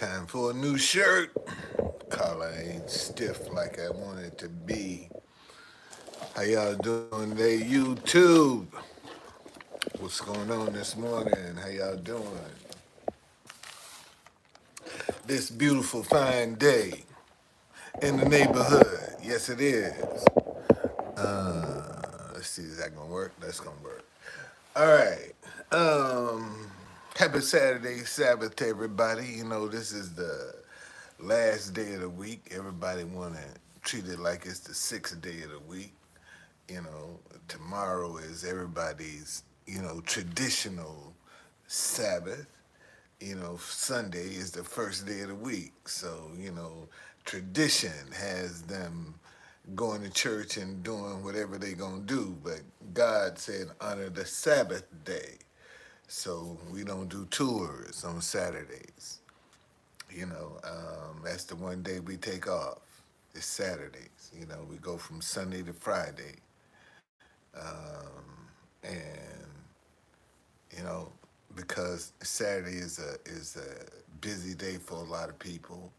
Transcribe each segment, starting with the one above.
Time for a new shirt. Collar ain't stiff like I want it to be. How y'all doing today, YouTube? What's going on this morning? How y'all doing? This beautiful fine day in the neighborhood. Yes, it is. Let's see, is that gonna work? That's gonna work. All right. Happy Saturday, Sabbath to everybody. You know, this is the last day of the week. Everybody want to treat it like it's the sixth day of the week. You know, tomorrow is everybody's, traditional Sabbath. Sunday is the first day of the week. So, tradition has them going to church and doing whatever they going to do. But God said honor the Sabbath day. So we don't do tours on Saturdays. That's the one day we take off. It's Saturdays. We go from Sunday to Friday. And, you know, because Saturday is a busy day for a lot of people.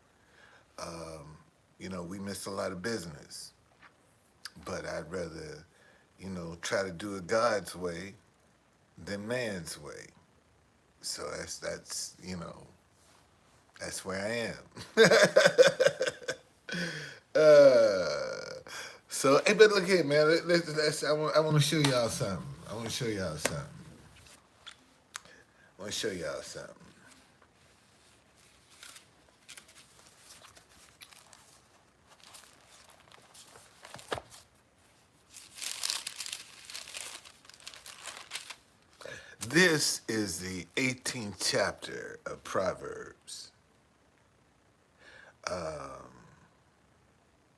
We miss a lot of business. But I'd rather, try to do it God's way than man's way. So that's where I am. Hey, but look here, man. I want to show y'all something. I want to show y'all something. I want to show y'all something. This is the 18th chapter of Proverbs.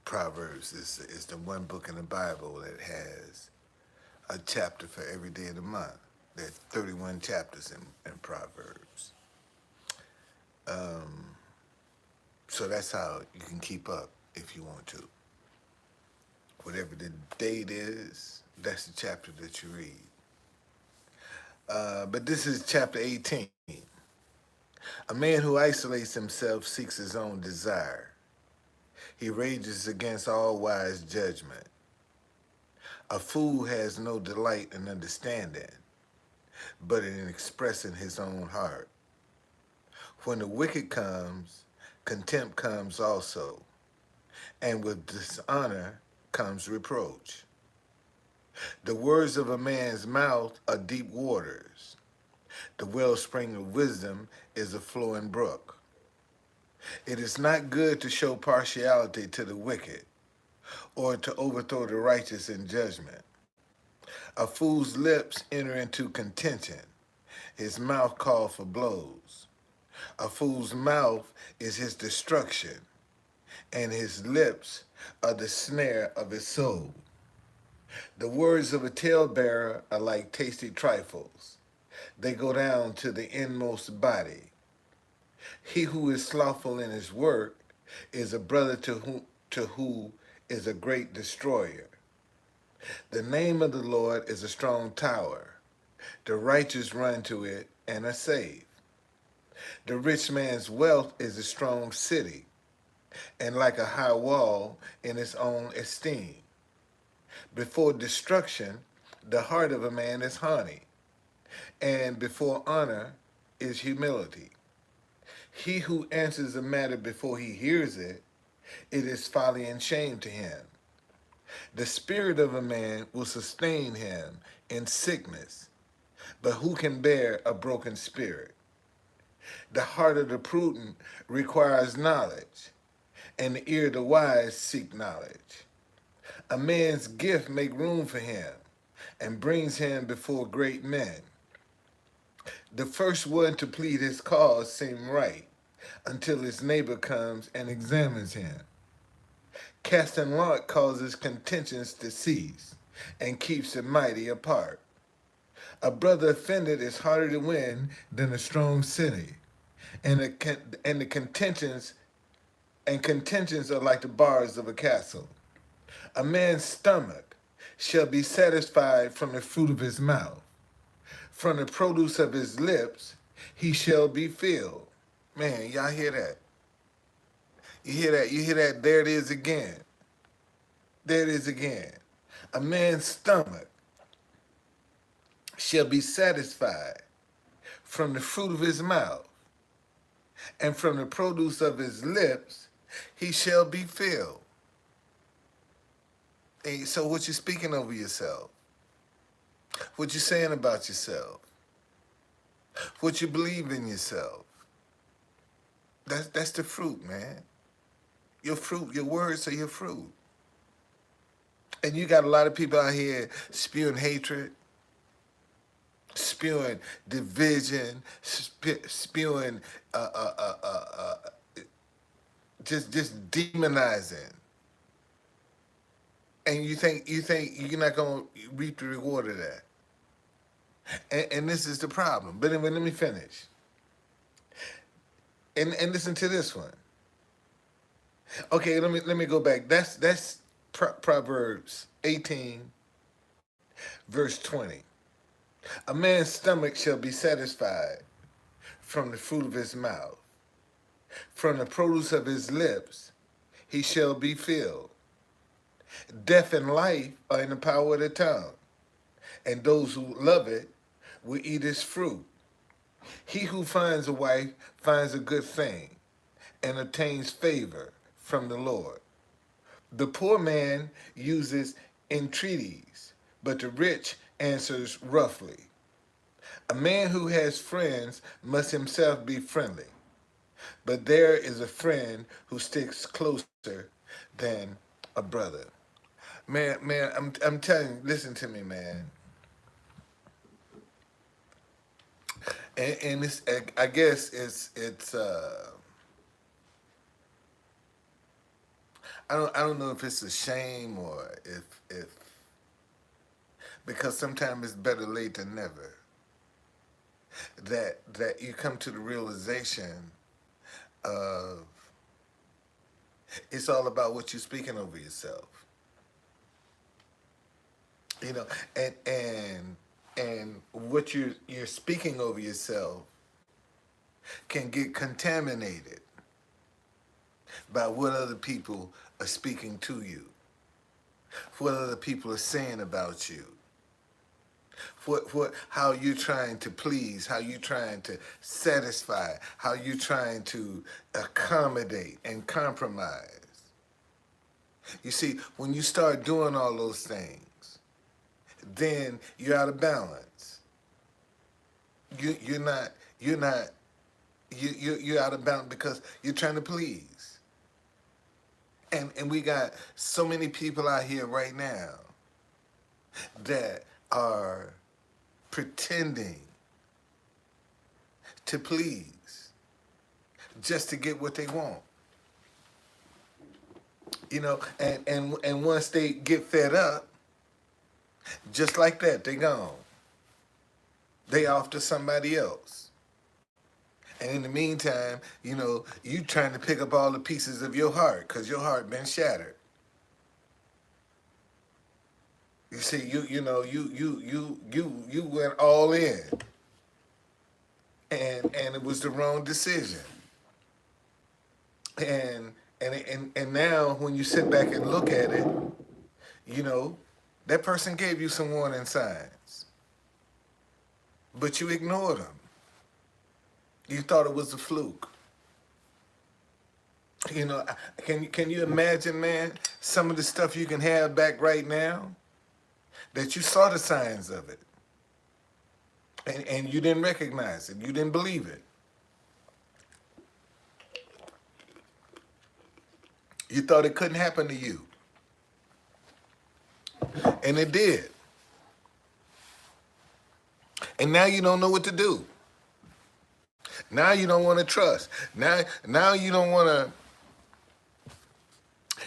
Proverbs is the one book in the Bible that has a chapter for every day of the month. There's 31 chapters in Proverbs. So that's how you can keep up if you want to. Whatever the date is, that's the chapter that you read. But this is chapter 18. A man who isolates himself seeks his own desire. He rages against all wise judgment. A fool has no delight in understanding, but in expressing his own heart. When the wicked comes, contempt comes also, and with dishonor comes reproach. The words of a man's mouth are deep waters. The wellspring of wisdom is a flowing brook. It is not good to show partiality to the wicked or to overthrow the righteous in judgment. A fool's lips enter into contention. His mouth calls for blows. A fool's mouth is his destruction, and his lips are the snare of his soul. The words of a talebearer are like tasty trifles. They go down to the inmost body. He who is slothful in his work is a brother to who is a great destroyer. The name of the Lord is a strong tower. The righteous run to it and are saved. The rich man's wealth is a strong city, and like a high wall in its own esteem. Before destruction, the heart of a man is honey, and before honor is humility. He who answers a matter before he hears it, it is folly and shame to him. The spirit of a man will sustain him in sickness, but who can bear a broken spirit? The heart of the prudent requires knowledge, and the ear of the wise seek knowledge. A man's gift make room for him, and brings him before great men. The first one to plead his cause seem right, until his neighbor comes and examines him. Casting lot causes contentions to cease, and keeps the mighty apart. A brother offended is harder to win than a strong city, and the contentions are like the bars of a castle. A man's stomach shall be satisfied from the fruit of his mouth. From the produce of his lips he shall be filled. Man, y'all hear that? You hear that? You hear that? There it is again. There it is again. A man's stomach shall be satisfied from the fruit of his mouth, and from the produce of his lips he shall be filled. Hey, so what you speaking over yourself? What you saying about yourself? What you believe in yourself? That's the fruit, man. Your fruit, your words are your fruit. And you got a lot of people out here spewing hatred, spewing division, spewing just demonizing. And you think you're not gonna reap the reward of that. And this is the problem. But anyway, let me finish. And listen to this one. Okay, let me go back. That's Proverbs 18, verse 20. A man's stomach shall be satisfied from the fruit of his mouth, from the produce of his lips he shall be filled. Death and life are in the power of the tongue, and those who love it will eat its fruit. He who finds a wife finds a good thing and obtains favor from the Lord. The poor man uses entreaties, but the rich answers roughly. A man who has friends must himself be friendly, but there is a friend who sticks closer than a brother. Man, I'm telling you, listen to me, man. And it's, I guess it's I don't know if it's a shame or if because sometimes it's better late than never. That you come to the realization of it's all about what you're speaking over yourself. You know, and what you're speaking over yourself can get contaminated by what other people are speaking to you, what other people are saying about you, how you're trying to please, how you're trying to satisfy, how you're trying to accommodate and compromise. You see, when you start doing all those things, then you're out of balance. You're not you're out of balance because you're trying to please. And we got so many people out here right now that are pretending to please just to get what they want. You know, and once they get fed up, just like that, they gone. They off to somebody else. And in the meantime, you know, you trying to pick up all the pieces of your heart because your heart been shattered. You see, you went all in, and it was the wrong decision. And now when you sit back and look at it, you know, that person gave you some warning signs, but you ignored them. You thought it was a fluke. You know, can you imagine, man, some of the stuff you can have back right now that you saw the signs of it, and you didn't recognize it, you didn't believe it. You thought it couldn't happen to you, and it did. And now you don't know what to do. Now you don't want to trust. Now you don't want to.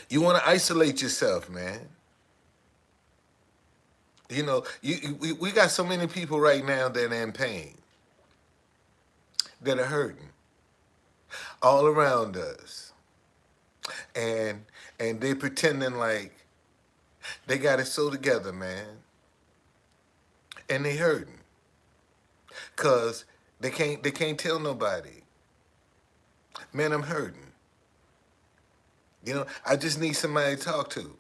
You want to isolate yourself, man. You know, we got so many people right now that are in pain, that are hurting, all around us, and they pretending like they got it so together, man, and they hurting, cause they can't tell nobody. Man, I'm hurting. I just need somebody to talk to.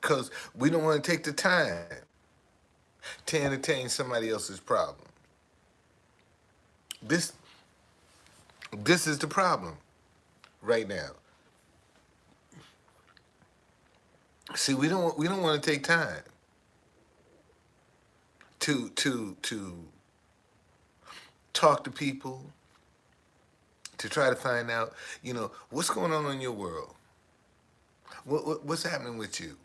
Because we don't want to take the time to entertain somebody else's problem. This this is the problem right now. See, we don't want to take time to talk to people, to try to find out, what's going on in your world. What's happening with you?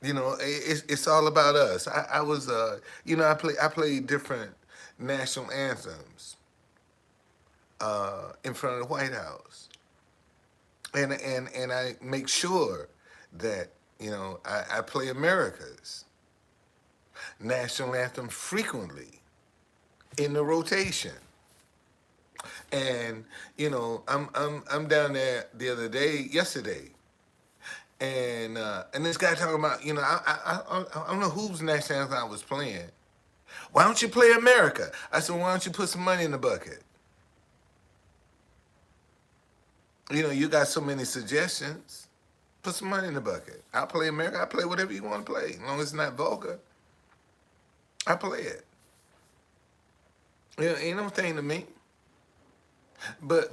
It's all about us. I was, I played different national anthems in front of the White House, and I make sure that I play America's national anthem frequently in the rotation. And I'm down there the other day, yesterday, and this guy talking about, I don't know whose national anthem I was playing. Why don't you play America? I said, why don't you put some money in the bucket? You got so many suggestions. Put some money in the bucket. I'll play America. I'll play whatever you want to play. As long as it's not vulgar, I play it. Ain't no thing to me. But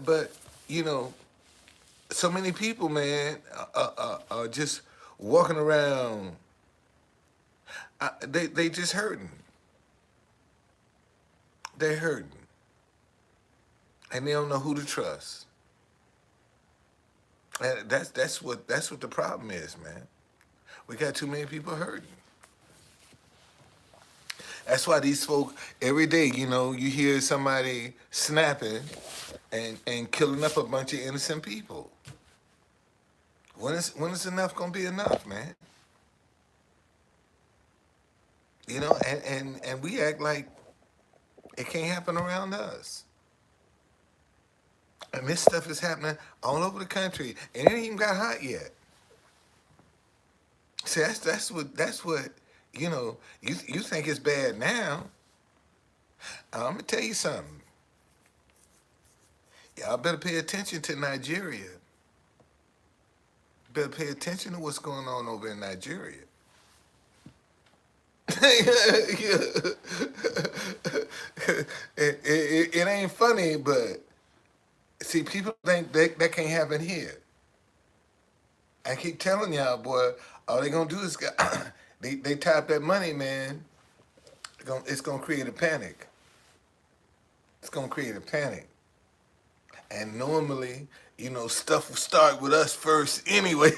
so many people, man, are just walking around. They just hurting. They're hurting, and they don't know who to trust. And that's what the problem is, man. We got too many people hurting. That's why these folk every day, you hear somebody snapping and killing up a bunch of innocent people. When is enough gonna be enough, man? And we act like it can't happen around us. And this stuff is happening all over the country, and it ain't even got hot yet. See, that's what you think it's bad now. I'm gonna tell you something. Y'all better pay attention to Nigeria. Better pay attention to what's going on over in Nigeria. It ain't funny, but see, people think that can't happen here. I keep telling y'all, boy, all they gonna do is they tap that money, man. It's gonna create a panic. It's gonna create a panic. And normally, stuff will start with us first anyway.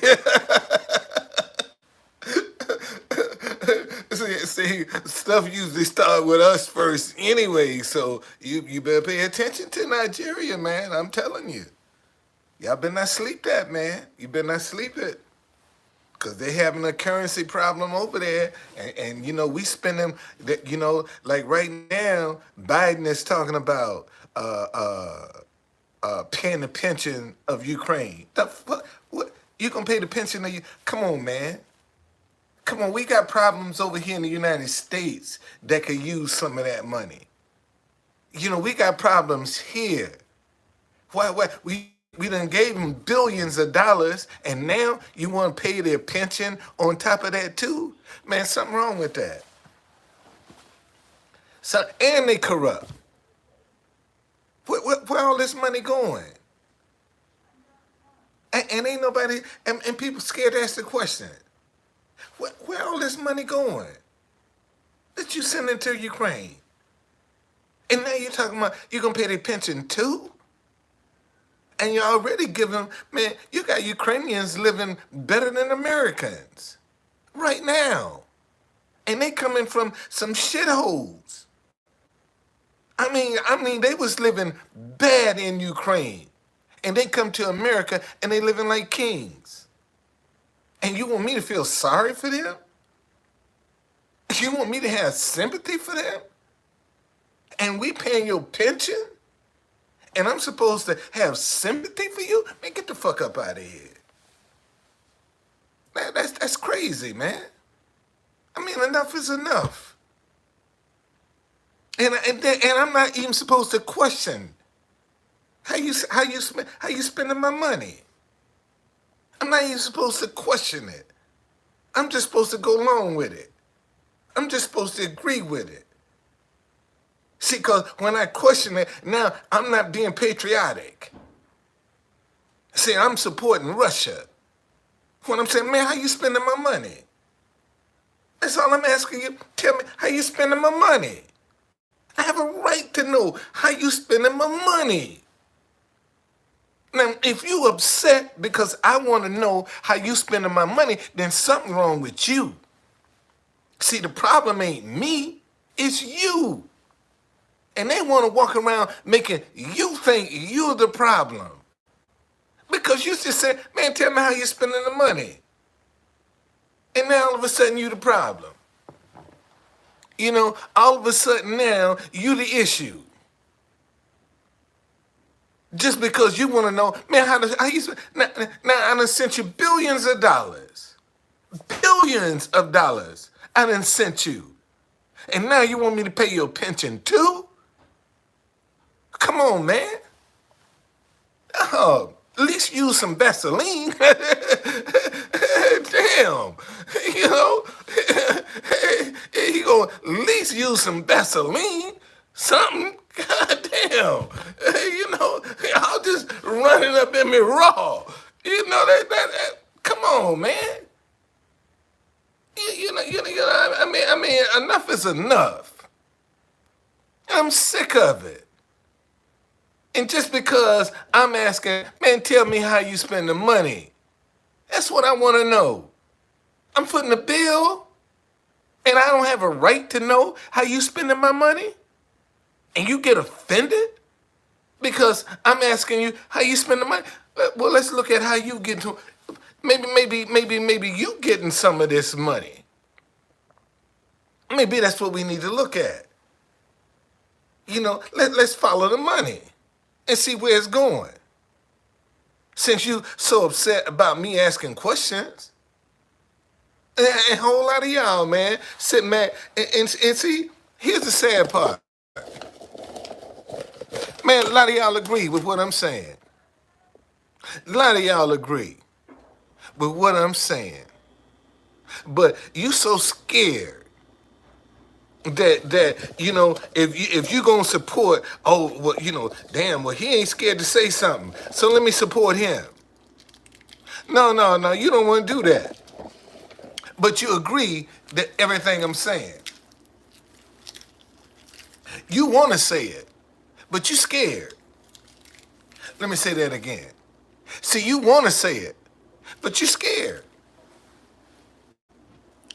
See, stuff usually start with us first anyway. So you better pay attention to Nigeria, man. I'm telling you. Y'all better not sleep that, man. You better not sleep it. Because they having a currency problem over there. And we spending, like right now, Biden is talking about paying the pension of Ukraine. What? You gonna pay the pension of you? Come on, man. Come on, we got problems over here in the United States that could use some of that money. We got problems here. Why we done gave them billions of dollars, and now you want to pay their pension on top of that too? Man, something wrong with that. So, and they corrupt. Where all this money going? And ain't nobody, and people scared to ask the question. Where all this money going that you sending to Ukraine? And now you're talking about you're going to pay their pension too? And you already give them, man, you got Ukrainians living better than Americans right now. And they coming from some shitholes. I mean, they was living bad in Ukraine. And they come to America and they living like kings. And you want me to feel sorry for them? You want me to have sympathy for them? And we paying your pension? And I'm supposed to have sympathy for you? Man, get the fuck up out of here. Man, that's crazy, man. I mean, enough is enough. And I'm not even supposed to question how you spending my money. I'm not even supposed to question it. I'm just supposed to go along with it. I'm just supposed to agree with it. See, because when I question it, now I'm not being patriotic. See, I'm supporting Russia. When I'm saying, man, how you spending my money? That's all I'm asking you. Tell me how you spending my money. I have a right to know how you spending my money. Now, if you upset because I want to know how you spending my money, then something wrong with you. See, the problem ain't me, it's you. And they want to walk around making you think you're the problem. Because you just said, man, tell me how you're spending the money. And now all of a sudden you the problem. You know, all of a sudden now you the issue. Just because you want to know, man, how you spend. Now I done sent you billions of dollars. Billions of dollars I done sent you. And now you want me to pay your pension too? Come on, man. Oh, at least use some Vaseline. Damn. You know, you gonna at least use some Vaseline. Something. God damn. You know, I'll just run it up in me raw. You know, that come on, man. I mean, enough is enough. I'm sick of it. And just because I'm asking, man, tell me how you spend the money. That's what I want to know. I'm footing the bill, and I don't have a right to know how you spending my money? And you get offended because I'm asking you how you spend the money? Well, let's look at how you get to. Maybe you getting some of this money. Maybe that's what we need to look at. You know, let's follow the money and see where it's going. Since you so upset about me asking questions, and a whole lot of y'all, man, sit mad and see, here's the sad part. Man, a lot of y'all agree with what I'm saying. A lot of y'all agree with what I'm saying. But you so scared that you know, if you gonna support, oh well, you know, damn, well, he ain't scared to say something, so let me support him. No, you don't want to do that. But you agree that everything I'm saying. You want to say it, but you scared. Let me say that again. See, you want to say it, but you scared.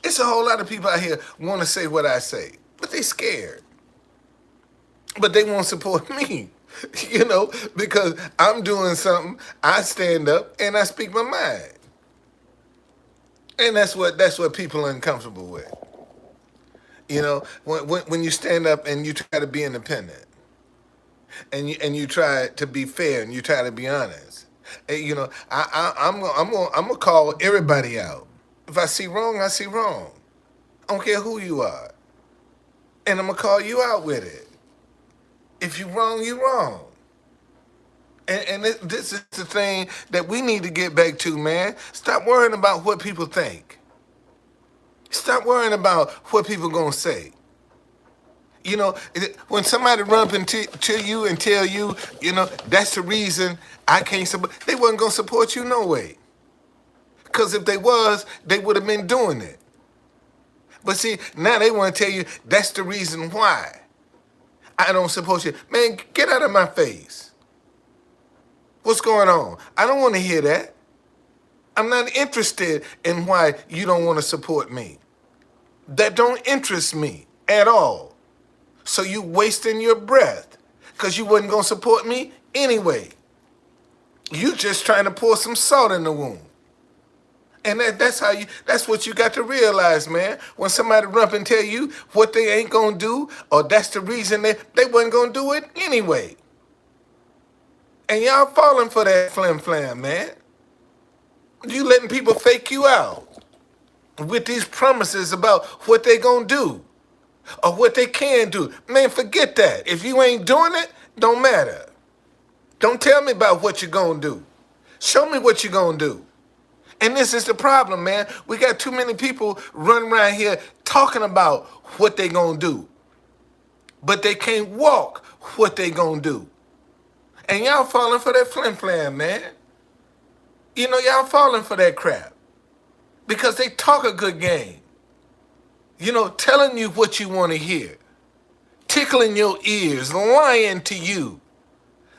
It's a whole lot of people out here want to say what I say, but they scared. But they won't support me, you know, because I'm doing something, I stand up and I speak my mind. And that's what people are uncomfortable with. You know, when you stand up and you try to be independent, and you try to be fair and you try to be honest, you know, I'm gonna call everybody out. If I see wrong, I see wrong. I don't care who you are, and I'm gonna call you out with it. If you're wrong, you're wrong. And this is the thing that we need to get back to, man. Stop worrying about what people think. Stop worrying about what people gonna say. You know, when somebody run up to you and tell you, you know, that's the reason I can't support, they wasn't gonna support you no way. Because if they was, they would have been doing it. But see, now they want to tell you that's the reason why I don't support you. Man, get out of my face. What's going on? I don't want to hear that. I'm not interested in why you don't want to support me. That don't interest me at all. So you wasting your breath because you wasn't going to support me anyway. You just trying to pour some salt in the wound. And that's what you got to realize, man. When somebody run up and tell you what they ain't going to do, or that's the reason they wasn't going to do it anyway. And y'all falling for that flim flam, man. You letting people fake you out with these promises about what they gonna do. or what they can do. Man, forget that. If you ain't doing it, don't matter. Don't tell me about what you're going to do. Show me what you're going to do. And this is the problem, man. We got too many people running around here talking about what they going to do, but they can't walk what they going to do. And y'all falling for that flim-flam, man. You know, y'all falling for that crap because they talk a good game. You know, telling you what you want to hear, tickling your ears, lying to you.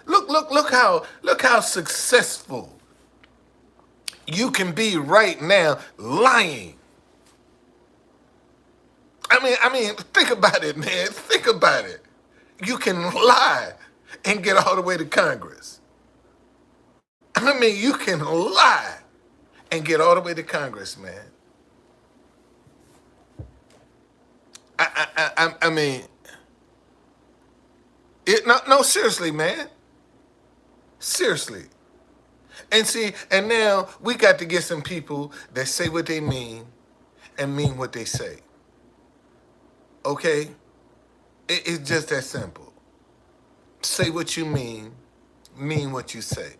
Look how successful you can be right now lying. I mean, think about it, man. Think about it. You can lie and get all the way to Congress. I mean, you can lie and get all the way to Congress, man. I mean, no, seriously, man. Seriously. And see, and now we got to get some people that say what they mean and mean what they say. Okay? It's just that simple. Say what you mean what you say.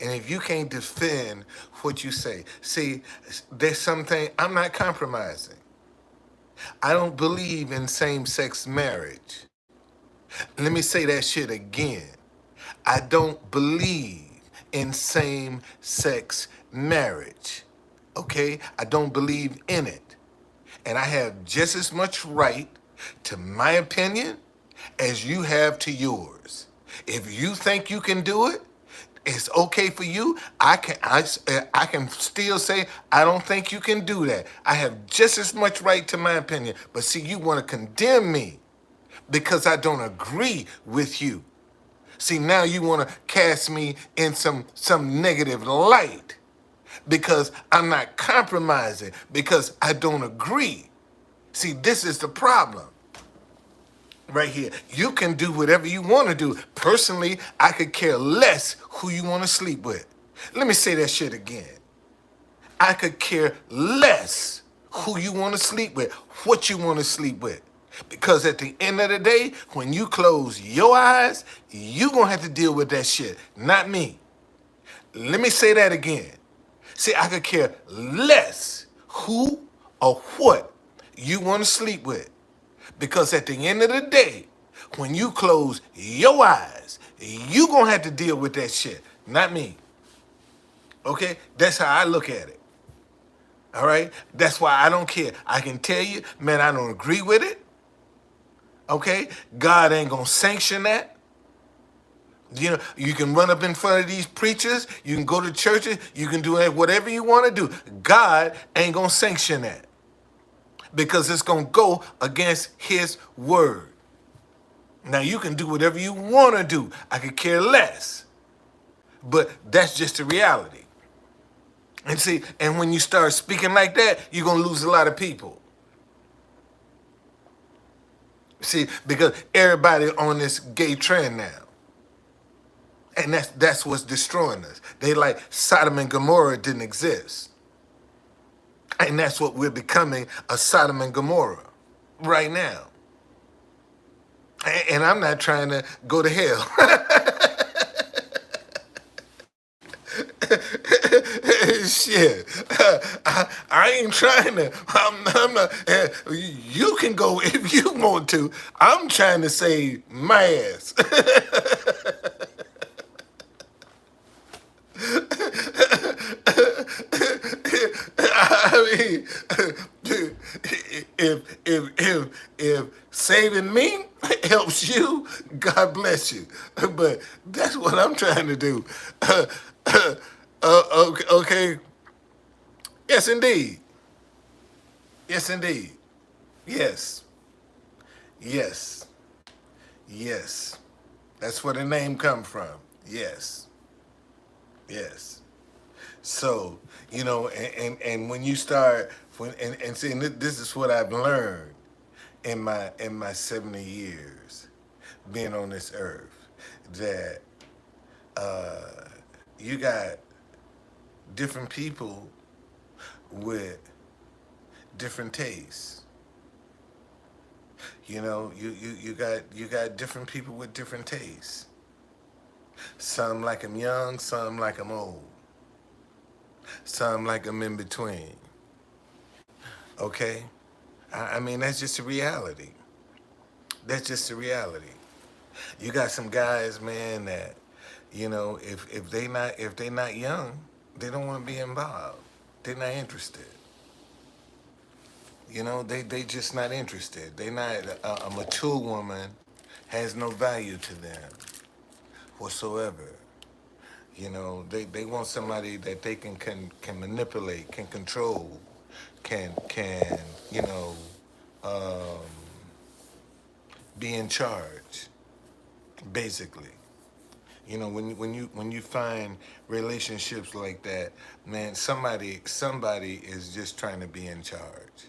And if you can't defend what you say, see, there's something, I'm not compromising. I don't believe in same-sex marriage. Let me say that shit again. I don't believe in same-sex marriage. Okay? I don't believe in it. And I have just as much right to my opinion as you have to yours. If you think you can do it, it's okay for you. I can still say I don't think you can do that. I have just as much right to my opinion. But see, you want to condemn me because I don't agree with you. See, now you want to cast me in some negative light because I'm not compromising, because I don't agree. See, this is the problem right here. You can do whatever you want to do. Personally, I could care less who you want to sleep with. Let me say that shit again. I could care less who you want to sleep with, what you want to sleep with. Because at the end of the day, when you close your eyes, you going to have to deal with that shit, not me. Let me say that again. See, I could care less who or what you want to sleep with. Because at the end of the day, when you close your eyes, you going to have to deal with that shit, not me. Okay? That's how I look at it. All right? That's why I don't care. I can tell you, man, I don't agree with it. Okay? God ain't going to sanction that. You know, you can run up in front of these preachers, you can go to churches, you can do whatever you want to do. God ain't going to sanction that because it's going to go against his word. Now, you can do whatever you want to do. I could care less. But that's just the reality. And see, and when you start speaking like that, you're going to lose a lot of people. See, because everybody on this gay trend now. And that's what's destroying us. They like Sodom and Gomorrah didn't exist. And that's what we're becoming, a Sodom and Gomorrah right now. And I'm not trying to go to hell. Shit. I ain't trying to. I'm not. You can go if you want to. I'm trying to save my ass. I mean, if saving me helps you, God bless you. But that's what I'm trying to do. Okay. Yes, indeed. Yes, indeed. Yes. Yes. Yes. That's where the name come from. Yes. Yes. So, you know, and when you start and see, and this is what I've learned in my 70 years being on this earth, that you got different people with different tastes. You got different people with different tastes. Some like them young, some like them old, some like them in between. Okay, I mean that's just a reality. That's just a reality. You got some guys, man, that if they not young, they don't want to be involved. They're not interested. They just not interested. They not a mature woman has no value to them whatsoever. They want somebody that they can manipulate, can control, can um, be in charge, basically. When you find relationships like that, man, somebody is just trying to be in charge.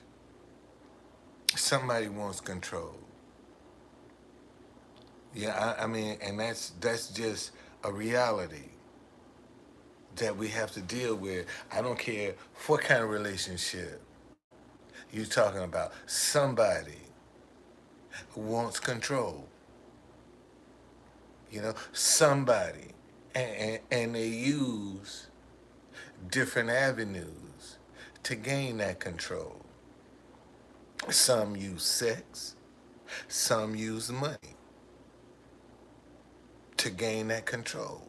Somebody wants control. Yeah, I mean, and that's just a reality that we have to deal with. I don't care what kind of relationship you're talking about. Somebody wants control. Somebody, and they use different avenues to gain that control. Some use sex, some use money to gain that control.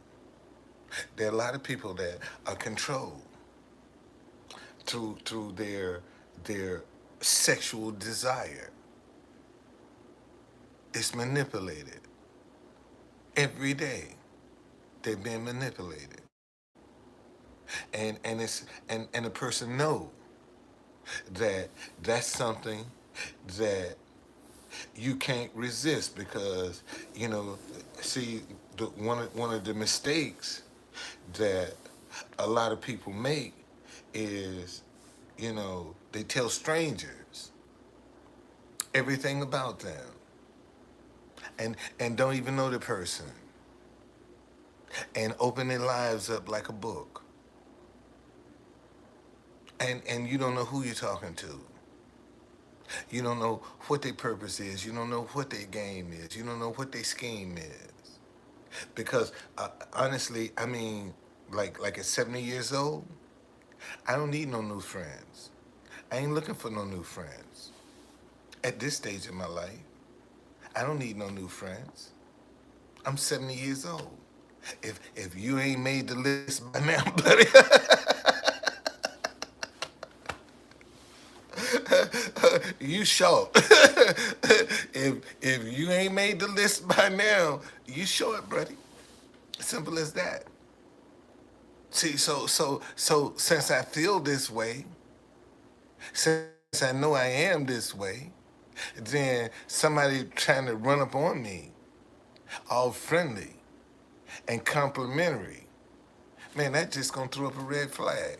There are a lot of people that are controlled through their sexual desire. It's manipulated every day. They're being manipulated, and the person know that that's something that you can't resist because see one of the mistakes that a lot of people make is they tell strangers everything about them and don't even know the person and open their lives up like a book and you don't know who you're talking to. You don't know what their purpose is. You don't know what their game is. You don't know what their scheme is. Because honestly, I mean, like at 70 years old, I don't need no new friends. I ain't looking for no new friends. At this stage of my life, I don't need no new friends. I'm 70 years old. If you ain't made the list by now, buddy, you short. If you ain't made the list by now, you short, buddy. Simple as that. See, so since I feel this way, since I know I am this way, then somebody trying to run up on me, all friendly and complimentary, man, that just gonna throw up a red flag.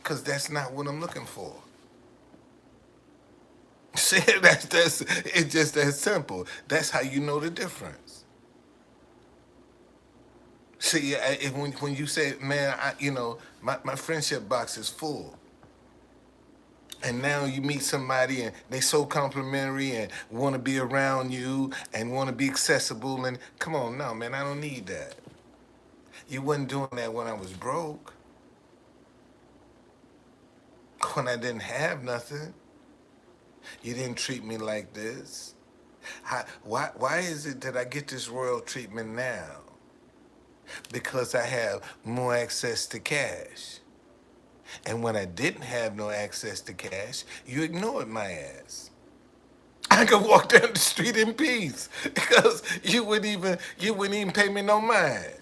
Cause that's not what I'm looking for. See, that's it's just that simple. That's how you know the difference. See, when you say, man, my friendship box is full, and now you meet somebody and they so complimentary and want to be around you and want to be accessible, and come on, no, man, I don't need that. You wasn't doing that when I was broke, when I didn't have nothing. You didn't treat me like this. Why is it that I get this royal treatment now? Because I have more access to cash. And when I didn't have no access to cash, you ignored my ass. I could walk down the street in peace because you wouldn't even pay me no mind.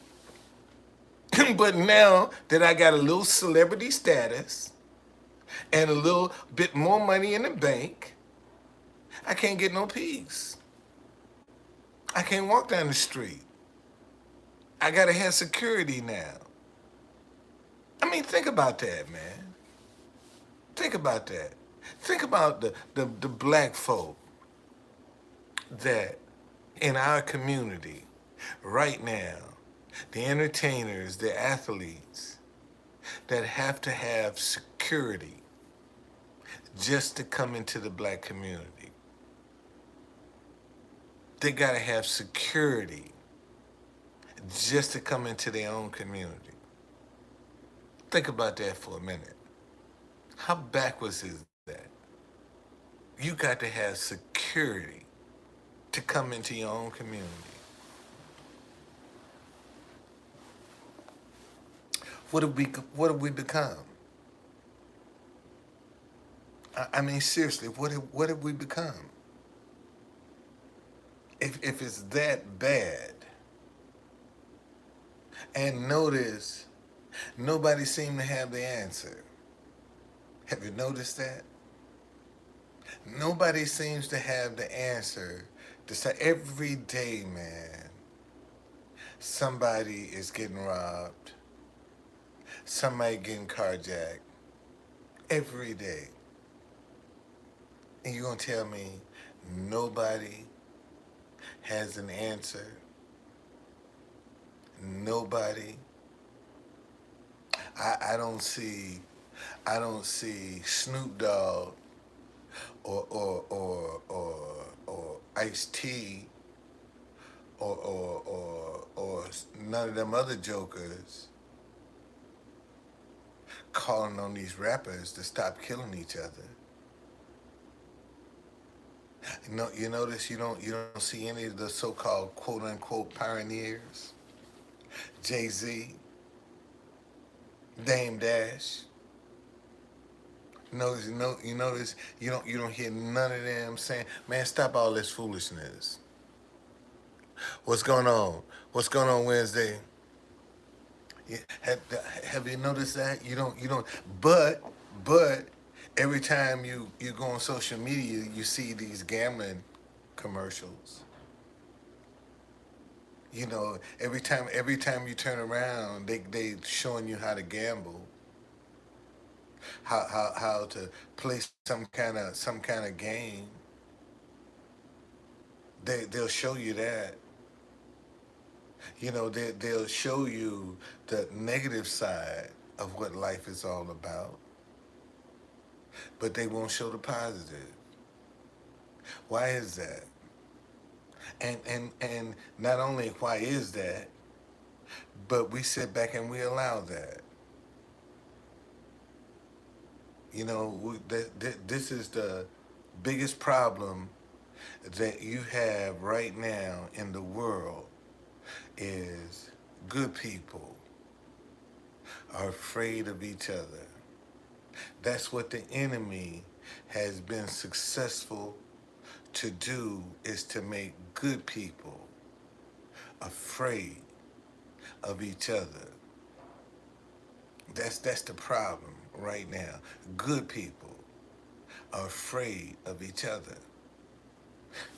But now that I got a little celebrity status and a little bit more money in the bank, I can't get no peace. I can't walk down the street. I gotta have security now. I mean, think about that, man. Think about that. Think about the black folk that in our community right now, the entertainers, the athletes that have to have security just to come into the black community. They got to have security just to come into their own community. Think about that for a minute. How backwards is that? You got to have security to come into your own community. What have we what have we become? I mean seriously, what have we become? If it's that bad, and notice nobody seemed to have the answer. Have you noticed that? Nobody seems to have the answer to say every day, man, somebody is getting robbed, somebody getting carjacked every day. And you're gonna tell me nobody has an answer? Nobody? I don't see Snoop Dogg or Ice T or none of them other jokers calling on these rappers to stop killing each other. You notice you don't see any of the so-called quote unquote pioneers, Jay-Z, Dame Dash. You notice you don't hear none of them saying, "Man, stop all this foolishness." What's going on? What's going on Wednesday? Yeah, have you noticed that? You don't. But but every time you go on social media, you see these gambling commercials. Every time you turn around, they showing you how to gamble, how to play some kind of game. They'll show you that. They'll show you the negative side of what life is all about, but they won't show the positive. Why is that? And not only why is that, but we sit back and we allow that. This is the biggest problem that you have right now in the world is good people are afraid of each other. That's what the enemy has been successful to do, is to make good people afraid of each other. That's the problem right now. Good people are afraid of each other.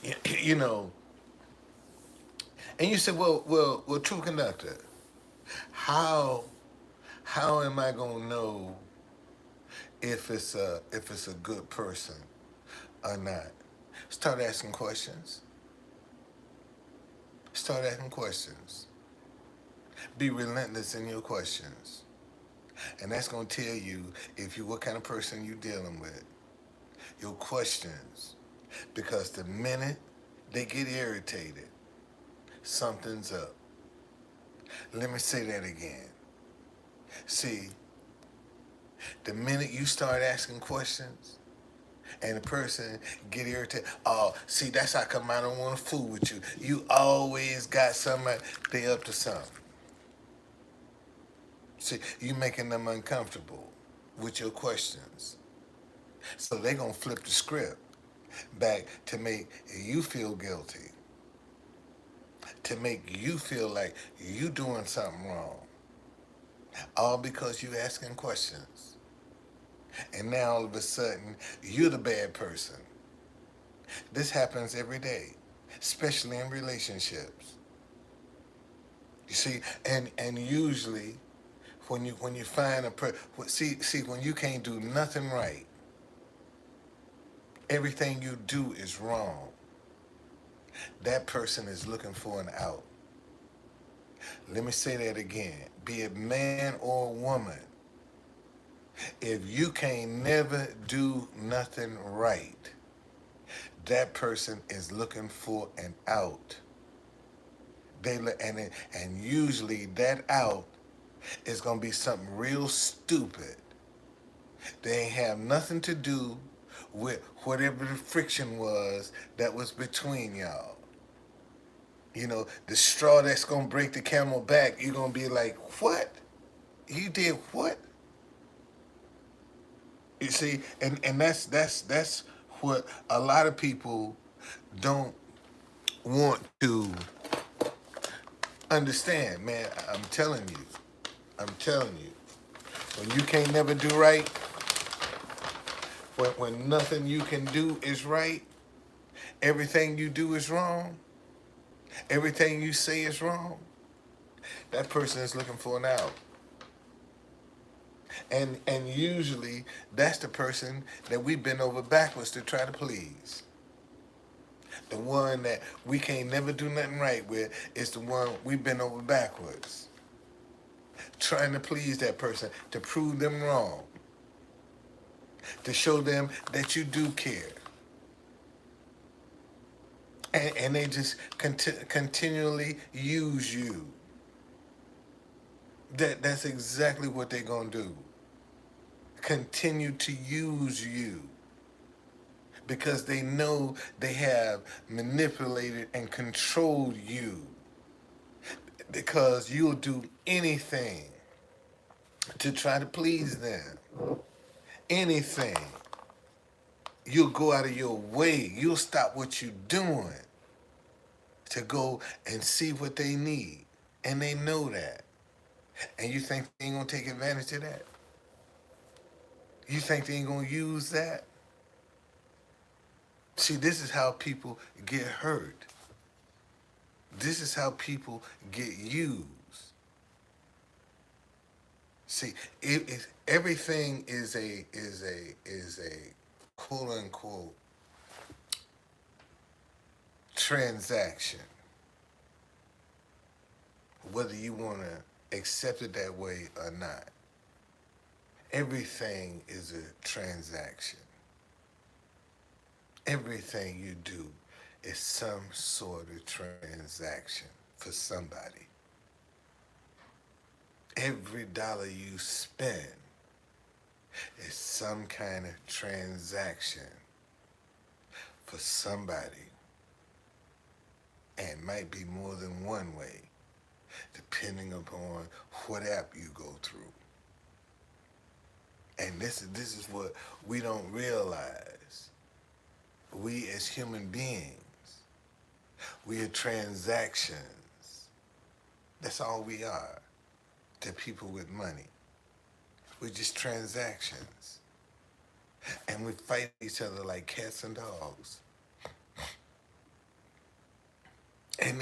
You, you know, and you said, well, true conductor, how how am I gonna know if it's a good person or not? Start asking questions. Start asking questions. Be relentless in your questions, and that's gonna tell you if you what kind of person you dealing with. Your questions, because the minute they get irritated, something's up. Let me say that again. See, the minute you start asking questions and the person get irritated, oh, see, that's how come I don't want to fool with you. You always got somebody, they up to something. See, you making them uncomfortable with your questions. So they going to flip the script back to make you feel guilty, to make you feel like you doing something wrong, all because you asking questions. And now all of a sudden, you're the bad person. This happens every day, especially in relationships. You see, and usually when you find see when you can't do nothing right, everything you do is wrong. That person is looking for an out. Let me say that again. Be it man or woman, if you can't never do nothing right, that person is looking for an out. And usually that out is gonna be something real stupid. They ain't have nothing to do with whatever the friction was that was between y'all. You know, the straw that's gonna break the camel back, you're gonna be like, what? You did what? You see, and that's what a lot of people don't want to understand, man. I'm telling you, when you can't never do right, when nothing you can do is right, everything you do is wrong, everything you say is wrong, that person is looking for an out. And usually that's the person that we bend over backwards to try to please. The one that we can't never do nothing right with is the one we bend over backwards. Trying to please that person, to prove them wrong, to show them that you do care. And they just continually use you. That's exactly what they're going to do. Continue to use you. Because they know they have manipulated and controlled you. Because you'll do anything to try to please them. Anything. You'll go out of your way. You'll stop what you're doing to go and see what they need. And they know that. And you think they ain't gonna take advantage of that? You think they ain't gonna use that? See, this is how people get hurt. This is how people get used. See, everything is a quote unquote transaction. Whether you want to accept it that way or not. Everything is a transaction. Everything you do is some sort of transaction for somebody. Every dollar you spend is some kind of transaction for somebody. And might be more than one way, depending upon what app you go through. And this is what we don't realize. We as human beings, we are transactions. That's all we are to people with money. We're just transactions. And we fight each other like cats and dogs. And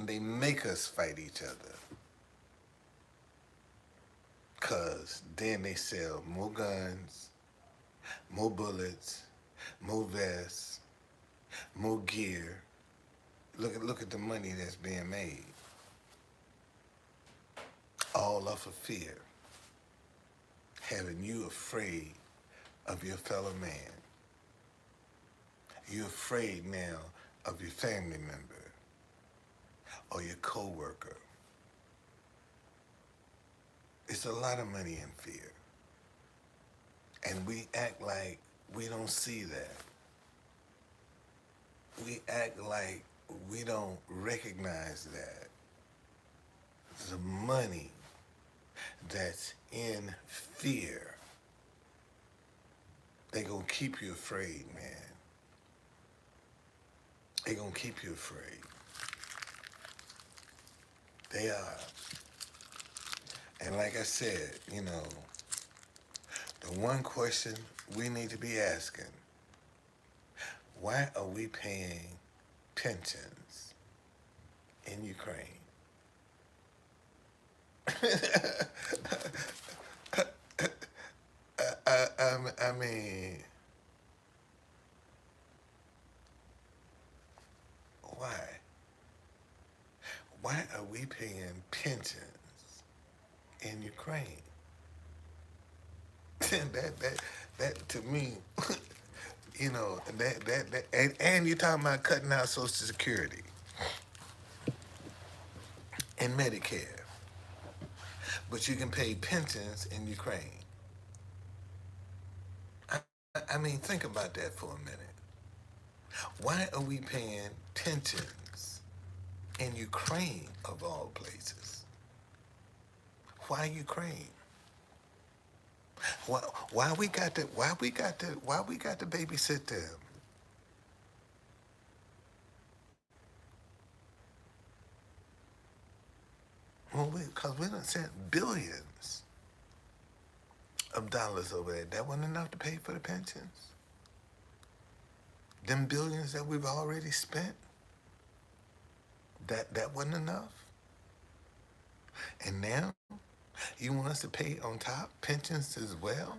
they make us fight each other. Cause then they sell more guns, more bullets, more vests, more gear. Look at the money that's being made. All off of fear. Having you afraid of your fellow man. You're afraid now of your family member or your coworker. It's a lot of money in fear. And we act like we don't see that. We act like we don't recognize that. The money that's in fear, they gonna keep you afraid, man. They gonna keep you afraid. They are. And like I said, you know, the one question we need to be asking, why are we paying pensions in Ukraine? I mean, why? Why are we paying pensions in Ukraine? that to me, You know, and you're talking about cutting out Social Security and Medicare, but you can pay pensions in Ukraine. I mean, think about that for a minute. Why are we paying pensions in Ukraine of all places? Why Ukraine? Why we got to babysit them? Well, because we done sent billions of dollars over there. That wasn't enough to pay for the pensions. Them billions that we've already spent, that wasn't enough. And now you want us to pay on top pensions as well?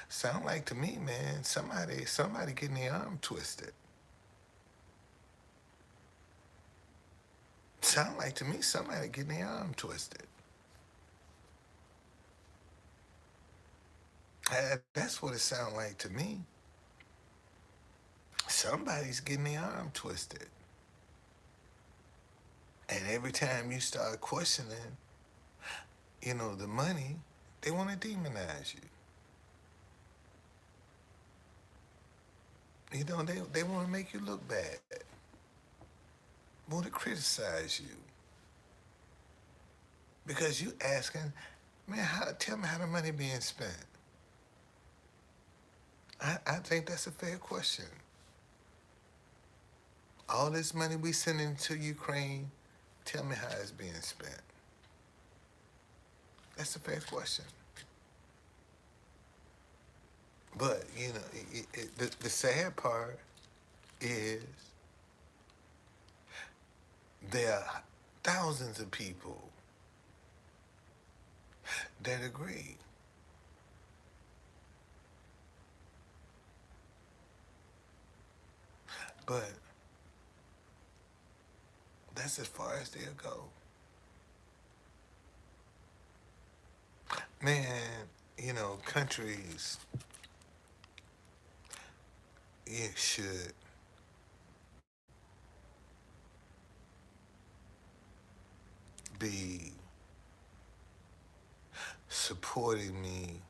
Sound like to me, man, somebody getting their arm twisted. Sound like to me somebody getting their arm twisted. That's what it sound like to me. Somebody's getting their arm twisted. And every time you start questioning, the money, they want to demonize you. They want to make you look bad. Want to criticize you. Because you asking, man, tell me how the money being spent. I think that's a fair question. All this money we sending to Ukraine, tell me how it's being spent. That's a fair question. But, the sad part is there are thousands of people that agree. But that's as far as they'll go. Man, countries should be supporting me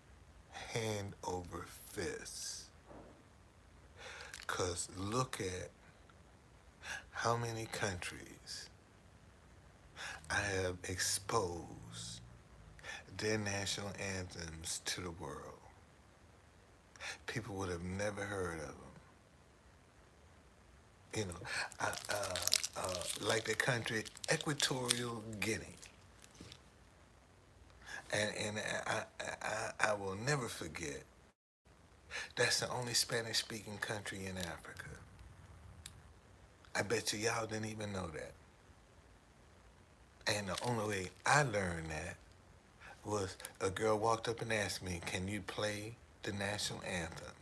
hand over fist. Because look at how many countries I have exposed their national anthems to the world. People would have never heard of them. Like the country Equatorial Guinea. And I will never forget, that's the only Spanish-speaking country in Africa. I bet you y'all didn't even know that. And the only way I learned that was a girl walked up and asked me, can you play the national anthem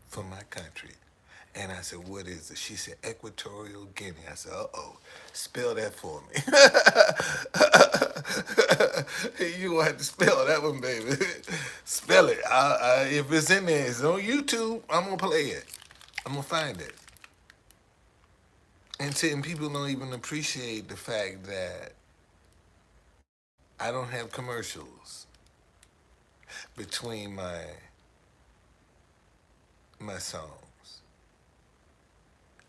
for my country? And I said, what is it? She said, Equatorial Guinea. I said, uh-oh, spell that for me. You want to spell that one, baby. Spell it. If it's in there, it's on YouTube, I'm going to play it. I'm going to find it. And people don't even appreciate the fact that I don't have commercials between my songs.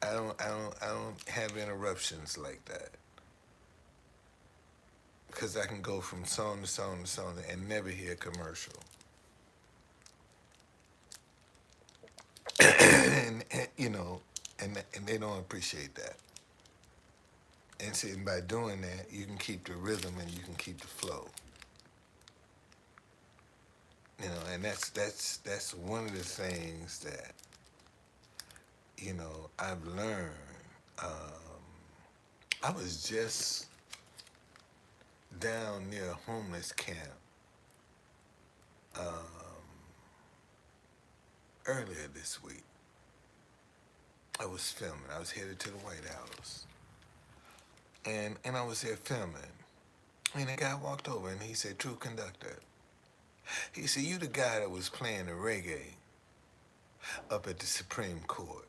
I don't have interruptions like that. Because I can go from song to song to song and never hear a commercial. and they don't appreciate that. And see, by doing that, you can keep the rhythm and you can keep the flow. And that's one of the things that I've learned. I was just down near a homeless camp earlier this week. I was filming. I was headed to the White House. And I was there filming. And a guy walked over and he said, "True conductor." He said, "You the guy that was playing the reggae up at the Supreme Court.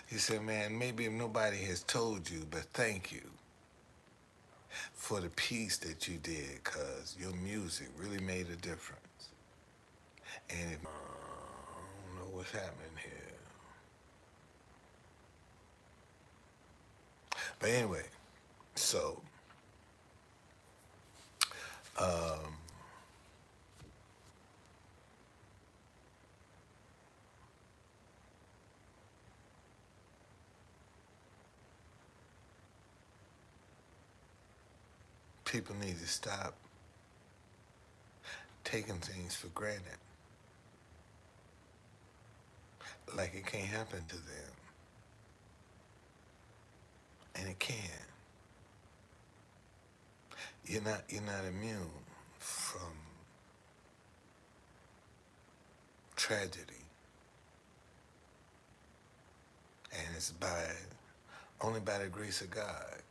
He said, man, maybe nobody has told you, but thank you for the piece that you did, because your music really made a difference. And if, I don't know what's happening here. But anyway, so um, people need to stop taking things for granted, like it can't happen to them, and it can. You're not immune from tragedy, and it's only by the grace of God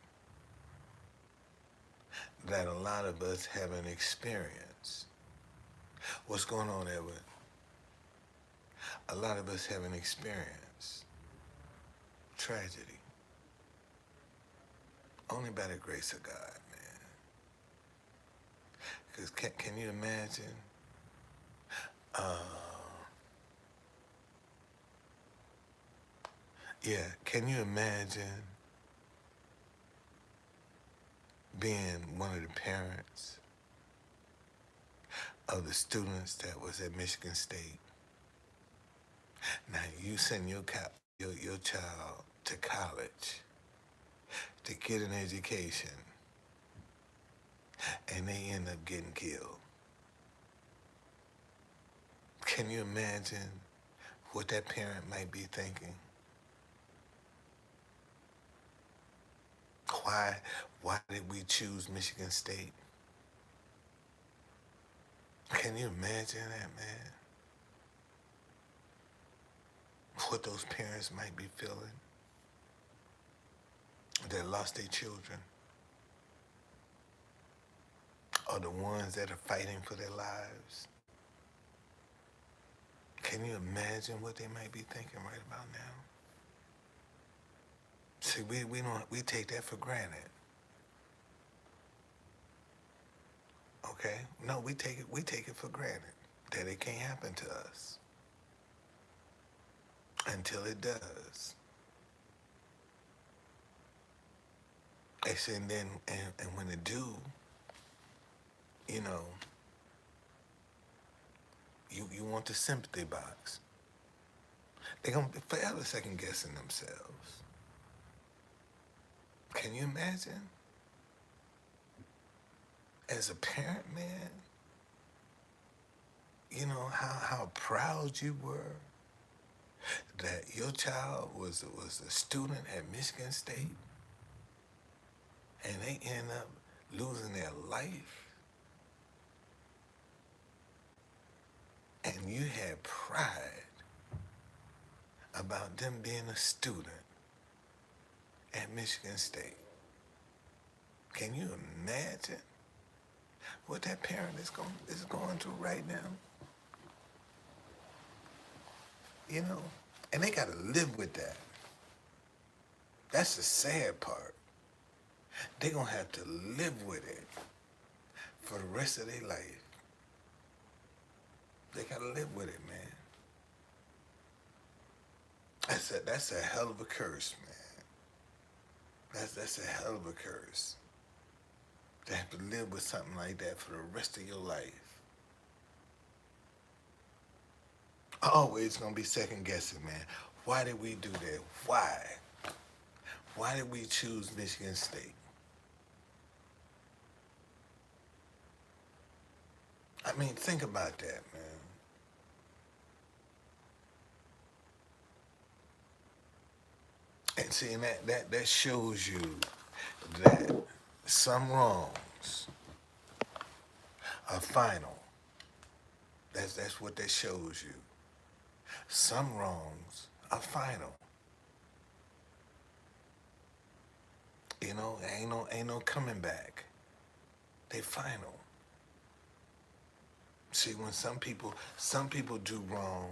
that a lot of us haven't experienced. What's going on, Edward? A lot of us haven't experienced tragedy. Only by the grace of God, man. Because can you imagine? Yeah, can you imagine being one of the parents of the students that was at Michigan State? Now you send your child to college to get an education, and they end up getting killed. Can you imagine what that parent might be thinking? Why did we choose Michigan State? Can you imagine that, man? What those parents might be feeling that lost their children, or the ones that are fighting for their lives. Can you imagine what they might be thinking right about now? See, we take that for granted. Okay? No, we take it for granted that it can't happen to us until it does. And then and when it do, you know, you want the sympathy box. They're gonna be forever second guessing themselves. Can you imagine? As a parent, man, you know how proud you were that your child was a student at Michigan State, and they end up losing their life, and you had pride about them being a student at Michigan State. Can you imagine what that parent is going through right now? You know, and they got to live with that. That's the sad part. They're going to have to live with it for the rest of their life. They got to live with it, man. That's a hell of a curse, man. That's a hell of a curse. To have to live with something like that for the rest of your life. Always going to be second guessing, man. Why did we do that? Why? Why did we choose Michigan State? I mean, think about that, man. And see, that shows you that some wrongs are final. That's what that shows you. Some wrongs are final. You know, ain't no coming back. They final. See, when some people do wrong,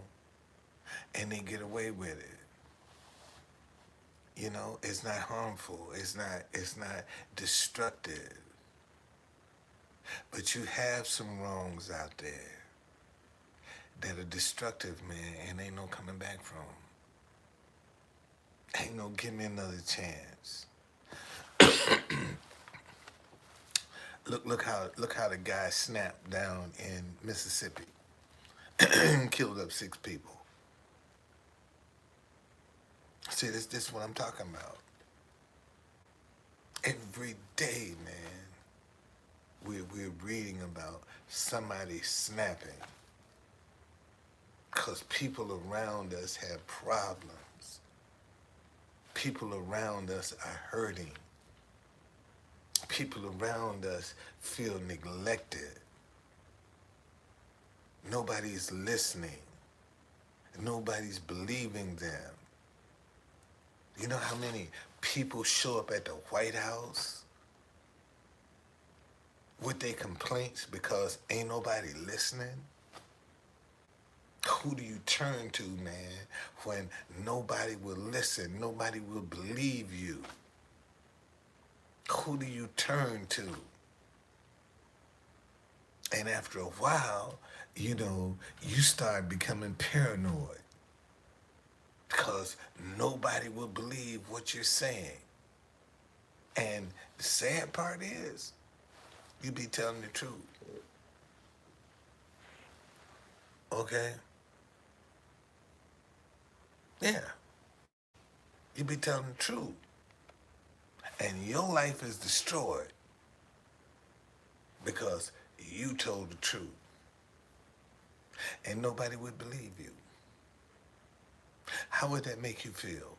and they get away with it. You know, it's not harmful. It's not destructive. But you have some wrongs out there that are destructive, man, and ain't no coming back from. Ain't no give me another chance. Look how the guy snapped down in Mississippi, killed up 6 people. See, this is what I'm talking about. Every day, man, we're reading about somebody snapping because people around us have problems. People around us are hurting. People around us feel neglected. Nobody's listening. Nobody's believing them. You know how many people show up at the White House with their complaints because ain't nobody listening? Who do you turn to, man, when nobody will listen, nobody will believe you? Who do you turn to? And after a while, you know, you start becoming paranoid because nobody will believe what you're saying. And the sad part is, you be telling the truth. Okay? Yeah. You be telling the truth. And your life is destroyed because you told the truth. And nobody would believe you. How would that make you feel?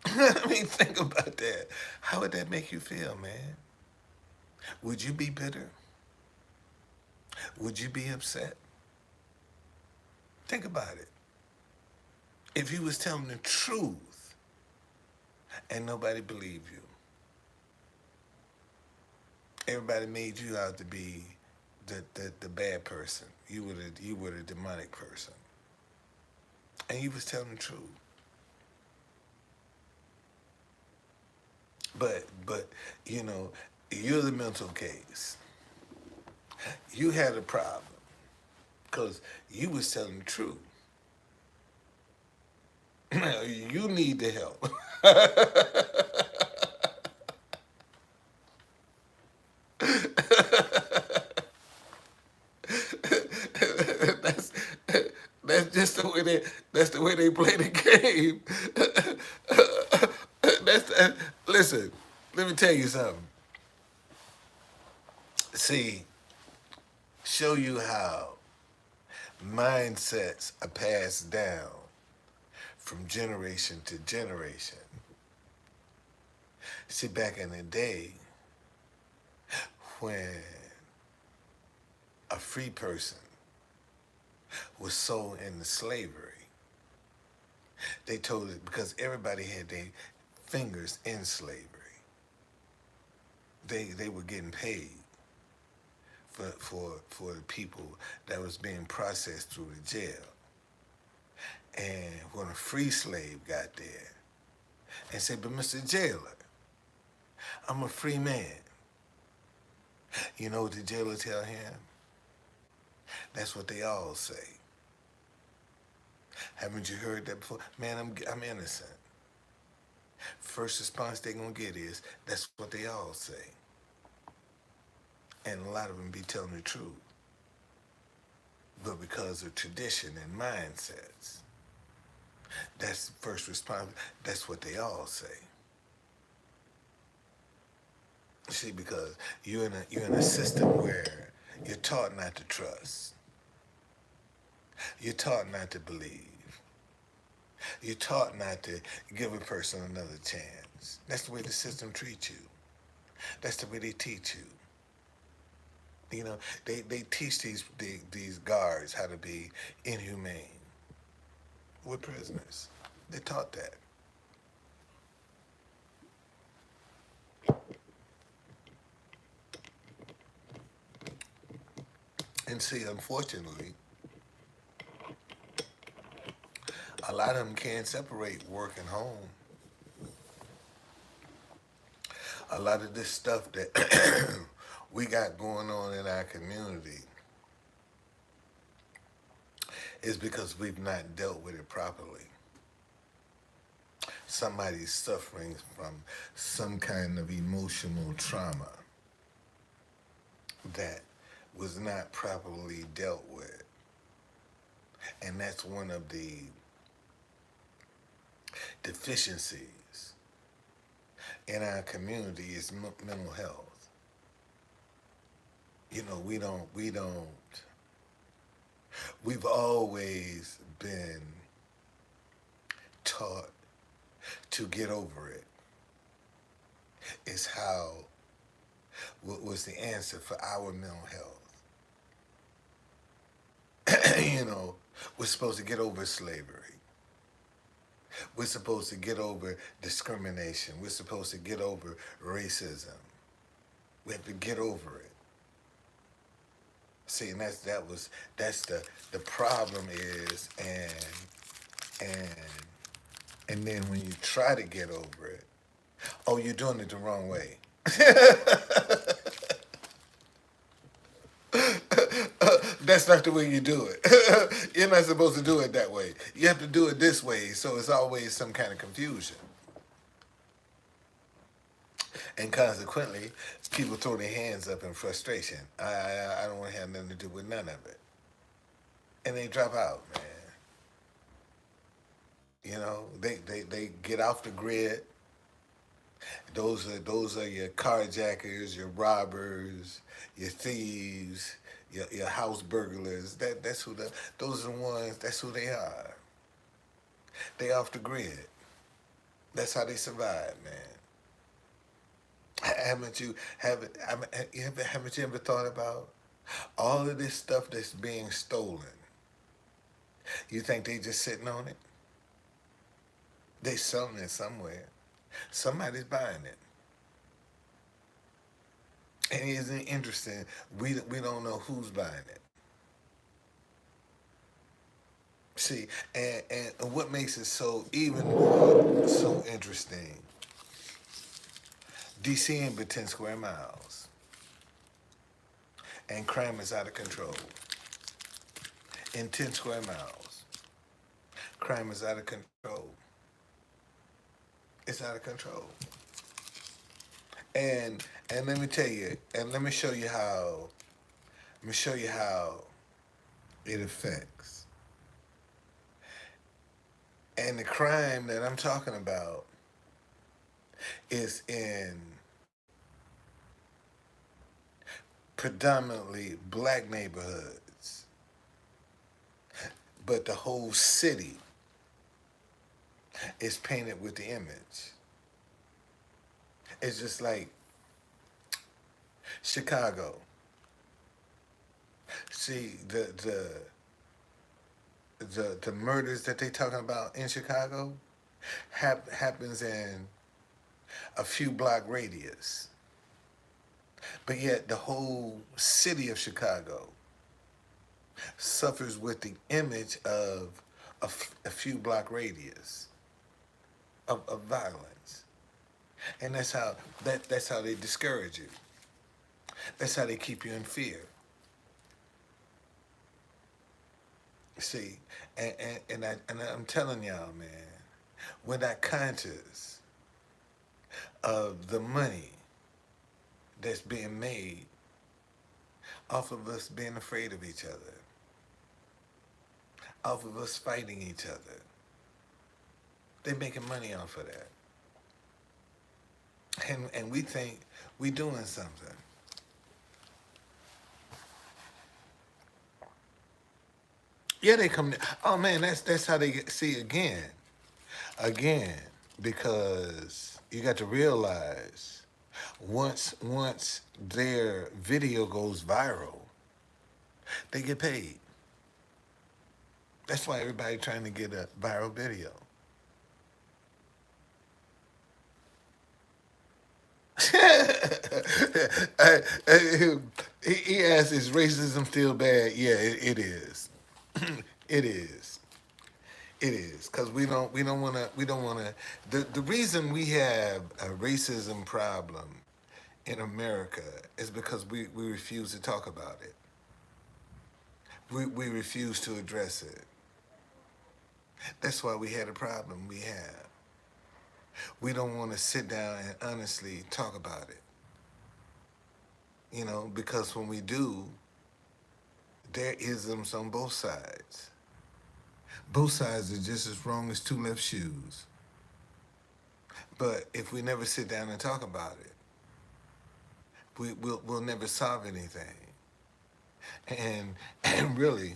I mean, think about that. How would that make you feel, man? Would you be bitter? Would you be upset? Think about it. If you was telling the truth and nobody believed you, everybody made you out to be the bad person. You were the demonic person. And you was telling the truth. But you know, you're the mental case. You had a problem because you was telling the truth. You need the help. that's that's just the way they play the game. Listen, let me tell you something. See, show you how mindsets are passed down from generation to generation. See, back in the day, when a free person was sold into slavery, they told it because everybody had their fingers in slavery. They were getting paid for the people that was being processed through the jail. And when a free slave got there and said, "But Mr. Jailer, I'm a free man." You know what the jailer tell him? That's what they all say. Haven't you heard that before? Man, I'm innocent. First response they gonna get is, that's what they all say. And a lot of them be telling the truth. But because of tradition and mindsets, that's the first response. That's what they all say. See, because you're in a system where you're taught not to trust. You're taught not to believe. You're taught not to give a person another chance. That's the way the system treats you. That's the way they teach you. You know, they teach these guards how to be inhumane with prisoners. They taught that. And see, unfortunately, A lot of them can't separate work and home. A lot of this stuff that we got going on in our community is because we've not dealt with it properly. Somebody's suffering from some kind of emotional trauma that was not properly dealt with. And that's one of the deficiencies in our community is mental health. You know, we've always been taught to get over it. Is how, what was the answer for our mental health. You know, we're supposed to get over slavery. We're supposed to get over discrimination. We're supposed to get over racism. We have to get over it. See, and that's the problem is, and then when you try to get over it, oh, you're doing it the wrong way. That's not the way you do it. You're not supposed to do it that way. You have to do it this way, so it's always some kind of confusion. And consequently, people throw their hands up in frustration. I don't want to have nothing to do with none of it. And they drop out, man. You know, they get off the grid. Those are your carjackers, your robbers, your thieves, your house burglars. Those are the ones. That's who they are. They off the grid. That's how they survive, man. Haven't you ever thought about all of this stuff that's being stolen? You think they just sitting on it? They selling it somewhere. Somebody's buying it. And isn't it interesting? We don't know who's buying it. See, and what makes it so even more so interesting? DC ain't but 10 square miles, and crime is out of control. In 10 square miles, crime is out of control. It's out of control. And let me tell you, and let me show you how. Let me show you how it affects. And the crime that I'm talking about is in predominantly black neighborhoods, but the whole city is painted with the image. It's just like Chicago. See, the murders that they talking about in Chicago happens in a few block radius. But yet the whole city of Chicago suffers with the image of a few block radius of violence. And that's how they discourage you. That's how they keep you in fear. See, and I'm telling y'all, man, we're not conscious of the money that's being made off of us being afraid of each other, off of us fighting each other. They're making money off of that. And we think we doing something. Yeah, they come. Oh man, that's how they see again, because you got to realize once their video goes viral, they get paid. That's why everybody trying to get a viral video. He asked, "Is racism still bad?" Yeah, it is. It is. It is because we don't want to. The reason we have a racism problem in America is because we refuse to talk about it. We refuse to address it. That's why we had a problem we have. We don't want to sit down and honestly talk about it. Because when we do, there isms on both sides. Both sides are just as wrong as two left shoes. But if we never sit down and talk about it, we'll never solve anything. And really,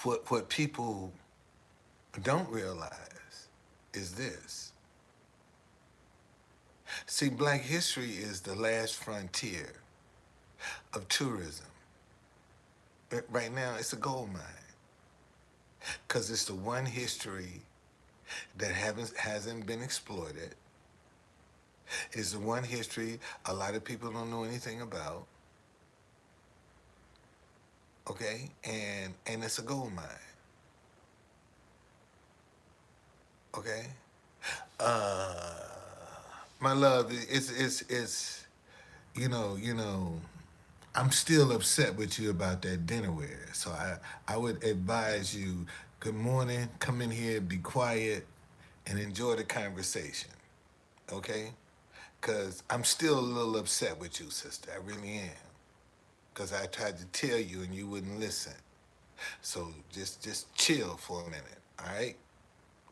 what people don't realize is this. See, Black history is the last frontier of tourism. Right now, it's a gold mine because it's the one history that hasn't been exploited. It's the one history a lot of people don't know anything about. Okay, and it's a gold mine. Okay, uh, my love, it's I'm still upset with you about that dinnerware. So I would advise you, good morning, come in here, be quiet, and enjoy the conversation. Okay? Because I'm still a little upset with you, sister. I really am. Because I tried to tell you and you wouldn't listen. So just chill for a minute, all right?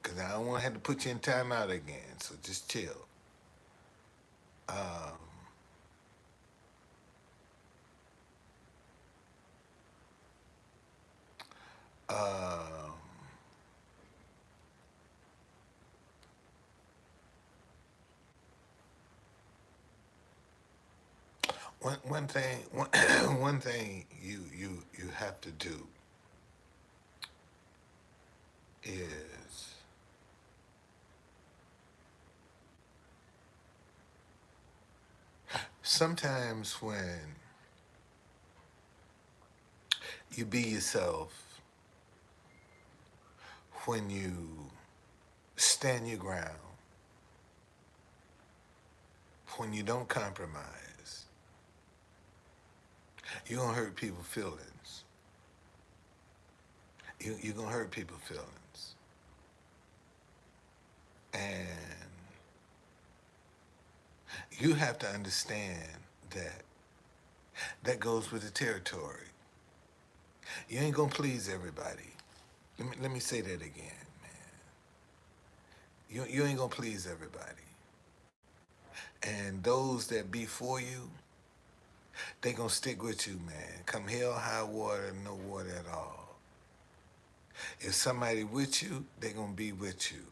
Because I don't want to have to put you in timeout again. So just chill. Um, um, one thing one thing you have to do is sometimes when you be yourself, when you stand your ground, when you don't compromise, you're gonna hurt people's feelings. You're gonna hurt people's feelings. And you have to understand that that goes with the territory. You ain't gonna please everybody. Let me say that again, man. You ain't gonna please everybody. And those that be for you, they gonna stick with you, man. Come hell, high water, no water at all. If somebody with you, they gonna be with you.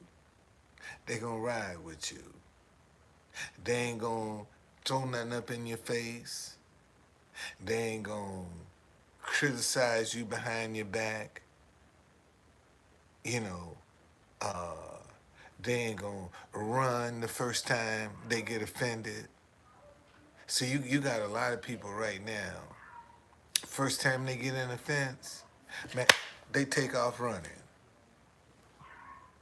They gonna ride with you. They ain't gonna throw nothing up in your face. They ain't gonna criticize you behind your back. You know, uh, they ain't gonna run the first time they get offended. So you got a lot of people right now. First time they get in a fence, man, they take off running.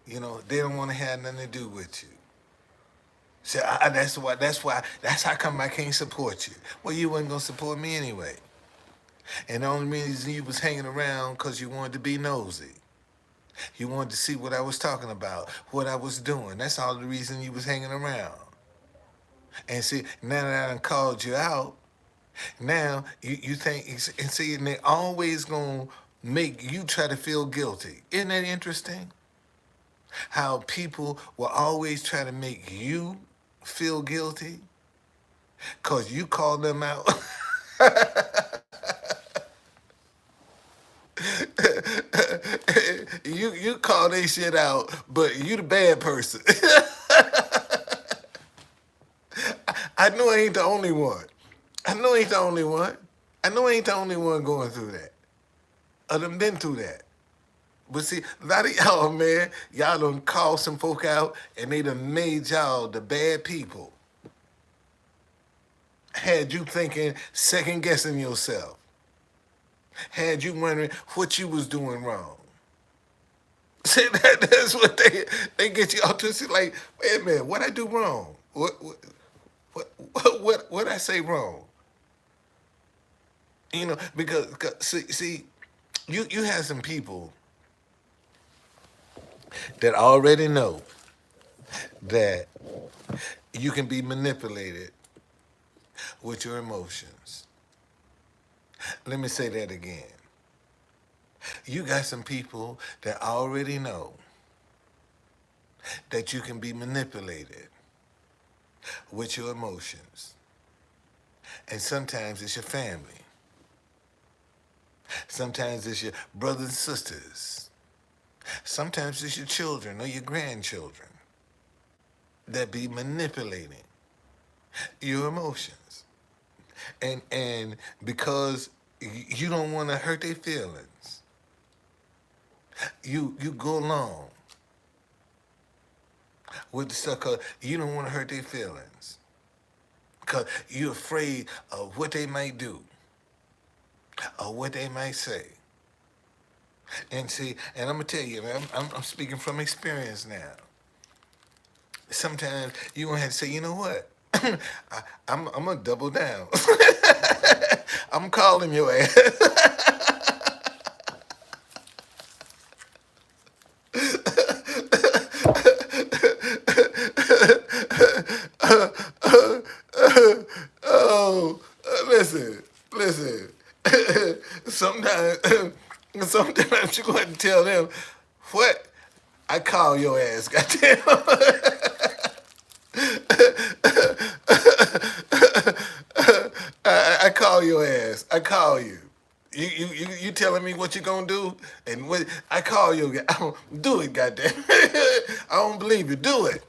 They don't want to have nothing to do with you. So that's how come I can't support you. Well, you wasn't gonna support me anyway. And the only reason you was hanging around because you wanted to be nosy. You wanted to see what I was talking about, what I was doing. That's all the reason you was hanging around. And see, now that I done called you out, now you think, and see, and they always gonna make you try to feel guilty. Isn't that interesting? How people will always try to make you feel guilty because you call them out. you call they shit out, but you the bad person. I know I ain't the only one. I know I ain't the only one. I know I ain't the only one going through that. I done been through that. But see, a lot of y'all, man, y'all done called some folk out and they done made y'all the bad people. Had you thinking, second guessing yourself. Had you wondering what you was doing wrong. See, that's what they get you all twisted. Like, wait a minute, what I do wrong? What I say wrong? Because see, you have some people that already know that you can be manipulated with your emotions. Let me say that again. You got some people that already know that you can be manipulated with your emotions. And sometimes it's your family. Sometimes it's your brothers and sisters. Sometimes it's your children or your grandchildren that be manipulating your emotions. And because you don't want to hurt their feelings, you go along with the stuff because you don't want to hurt their feelings. Because you're afraid of what they might do or what they might say. And see, and I'm going to tell you, man, I'm speaking from experience now. Sometimes you're going to have to say, you know what? I'm going to double down. I'm calling your ass. Oh, listen. sometimes, sometimes you're going to tell them, what? I call your ass, goddamn. I call your ass. I call you. You telling me what you gonna do, and what I call you. I don't do it, goddamn. I don't believe you. Do it.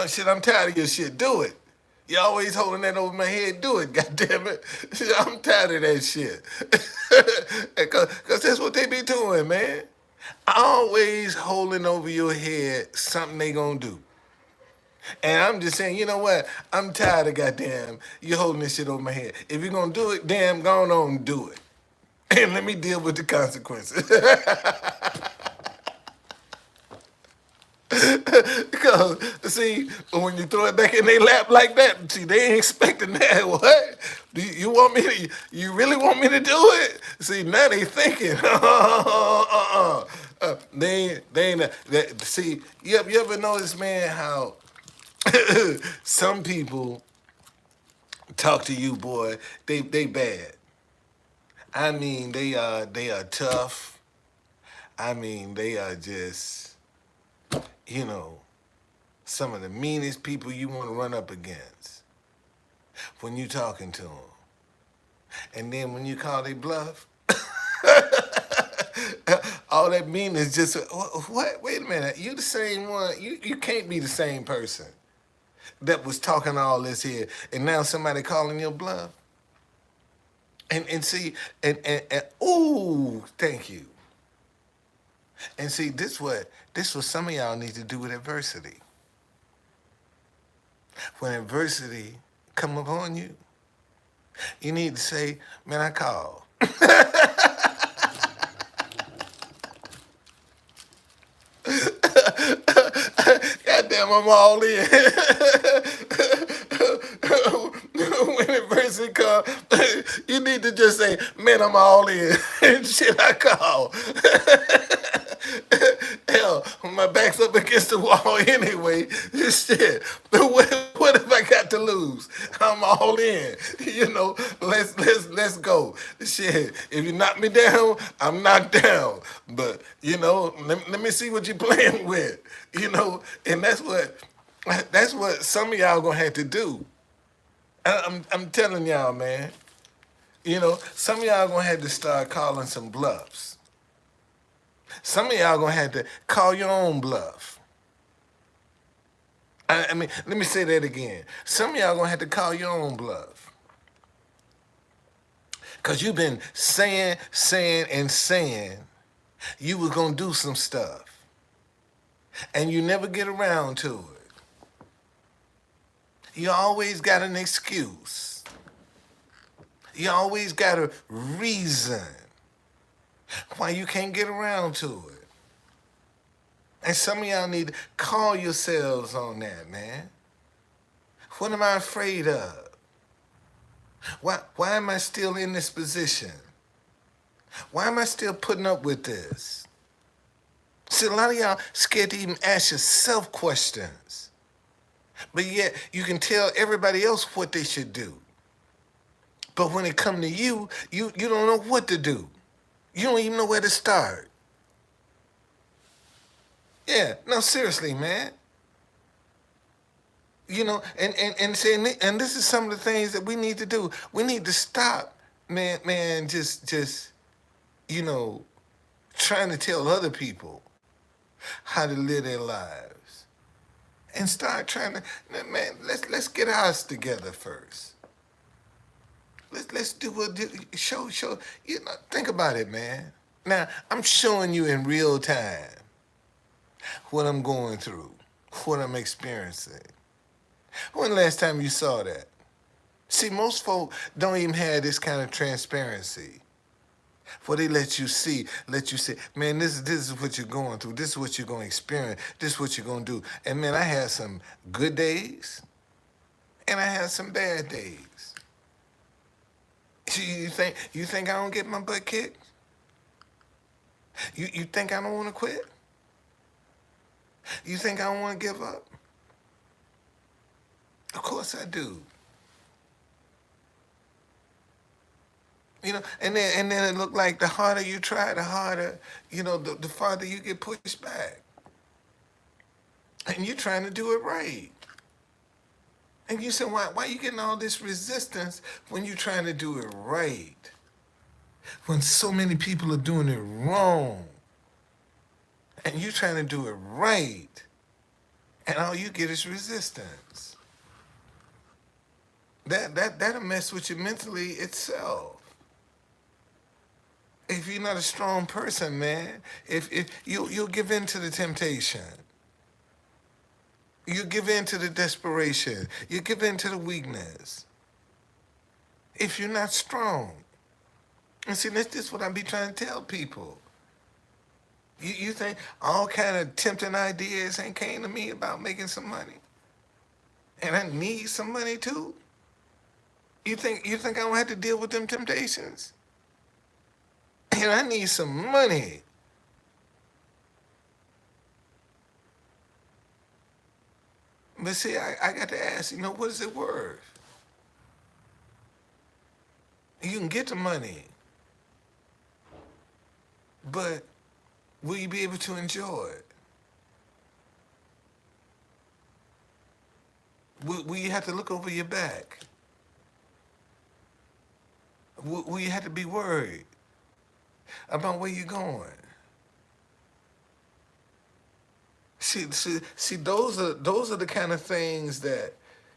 Shit, I'm tired of your shit. Do it. You always holding that over my head. Do it, goddamn it. I'm tired of that shit. Cause that's what they be doing, man. Always holding over your head something they gonna do. And I'm just saying, you know what? I'm tired of goddamn you holding this shit over my head. If you're gonna do it, damn, go on and do it. And let me deal with the consequences. Because, see, when you throw it back in their lap like that, see, they ain't expecting that. What? Do you want me to, you really want me to do it? See, now they thinking, they ain't, see, you ever notice, man, how some people talk to you, boy, they bad. I mean, they are tough. I mean, they are just, you know, some of the meanest people you want to run up against when you talking to them. And then when you call they bluff, all that mean is just, what? Wait a minute, you the same one. You can't be the same person that was talking all this here, and now somebody calling your bluff. And see, and ooh, thank you. And see, this what some of y'all need to do with adversity. When adversity come upon you, you need to say, man, I called. Goddamn, I'm all in. When adversity come, you need to just say, man, I'm all in. Shit, I call. Hell, my back's up against the wall anyway. Shit. What have I got to lose? I'm all in. Let's go. Shit. If you knock me down, I'm knocked down. But let me see what you're playing with. And that's what some of y'all gonna have to do. I'm telling y'all, man. Some of y'all gonna have to start calling some bluffs. Some of y'all gonna have to call your own bluff. I mean, let me say that again. Some of y'all gonna have to call your own bluff. Because you've been saying you was gonna do some stuff. And you never get around to it. You always got an excuse. You always got a reason why you can't get around to it. And some of y'all need to call yourselves on that, man. What am I afraid of? Why am I still in this position? Why am I still putting up with this? See, a lot of y'all scared to even ask yourself questions. But yet you can tell everybody else what they should do. But when it come to you, you don't know what to do. You don't even know where to start. Yeah, no, seriously, man. You know, and this is some of the things that we need to do. We need to stop, man, just you know, trying to tell other people how to live their lives. And start trying to, man, let's get ours together first. Let's do what show. You know, think about it, man. Now I'm showing you in real time what I'm going through, what I'm experiencing. When the last time you saw that? See, most folk don't even have this kind of transparency. Where they let you see, man, this is what you're going through. This is what you're going to experience. This is what you're going to do. And man, I had some good days, and I had some bad days. You think I don't get my butt kicked? You think I don't want to quit? You think I don't want to give up? Of course I do. You know, and then it looked like the harder you try, the harder, you know, the farther you get pushed back. And you're trying to do it right. And you say, why are you getting all this resistance when you're trying to do it right? When so many people are doing it wrong. And you're trying to do it right. And all you get is resistance. That'll mess with you mentally itself. If you're not a strong person, man, if you'll give in to the temptation. You give in to the desperation. You give in to the weakness. If you're not strong. And see, this is what I be trying to tell people. You think all kind of tempting ideas ain't came to me about making some money? And I need some money too? You think I don't have to deal with them temptations? And I need some money. But see, I got to ask, you know, what is it worth? You can get the money, but will you be able to enjoy it? Will you have to look over your back? Will you have to be worried about where you're going? See, those are the kind of things that,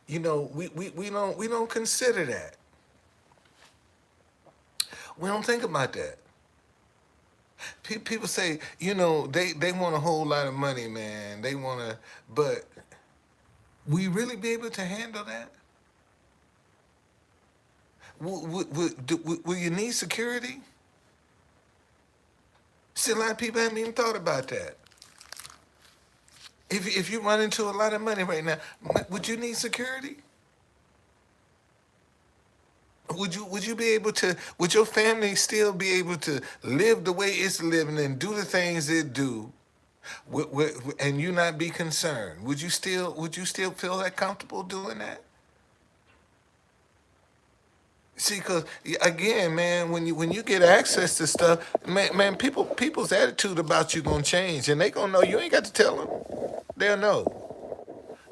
you know, we don't consider that. We don't think about that. People say, you know, they want a whole lot of money, man. They want to, but will you really be able to handle that? Will you need security? See, a lot of people haven't even thought about that. If you run into a lot of money right now, would you need security? Would you be able to? Would your family still be able to live the way it's living and do the things it do, and you not be concerned? Would you still feel that comfortable doing that? See, cause again, man, when you get access to stuff, man, people's attitude about you gonna change, and they gonna know. You ain't got to tell them. They'll know.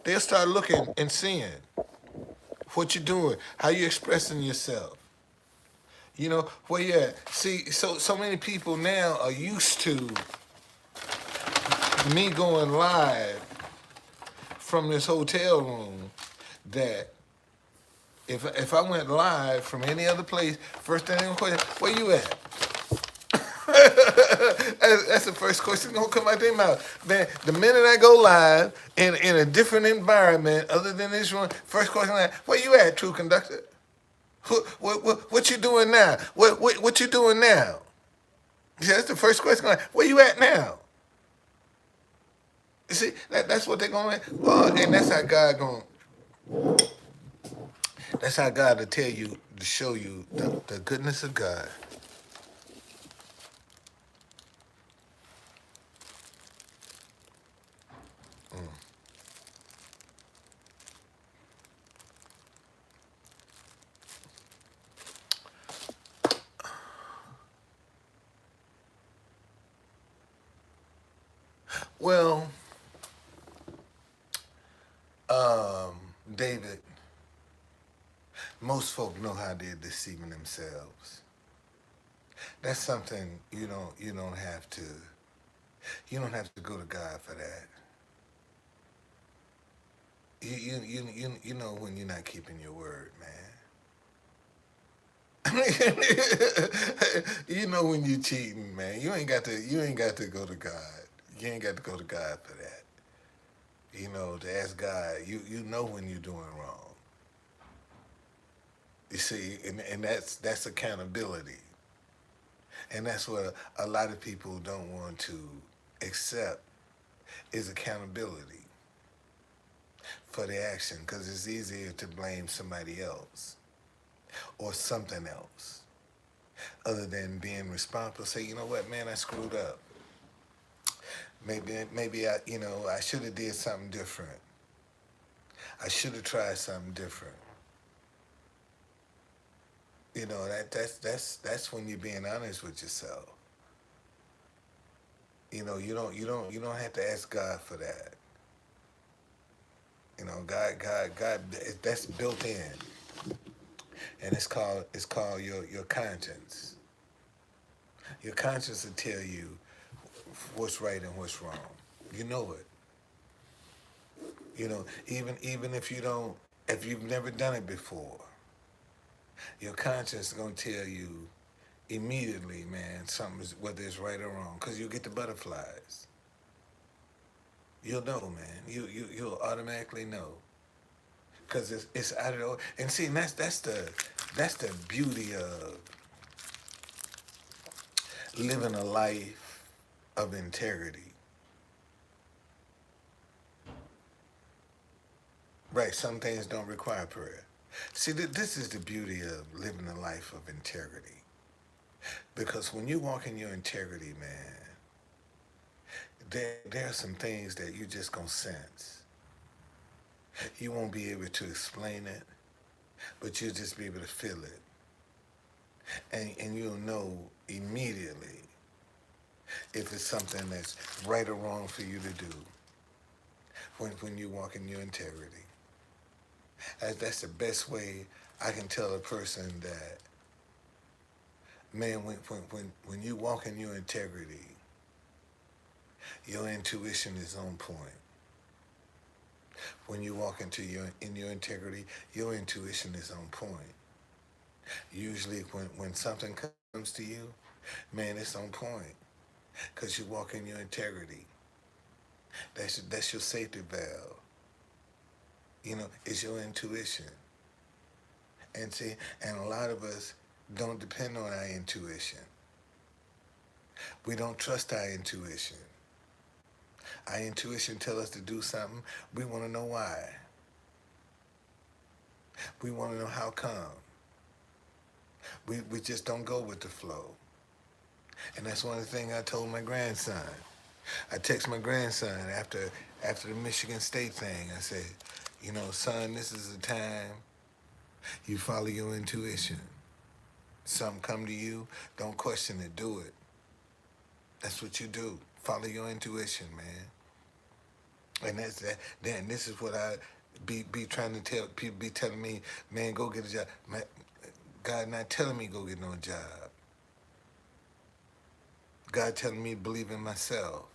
They'll start looking and seeing what you're doing, how you expressing yourself. You know where you at. See, so many people now are used to me going live from this hotel room that if I went live from any other place, first thing they're gonna question, where you at? That's the first question gonna come out their mouth. Man, the minute I go live in a different environment other than this one, first question like, where you at, true conductor? What you doing now? What you doing now? See, that's the first question. Like, where you at now? See, that's what they're going. And that's how God going. That's how God to tell you to show you the goodness of God. Well, um, David, most folk know how they're deceiving themselves. That's something you don't have to go to God for that. You know when you're not keeping your word, man. You know when you cheating, man. You ain't got to go to God. You ain't got to go to God for that. To ask God. You know when you're doing wrong. You see, and that's accountability. And that's what a lot of people don't want to accept is accountability for the action because it's easier to blame somebody else or something else other than being responsible. Say, you know what, man, I screwed up. Maybe I should have did something different. I should have tried something different. That's when you're being honest with yourself. You don't have to ask God for that. God, that's built in, and it's called your conscience. Your conscience will tell you what's right and what's wrong. You know it. Even if you've never done it before, your conscience is gonna tell you immediately, man, something is whether it's right or wrong, because you get the butterflies. You'll know, man. You'll automatically know, because it's out of the and see, and that's the beauty of living a life of integrity. Right, some things don't require prayer. See, this is the beauty of living a life of integrity. Because when you walk in your integrity, man, there are some things that you just gonna sense. You won't be able to explain it, but you'll just be able to feel it. And you'll know immediately if it's something that's right or wrong for you to do when you walk in your integrity. That's the best way I can tell a person that, man, when you walk in your integrity, your intuition is on point. When you walk in your integrity, your intuition is on point. Usually when something comes to you, man, it's on point. Because you walk in your integrity. That's your safety valve. It's your intuition. And see, and a lot of us don't depend on our intuition. We don't trust our intuition. Our intuition tell us to do something. We want to know why. We want to know how come. We just don't go with the flow. And that's one of the things I told my grandson. I text my grandson after the Michigan State thing. I said, son, this is the time you follow your intuition. Something come to you, don't question it, do it. That's what you do. Follow your intuition, man. And that's that. Then this is what I be trying to tell people. Be telling me, man, go get a job. Man, God not telling me go get no job. God telling me to believe in myself,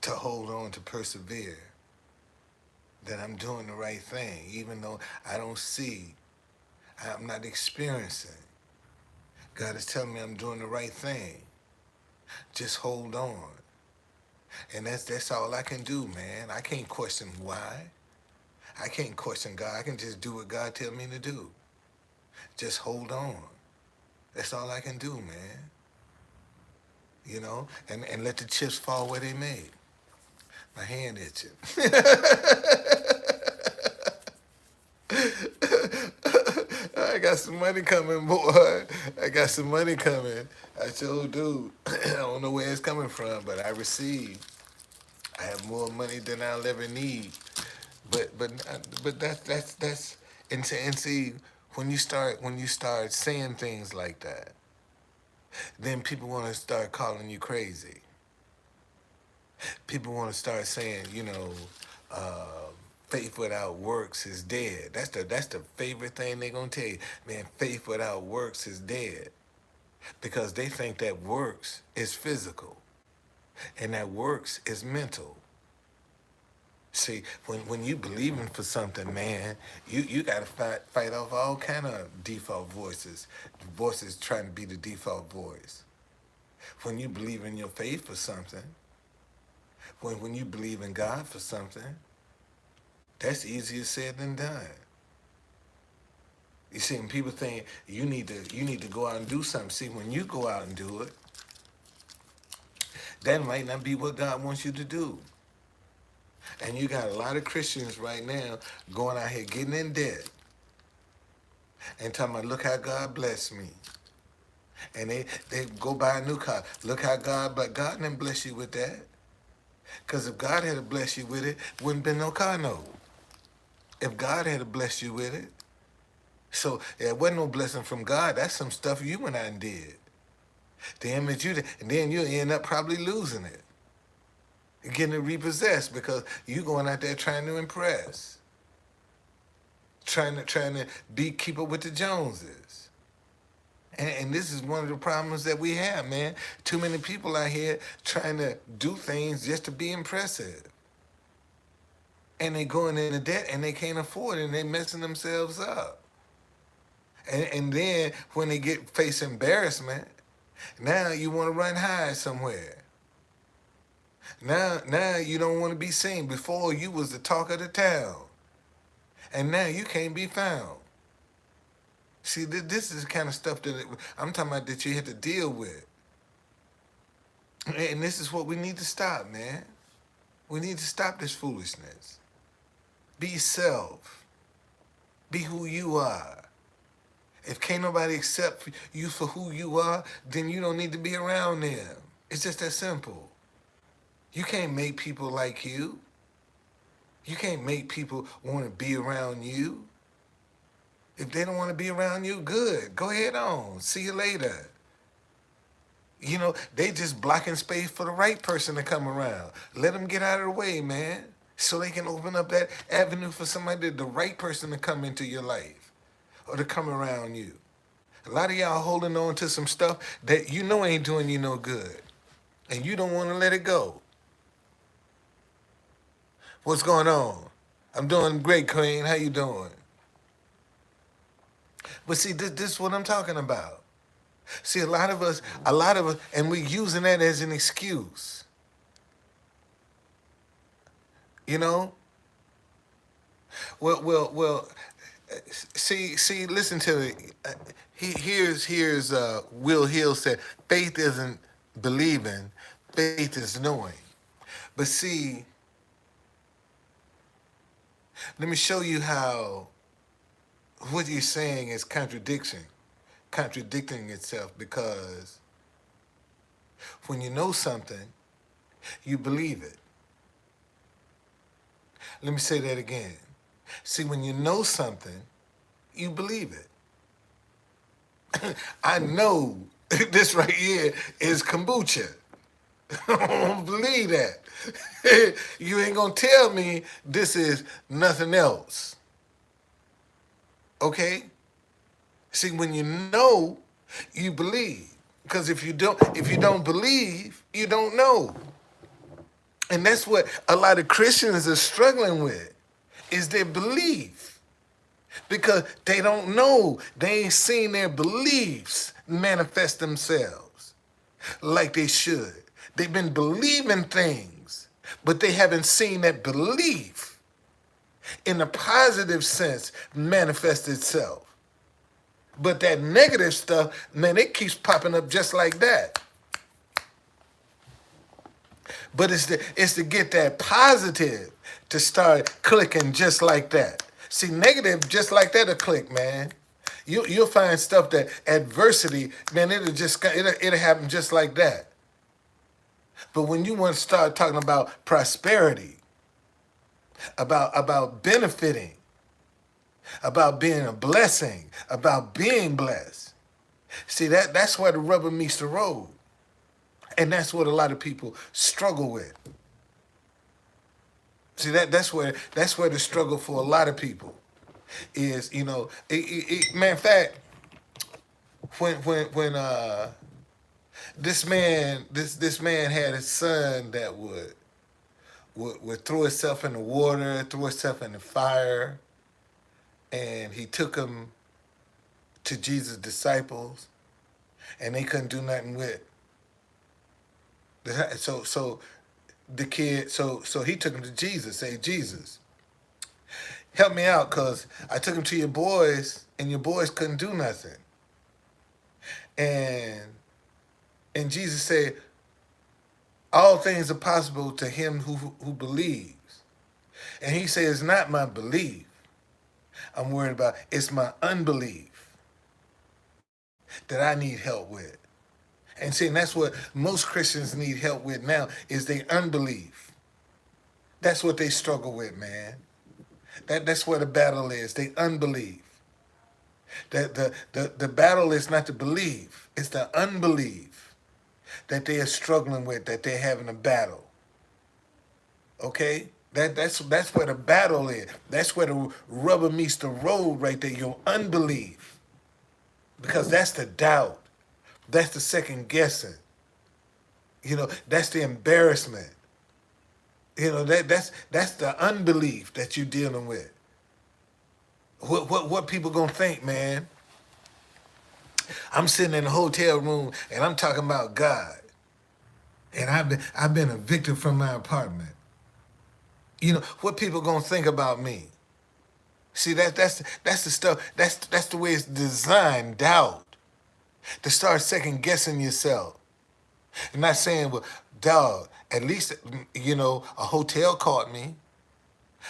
to hold on, to persevere. That I'm doing the right thing, even though I don't see, I'm not experiencing. God is telling me I'm doing the right thing. Just hold on. And that's all I can do, man. I can't question why. I can't question God. I can just do what God tell me to do. Just hold on. That's all I can do, man. and let the chips fall where they may. My hand itching. I got some money coming, boy. I got some money coming. I sure do. I don't know where it's coming from, but I receive. I have more money than I'll ever need. But that's and see when you start saying things like that, then people want to start calling you crazy. People want to start saying, uh, faith without works is dead. That's the favorite thing they're gonna tell you. Man, faith without works is dead. Because they think that works is physical and that works is mental. See, when you believing for something, man, you gotta fight off all kind of default voices trying to be the default voice. When you believe in your faith for something, when you believe in God for something, that's easier said than done. You see, when people think you need to go out and do something. See, when you go out and do it, that might not be what God wants you to do. And you got a lot of Christians right now going out here getting in debt and talking about, look how God blessed me. And they go buy a new car. Look how but God didn't bless you with that. Because if God had blessed you with it, wouldn't been no car note. If God had blessed you with it. So it wasn't no blessing from God. That's some stuff you went out and did. The image you did. And then you end up probably losing it. Getting it repossessed because you going out there trying to impress. Trying to keep up with the Joneses. And this is one of the problems that we have, man. Too many people out here trying to do things just to be impressive. And they going into debt and they can't afford it and they messing themselves up. And then when they face embarrassment, now you want to run hide somewhere. Now you don't want to be seen. Before you was the talk of the town. And now you can't be found. See, this is the kind of stuff that I'm talking about that you have to deal with. And this is what we need to stop, man. We need to stop this foolishness. Be yourself. Be who you are. If can't nobody accept you for who you are, then you don't need to be around them. It's just that simple. You can't make people like you. You can't make people want to be around you. If they don't want to be around you, good. Go ahead on. See you later. They just blocking space for the right person to come around. Let them get out of the way, man. So they can open up that avenue for somebody, the right person to come into your life or to come around you. A lot of y'all holding on to some stuff that ain't doing you no good. And you don't want to let it go. What's going on? I'm doing great, Queen. How you doing? But see, this is what I'm talking about. See, a lot of us, and we're using that as an excuse. Well. See. Listen to it. Here's Will Hill said, faith isn't believing, faith is knowing. But see, let me show you how what you're saying is contradicting itself, because when you know something, you believe it. Let me say that again. See, when you know something, you believe it. I know this right here is kombucha. I don't believe that. You ain't gonna tell me this is nothing else. Okay? See, when you know, you believe. Because if you don't believe, you don't know. And that's what a lot of Christians are struggling with, is their belief. Because they don't know. They ain't seen their beliefs manifest themselves like they should. They've been believing things, but they haven't seen that belief in a positive sense manifest itself. But that negative stuff, man, it keeps popping up just like that. But it's to get that positive to start clicking just like that. See, negative just like that'll click, man. You'll find stuff that adversity, man, it'll happen just like that. But when you want to start talking about prosperity, about benefiting, about being a blessing, about being blessed, see that's where the rubber meets the road. And that's what a lot of people struggle with. See that's where the struggle for a lot of people is. Matter of fact, when this man had a son that would throw himself in the water, throw himself in the fire, and he took him to Jesus' disciples, and they couldn't do nothing with. So the kid, so he took him to Jesus. Say, Jesus, help me out, cause I took him to your boys, and your boys couldn't do nothing. And and Jesus said, all things are possible to him who believes. And he said, it's not my belief I'm worried about, it's my unbelief that I need help with. And see, and that's what most Christians need help with now is their unbelief. That's what they struggle with, man. That's where the battle is, they unbelief. That the battle is not to believe, it's the unbelief that they are struggling with, that they're having a battle. Okay? That's where the battle is. That's where the rubber meets the road right there, your unbelief. Because that's the doubt. That's the second guessing. That's the embarrassment. That's the unbelief that you're dealing with. What people gonna think, man? I'm sitting in a hotel room and I'm talking about God. And I've been evicted from my apartment. What people gonna think about me? See, that's the stuff. That's the way it's designed. Doubt, to start second guessing yourself. And not saying, well, dog, at least a hotel caught me.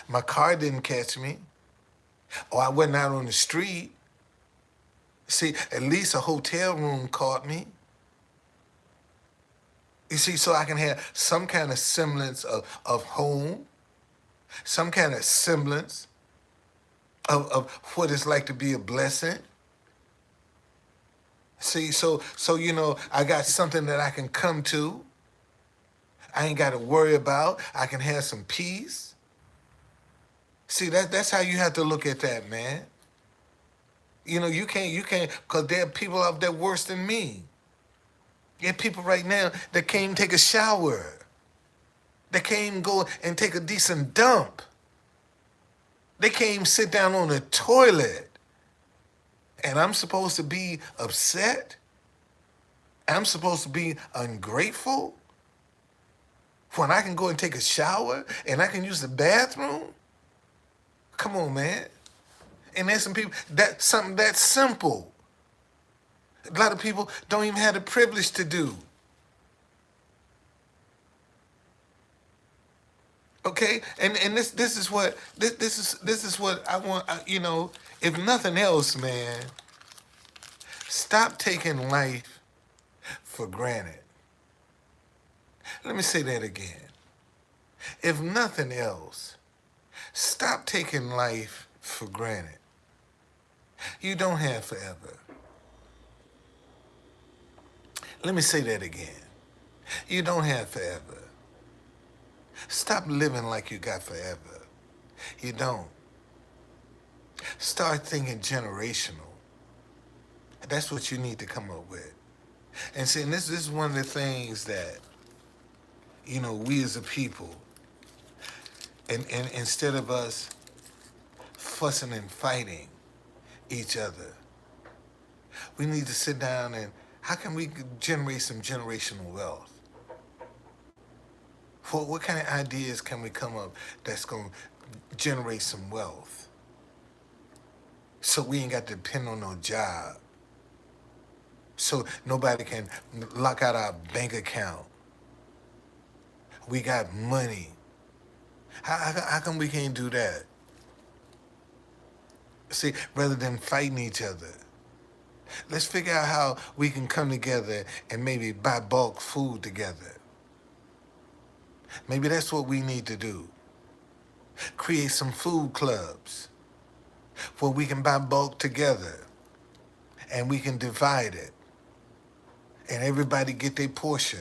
My car didn't catch me. Or I wasn't out on the street. See, at least a hotel room caught me. You see, so I can have some kind of semblance of home, some kind of semblance of what it's like to be a blessing. See, so I got something that I can come to. I ain't got to worry about. I can have some peace. See, that's how you have to look at that, man. You can't, because there are people out there worse than me. There are people right now that can't even take a shower. They can't even go and take a decent dump. They can't even sit down on the toilet. And I'm supposed to be upset? I'm supposed to be ungrateful? When I can go and take a shower and I can use the bathroom? Come on, man. And there's some people, that's something that's simple. A lot of people don't even have the privilege to do. Okay? And this is what I want, if nothing else, man, stop taking life for granted. Let me say that again. If nothing else, stop taking life for granted. You don't have forever. Let me say that again. You don't have forever. Stop living like you got forever. You don't. Start thinking generational. That's what you need to come up with. And see, and this is one of the things that, we as a people, and instead of us fussing and fighting each other, we need to sit down and how can we generate some generational wealth? What kind of ideas can we come up that's going to generate some wealth? So we ain't got to depend on no job. So nobody can lock out our bank account. We got money. How come we can't do that? See, rather than fighting each other, let's figure out how we can come together and maybe buy bulk food together. Maybe that's what we need to do. Create some food clubs where we can buy bulk together and we can divide it and everybody get their portion.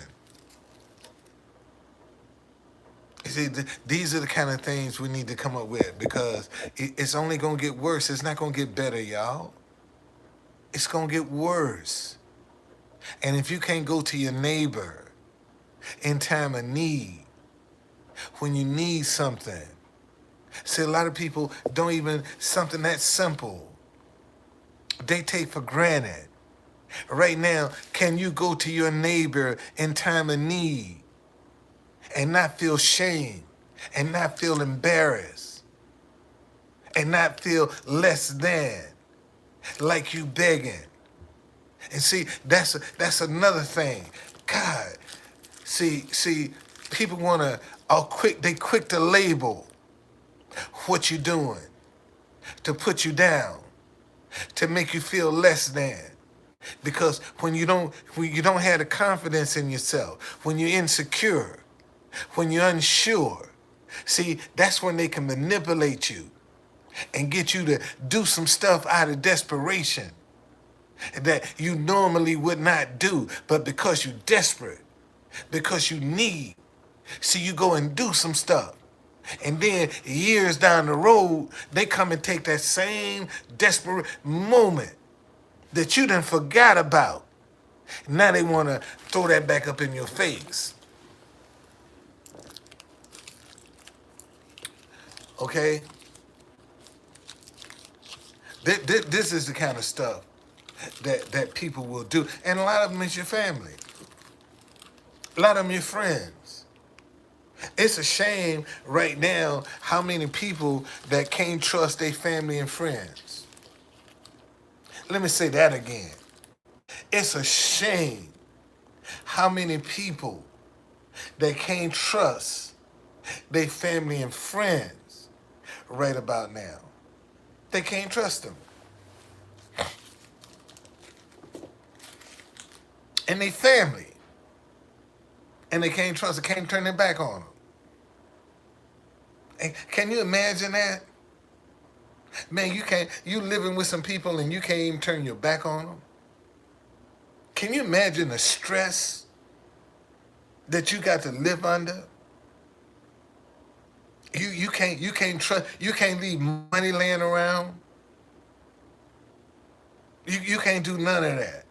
You see, these are the kind of things we need to come up with because it's only going to get worse. It's not going to get better, y'all. It's going to get worse. And if you can't go to your neighbor in time of need, when you need something, see, a lot of people don't even, something that simple, they take for granted. Right now, can you go to your neighbor in time of need and not feel shame and not feel embarrassed and not feel less than, like you begging? And see, that's another thing. God, see, people wanna they quick to label what you're doing, to put you down, to make you feel less than. Because when you don't have the confidence in yourself, when you're insecure, when you're unsure, see, that's when they can manipulate you and get you to do some stuff out of desperation that you normally would not do, but because you're desperate, because you need, see, you go and do some stuff. And then years down the road, they come and take that same desperate moment that you done forgot about. Now they want to throw that back up in your face. Okay? This is the kind of stuff that people will do. And a lot of them is your family. A lot of them your friends. It's a shame right now how many people that can't trust their family and friends. Let me say that again. It's a shame how many people that can't trust their family and friends right about now. They can't trust them. And they family. And they can't trust them, can't turn their back on them. And can you imagine that? Man, you living with some people and you can't even turn your back on them. Can you imagine the stress that you got to live under? You can't trust, you can't leave money laying around. You can't do none of that.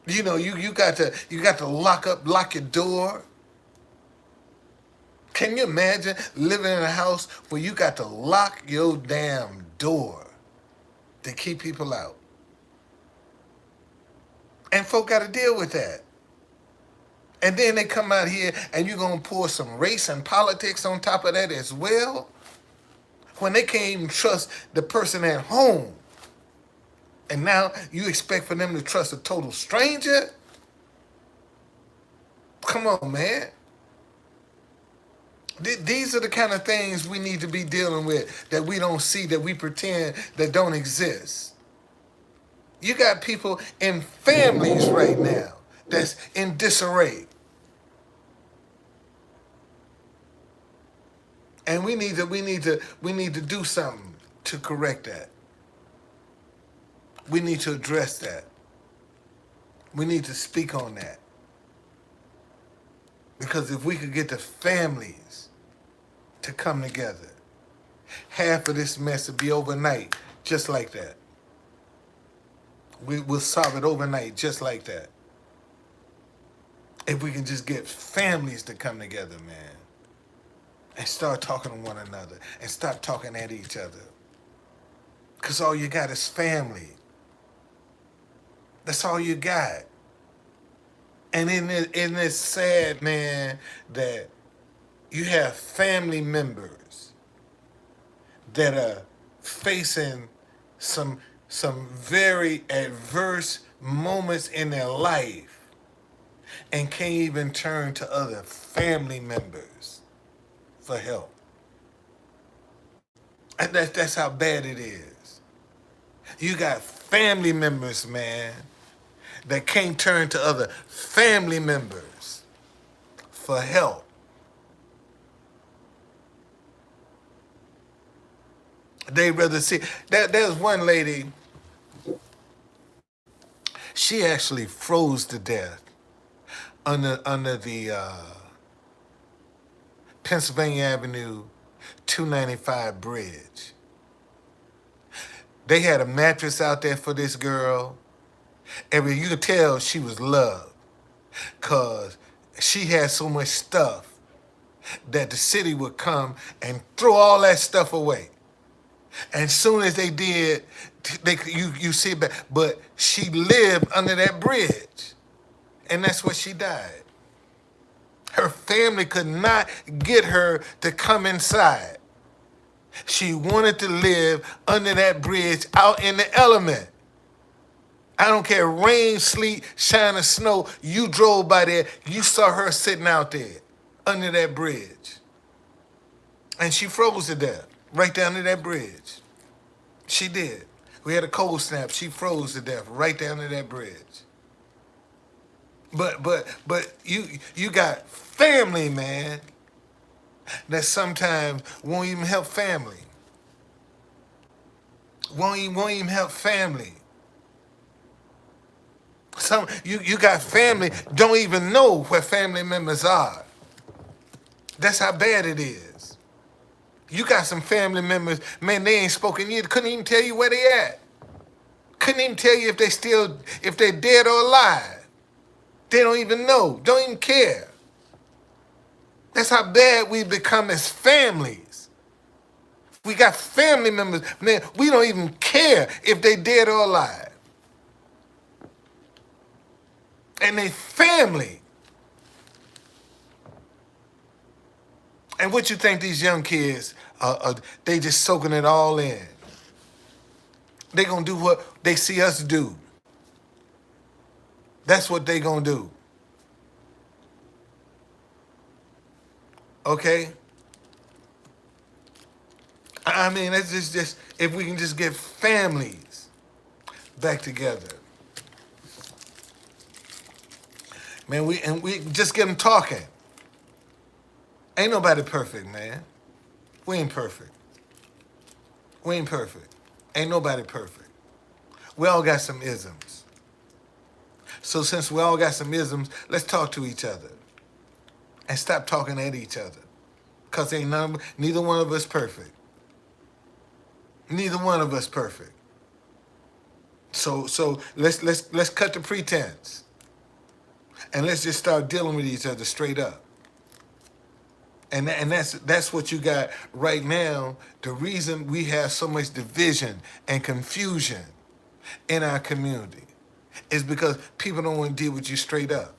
You know, you got to lock your door. Can you imagine living in a house where you got to lock your damn door to keep people out? And folk got to deal with that. And then they come out here and you're going to pour some race and politics on top of that as well? When they can't even trust the person at home. And now you expect for them to trust a total stranger? Come on, man. These are the kind of things we need to be dealing with that we don't see, that we pretend that don't exist. You got people in families right now that's in disarray. And we need to do something to correct that. We need to address that. We need to speak on that. Because if we could get the families to come together, half of this mess would be overnight, just like that. We'll solve it overnight, just like that. If we can just get families to come together, man, and start talking to one another and stop talking at each other. Because all you got is family. That's all you got. And isn't it sad, man, that you have family members that are facing some very adverse moments in their life, and can't even turn to other family members for help. And that's how bad it is. You got family members, man, that can't turn to other family members for help. They rather see that. There's one lady. She actually froze to death under the Pennsylvania Avenue 295 bridge. They had a mattress out there for this girl. You could tell she was loved because she had so much stuff that the city would come and throw all that stuff away. And soon as they did, you see it back. But she lived under that bridge, and that's where she died. Her family could not get her to come inside. She wanted to live under that bridge out in the element. I don't care, rain, sleet, shine, or snow. You drove by there, you saw her sitting out there under that bridge. And she froze to death right down to that bridge. She did. We had a cold snap. She froze to death right down to that bridge. But you got family, man, that sometimes won't even help family. Won't even help family. You got family, don't even know where family members are. That's how bad it is. You got some family members, man, they ain't spoken yet, couldn't even tell you where they at. Couldn't even tell you if they're dead or alive. They don't even know, don't even care. That's how bad we become as families. We got family members, man, we don't even care if they dead or alive. And they family. And what you think these young kids they just soaking it all in? They gonna do what they see us do. That's what they gonna do. Okay? I mean, it's just if we can just get families back together. Man, we just get them talking. Ain't nobody perfect, man. We ain't perfect. We ain't perfect. Ain't nobody perfect. We all got some isms. So since we all got some isms, let's talk to each other. And stop talking at each other. Because neither one of us perfect. Neither one of us perfect. So let's cut the pretense. And let's just start dealing with each other straight up. And that's what you got right now. The reason we have so much division and confusion in our community is because people don't want to deal with you straight up.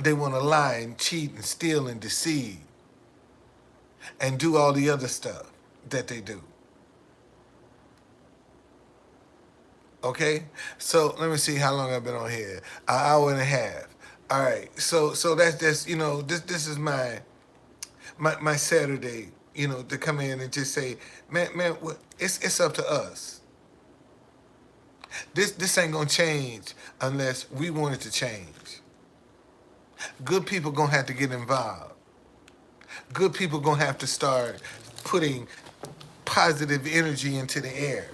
They want to lie and cheat and steal and deceive and do all the other stuff that they do. Okay? So let me see how long I've been on here. An hour and a half. All right. So that's just, this is my Saturday, to come in and just say, man, it's up to us. This ain't gonna change unless we want it to change. Good people gonna have to get involved. Good people gonna have to start putting positive energy into the air.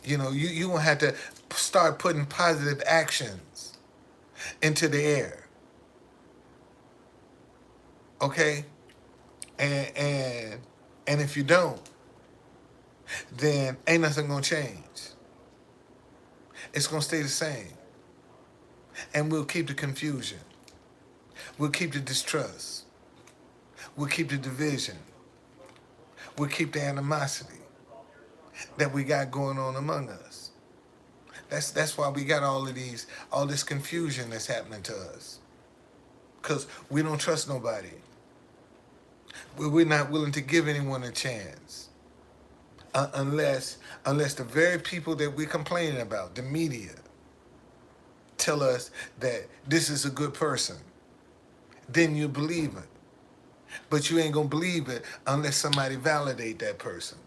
You gonna have to start putting positive actions into the air. Okay? And if you don't, then ain't nothing gonna change. It's gonna stay the same. And we'll keep the confusion. We'll keep the distrust. We'll keep the division. We'll keep the animosity that we got going on among us. That's why we got all this confusion that's happening to us. Because we don't trust nobody. We're not willing to give anyone a chance. Unless the very people that we're complaining about, the media, tell us that this is a good person, then you believe it. But you ain't gonna believe it unless somebody validate that person.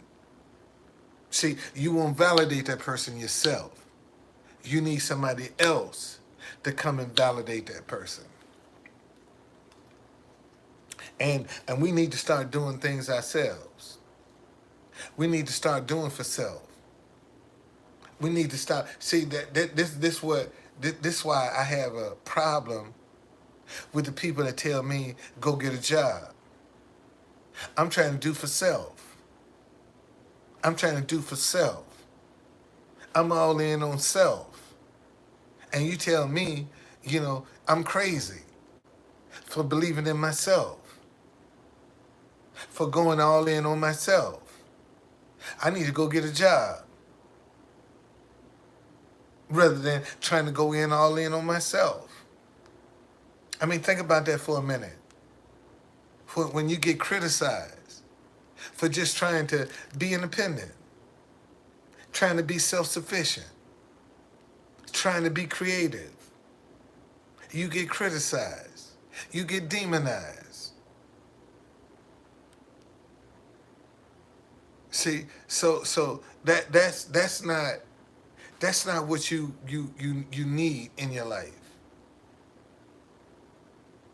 See, you won't validate that person yourself. You need somebody else to come and validate that person. And we need to start doing things ourselves. We need to start doing for self. We need to stop. See that this why I have a problem with the people that tell me go get a job. I'm trying to do for self. I'm trying to do for self. I'm all in on self. And you tell me, I'm crazy for believing in myself, for going all in on myself. I need to go get a job rather than trying to go in all in on myself. I mean, think about that for a minute. When you get criticized for just trying to be independent, trying to be self-sufficient, trying to be creative, you get criticized, you get demonized. See, so that's not what you need in your life.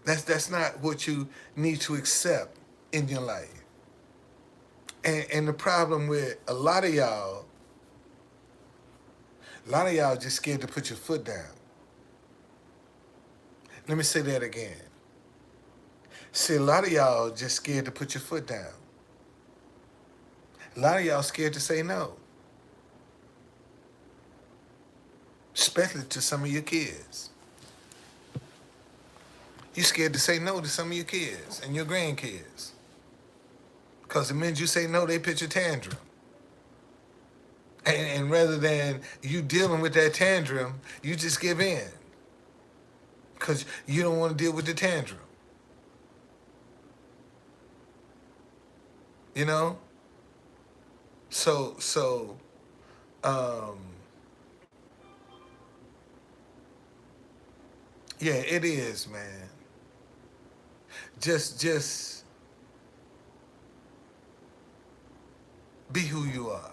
That's not what you need to accept in your life. And the problem with a lot of y'all just scared to put your foot down. Let me say that again. See, a lot of y'all just scared to put your foot down. A lot of y'all scared to say no. Especially to some of your kids. You scared to say no to some of your kids and your grandkids. Because the minute you say no, they pitch a tantrum. And rather than you dealing with that tantrum, you just give in. Because you don't want to deal with the tantrum. You know? So, yeah, it is, man. Just be who you are.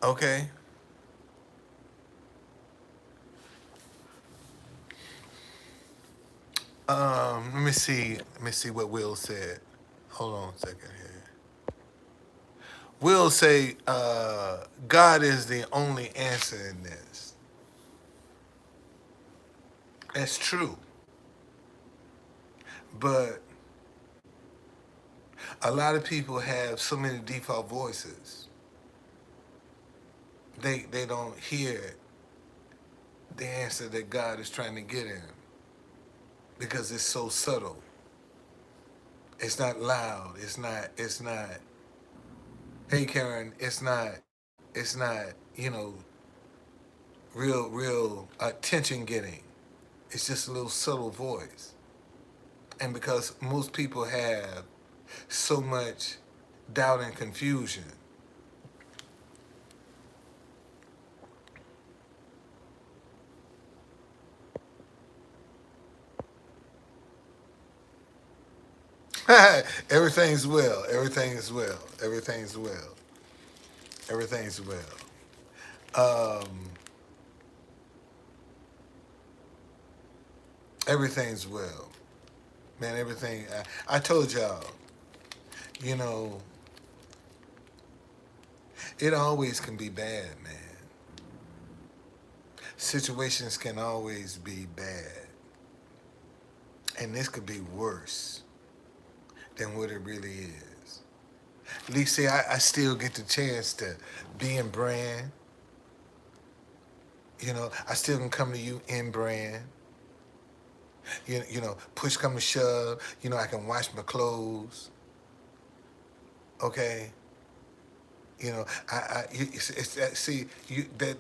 Okay? Let me see what Will said. Hold on a second here. Will say, God is the only answer in this. That's true. But a lot of people have so many default voices. They don't hear the answer that God is trying to get in because it's so subtle. It's not loud. It's not, hey Karen, it's not, real attention getting. It's just a little subtle voice. And because most people have so much doubt and confusion, everything's well. Everything's well. Everything's well. Everything's well. Everything's well. Man, everything. I told y'all, you know, it always can be bad, man. Situations can always be bad. And this could be worse than what it really is. At least, see, I still get the chance to be in brand. I still can come to you in brand. Push come to shove. I can wash my clothes. Okay.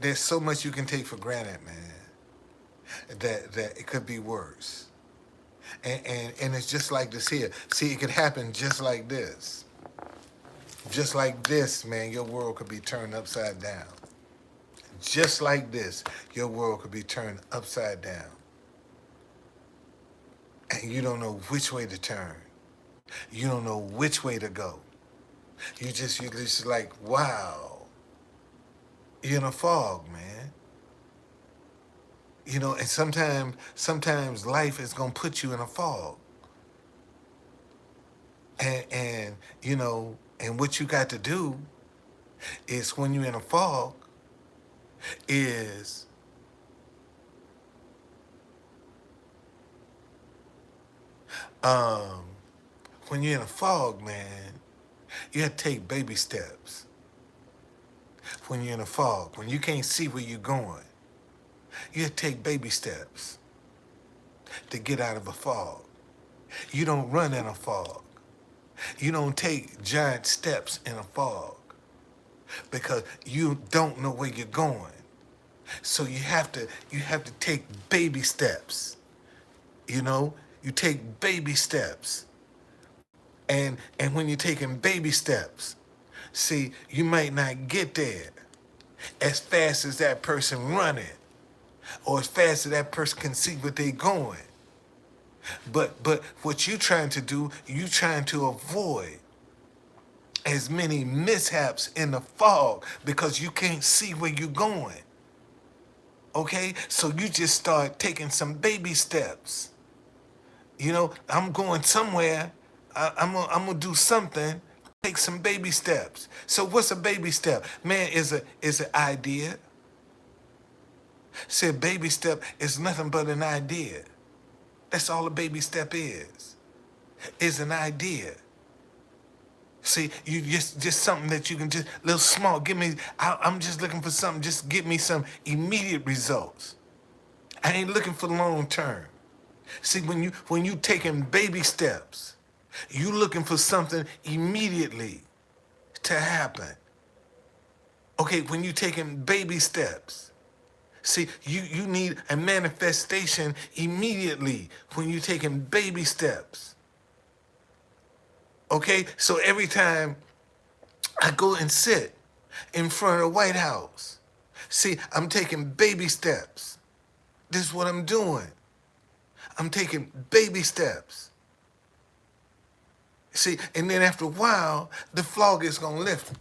There's so much you can take for granted, man. That it could be worse. And it's just like this here. See, it could happen just like this. Just like this, man, your world could be turned upside down. just like this, your world could be turned upside down. And you don't know which way to turn. You don't know which way to go. You're just like, wow. You're in a fog, man. And sometimes life is gonna put you in a fog. And what you got to do is when you're in a fog, is um when you're in a fog, man, you have to take baby steps. When you're in a fog, when you can't see where you're going, you have to take baby steps to get out of a fog. You don't run in a fog. You don't take giant steps in a fog because you don't know where you're going. So you have to take baby steps. You take baby steps. And when you're taking baby steps, see, you might not get there as fast as that person running or as fast as that person can see where they're going. But what you trying to do, you trying to avoid as many mishaps in the fog because you can't see where you're going. Okay? So you just start taking some baby steps. I'm going somewhere. I'm gonna do something. Take some baby steps. So what's a baby step? Man, is an idea. See, a baby step is nothing but an idea. That's all a baby step is an idea. See, you just something that you can just little small. I'm just looking for something. Just give me some immediate results. I ain't looking for long term. See, when you taking baby steps, you looking for something immediately to happen. Okay, when you taking baby steps, see, you need a manifestation immediately when you taking baby steps. Okay, so every time I go and sit in front of the White House, see, I'm taking baby steps. This is what I'm doing. I'm taking baby steps. See, and then after a while, the fog is going to lift.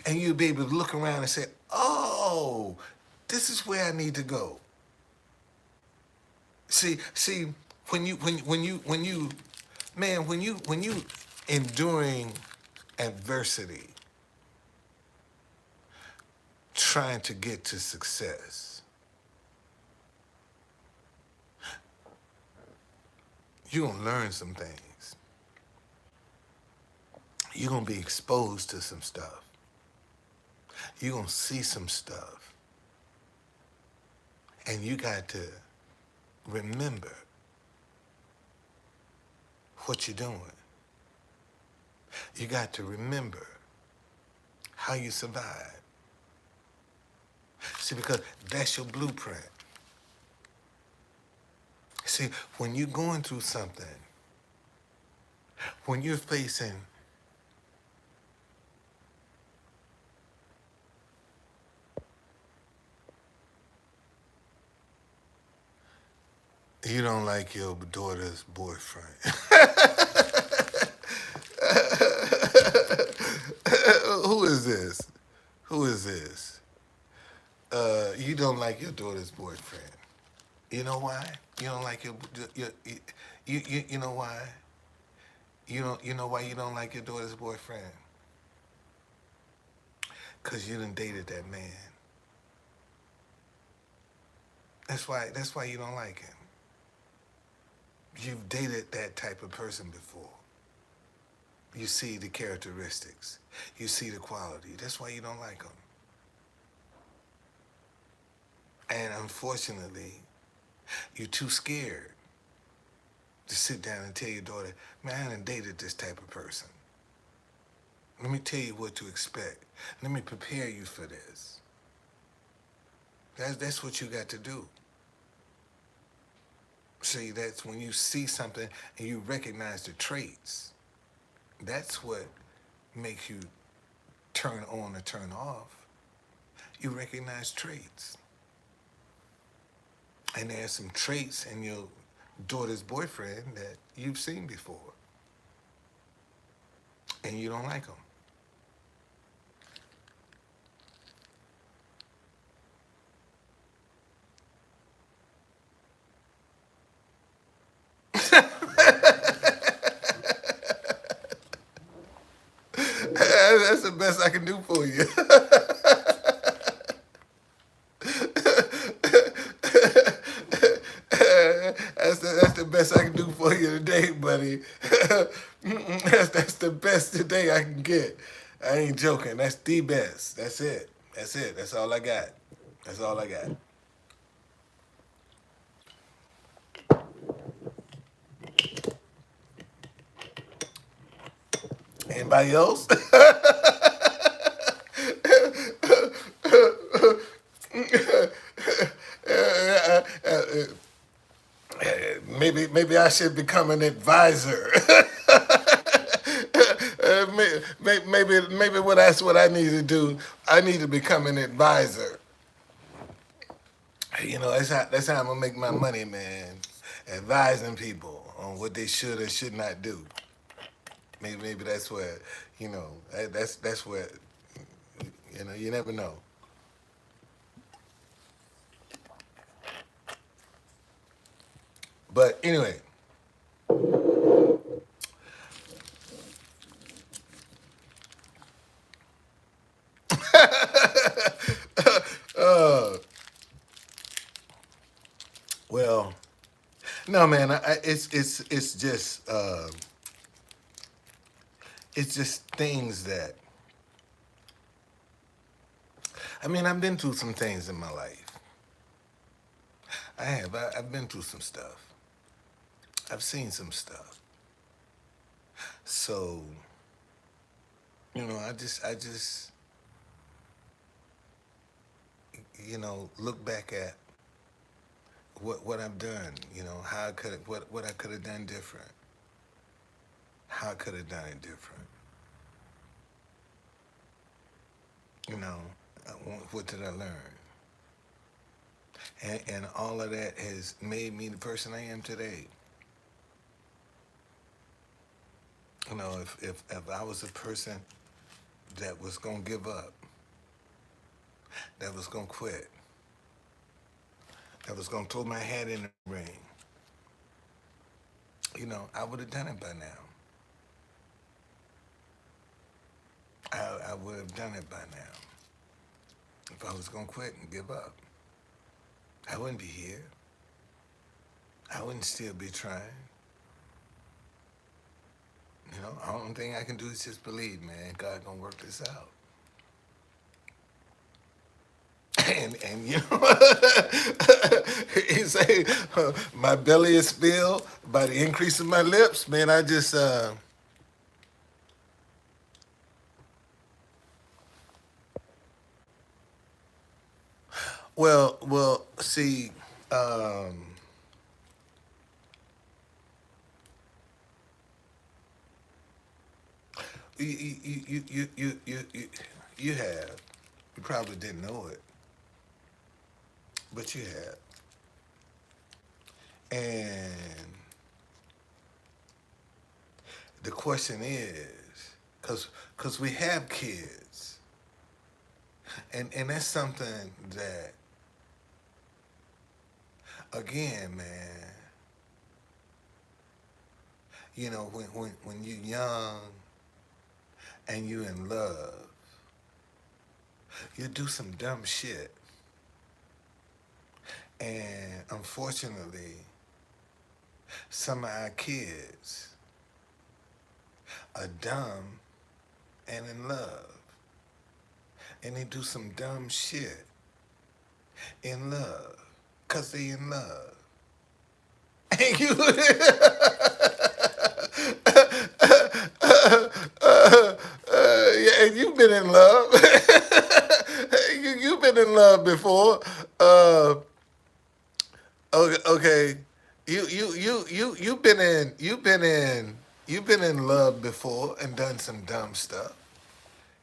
And you'll be able to look around and say, oh, this is where I need to go. See, when you enduring adversity, trying to get to success, you're going to learn some things. You're going to be exposed to some stuff. You're going to see some stuff. And you got to remember what you're doing. You got to remember how you survive. See, because that's your blueprint. See, when you're going through something, when you're facing you don't like your daughter's boyfriend. Who is this? Who is this? You don't like your daughter's boyfriend. You know why? You don't like you know why? You know why you don't like your daughter's boyfriend? Cause you done dated that man. That's why you don't like him. You've dated that type of person before. You see the characteristics. You see the quality. That's why you don't like him. And unfortunately, you're too scared to sit down and tell your daughter, man, I done dated this type of person. Let me tell you what to expect. Let me prepare you for this. That's what you got to do. See, that's when you see something and you recognize the traits. That's what makes you turn on or turn off. You recognize traits. And there's some traits in your daughter's boyfriend that you've seen before, and you don't like them. That's the best I can do for you. That's the best I can do for you today, buddy. That's the best today I can get. I ain't joking. That's the best. That's it. That's it. That's all I got. That's all I got. Anybody else? Maybe I should become an advisor. Maybe what that's what I need to do. I need to become an advisor. That's how I'm gonna make my money, man. Advising people on what they should or should not do. Maybe that's where, that's where, you never know. But anyway, uh, well, no, man, it's just things that I've been through some things in my life. I have. I've been through some stuff. I've seen some stuff. So, I just look back at what I've done. How I could what I could have done different. How I could have done it different. You know, what did I learn? And all of that has made me the person I am today. If I was a person that was gonna give up, that was gonna quit, that was gonna throw my hat in the ring, I would have done it by now. I would have done it by now. If I was gonna quit and give up, I wouldn't be here. I wouldn't still be trying. The only thing I can do is just believe, man. God gonna work this out. And he say, my belly is filled by the increase of my lips. Man, I just well, see, um, you have. You probably didn't know it, but you have. And the question is, cause we have kids, and that's something that, again, man, when you're young and you in love, you do some dumb shit. And unfortunately, some of our kids are dumb and in love. And they do some dumb shit in love. Cause they in love. And you yeah, and you've been in love. You've been in love before. Uh, okay. You've been in love before and done some dumb stuff,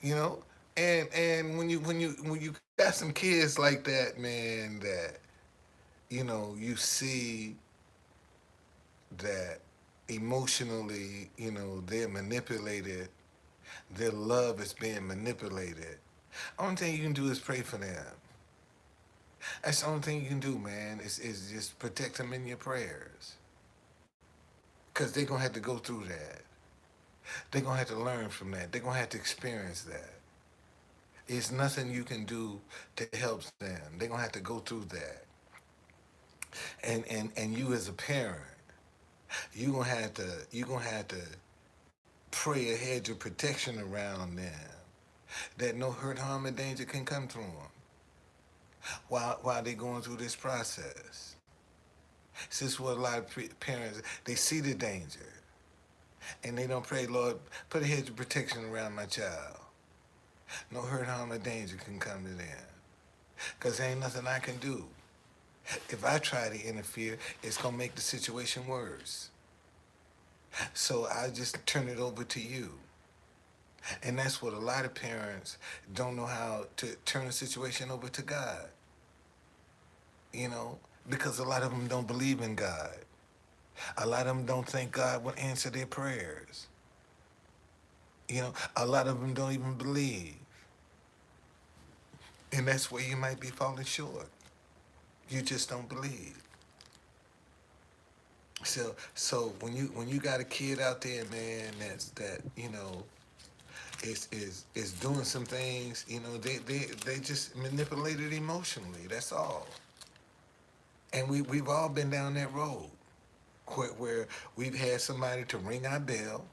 you know, And when you got some kids like that, man, that you see that emotionally, they're manipulated. Their love is being manipulated. Only thing you can do is pray for them. That's the only thing you can do, man. Is just protect them in your prayers, cause they're gonna have to go through that. They're gonna have to learn from that. They're gonna have to experience that. It's nothing you can do to help them. They're gonna have to go through that. And you as a parent, you gonna have to pray a hedge of protection around them, that no hurt, harm, or danger can come through them while they're going through this process. This is what a lot of parents, they see the danger and they don't pray, Lord, put a hedge of protection around my child. No hurt, harm, or danger can come to them. Because there ain't nothing I can do. If I try to interfere, it's going to make the situation worse. So I just turn it over to you. And that's what a lot of parents don't know, how to turn the situation over to God. Because a lot of them don't believe in God. A lot of them don't think God will answer their prayers. A lot of them don't even believe. And that's where you might be falling short. You just don't believe. So when you got a kid out there, man, is doing some things, they just manipulated emotionally. That's all. And we've all been down that road where we've had somebody to ring our bell,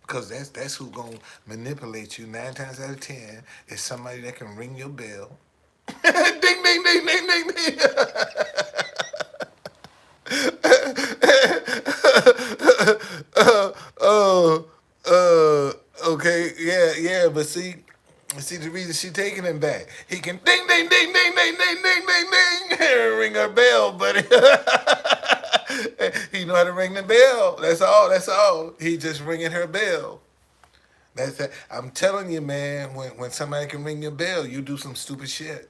because that's who's gonna manipulate you 9 times out of 10 is somebody that can ring your bell. Ding ding ding ding ding ding. uh, okay, yeah, but see the reason she taking him back. He can ding ding ding ding ding ding ding ding ding ring her bell, buddy. He know how to ring the bell. That's all. That's all. He just ringing her bell. That's that. I'm telling you, man. When somebody can ring your bell, you do some stupid shit.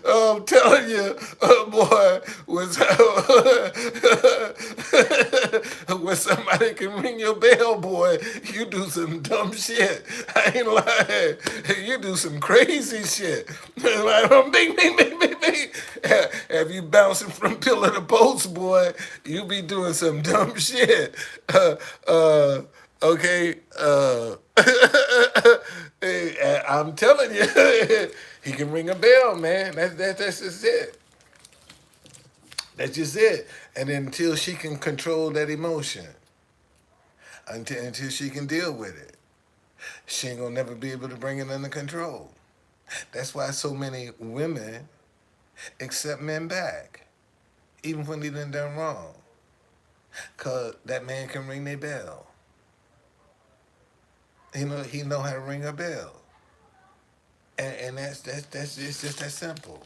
I'm telling you, boy, when somebody can ring your bell, boy, you do some dumb shit. I ain't lying. You do some crazy shit. Like, bing, bing, bing, bing, bing. Have you bouncing from pillar to post, boy? You be doing some dumb shit. Okay. Hey, I'm telling you, he can ring a bell, man. That's just it. That's just it. And until she can control that emotion, until she can deal with it, she ain't gonna never be able to bring it under control. That's why so many women accept men back, even when they done wrong, cause that man can ring their bell. He know how to ring a bell, and that's just that simple.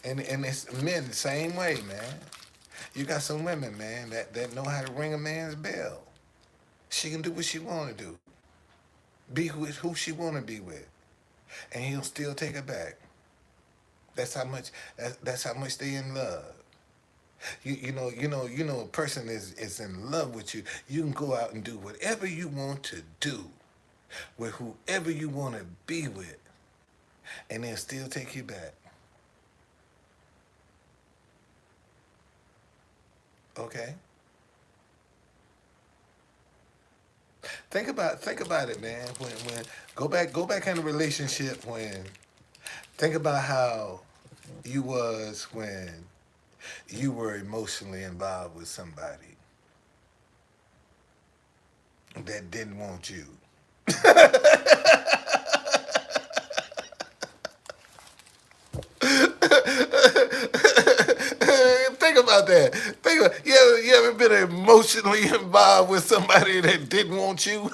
And it's men the same way, man. You got some women, man, that know how to ring a man's bell. She can do what she want to do, be who she want to be with, and he'll still take her back. That's how much they in love. A person is in love with you. You can go out and do whatever you want to do with whoever you want to be with, and they'll still take you back. Okay. Think about it, man. When go back in a relationship, when think about how you was when you were emotionally involved with somebody that didn't want you. Think about that. You ever been emotionally involved with somebody that didn't want you?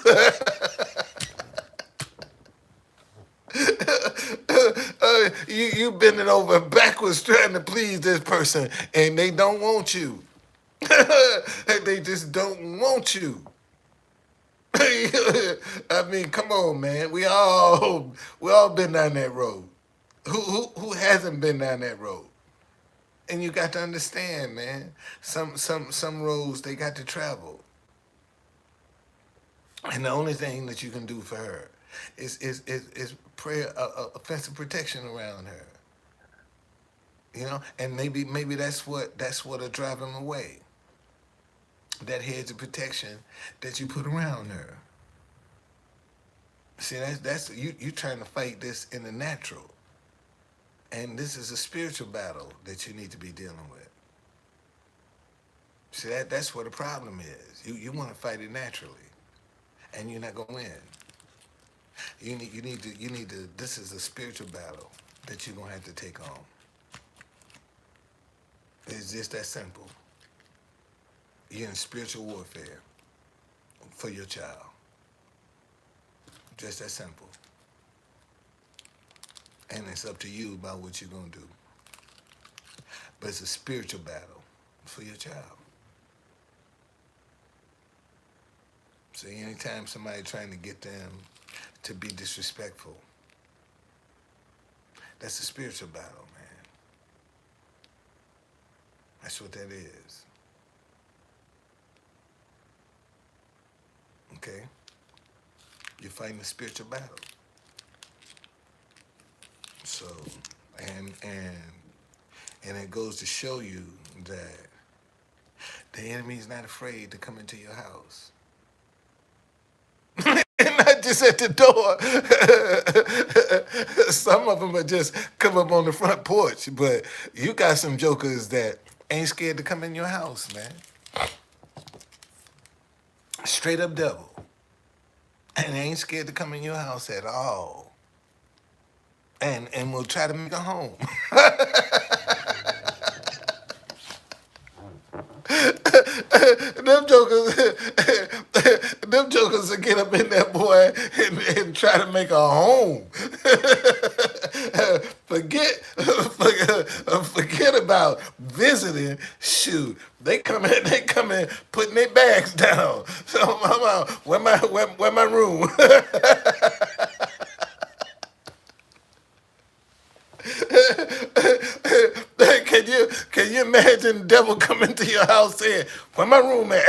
You bending over backwards trying to please this person, and they don't want you. They just don't want you. I mean, come on, man. We all been down that road. Who hasn't been down that road? And you got to understand, man. Some roads they got to travel, and the only thing that you can do for her is pray offensive protection around her. You know, and maybe that's what'll drive him away. That hedge of protection that you put around her. See, that's you trying to fight this in the natural, and this is a spiritual battle that you need to be dealing with. See, that's where the problem is. You want to fight it naturally, and you're not gonna win. You need to. This is a spiritual battle that you're gonna have to take on. It's just that simple. You're in spiritual warfare for your child. Just that simple. And it's up to you about what you're gonna do. But it's a spiritual battle for your child. So anytime somebody trying to get them to be disrespectful, that's a spiritual battle, man. That's what that is. Okay? You're fighting a spiritual battle. So, and it goes to show you that the enemy is not afraid to come into your house. Not just at the door. Some of them are just come up on the front porch, but you got some jokers that ain't scared to come in your house, man. Straight up devil. And they ain't scared to come in your house at all. And will try to make a home. them jokers, them jokers will get up in that boy and try to make a home. Forget about visiting. Shoot, they come in, putting their bags down. So, mama, where my room? Can you imagine the devil coming to your house saying, "Where my room at?"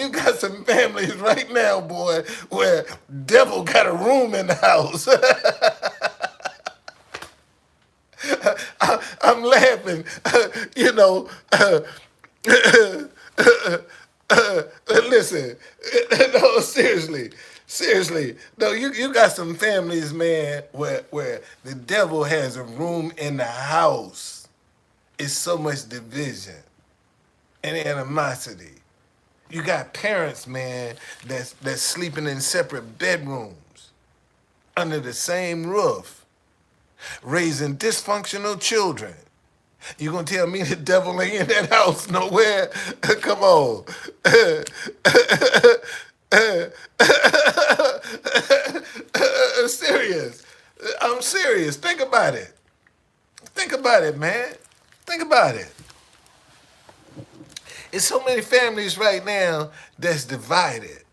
you got some families right now, boy, where devil got a room in the house. I'm laughing, you know. Listen, no, seriously. No, you got some families, man, where the devil has a room in the house. It's so much division and animosity. You got parents, man, that's sleeping in separate bedrooms under the same roof, raising dysfunctional children. You gonna tell me the devil ain't in that house nowhere? Come on. Serious. I'm serious. Think about it. Think about it, man. Think about it. It's so many families right now that's divided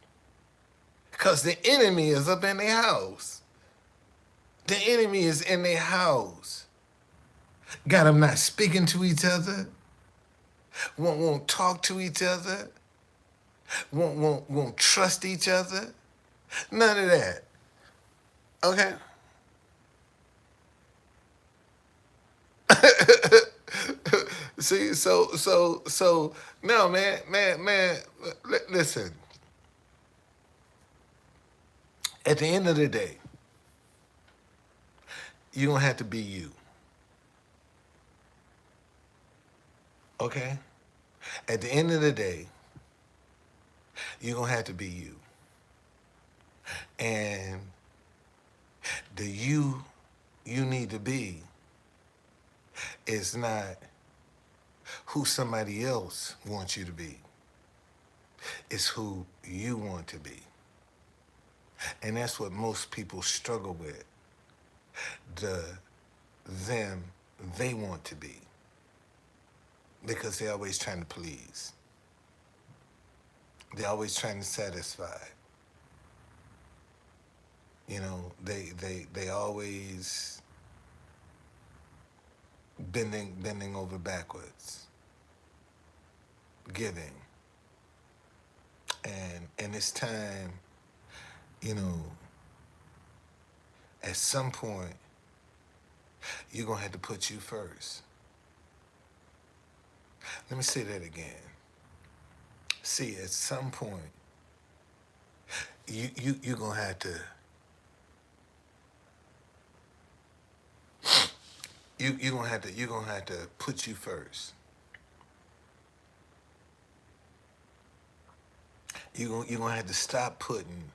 because the enemy is up in their house. The enemy is in their house. Got them not speaking to each other. Won't talk to each other. Won't trust each other. None of that. Okay. See, so no, man. Listen. At the end of the day, you're gonna have to be you. Okay? At the end of the day, you're gonna have to be you. And the you need to be is not who somebody else wants you to be. It's who you want to be. And that's what most people struggle with. The them they want to be. Because they're always trying to please. They're always trying to satisfy. They always bending over backwards, giving. And it's time, you know, at some point, you're gonna have to put you first. Let me say that again. See, at some point, you're gonna have to you're gonna have to put you first. You're gonna have to stop putting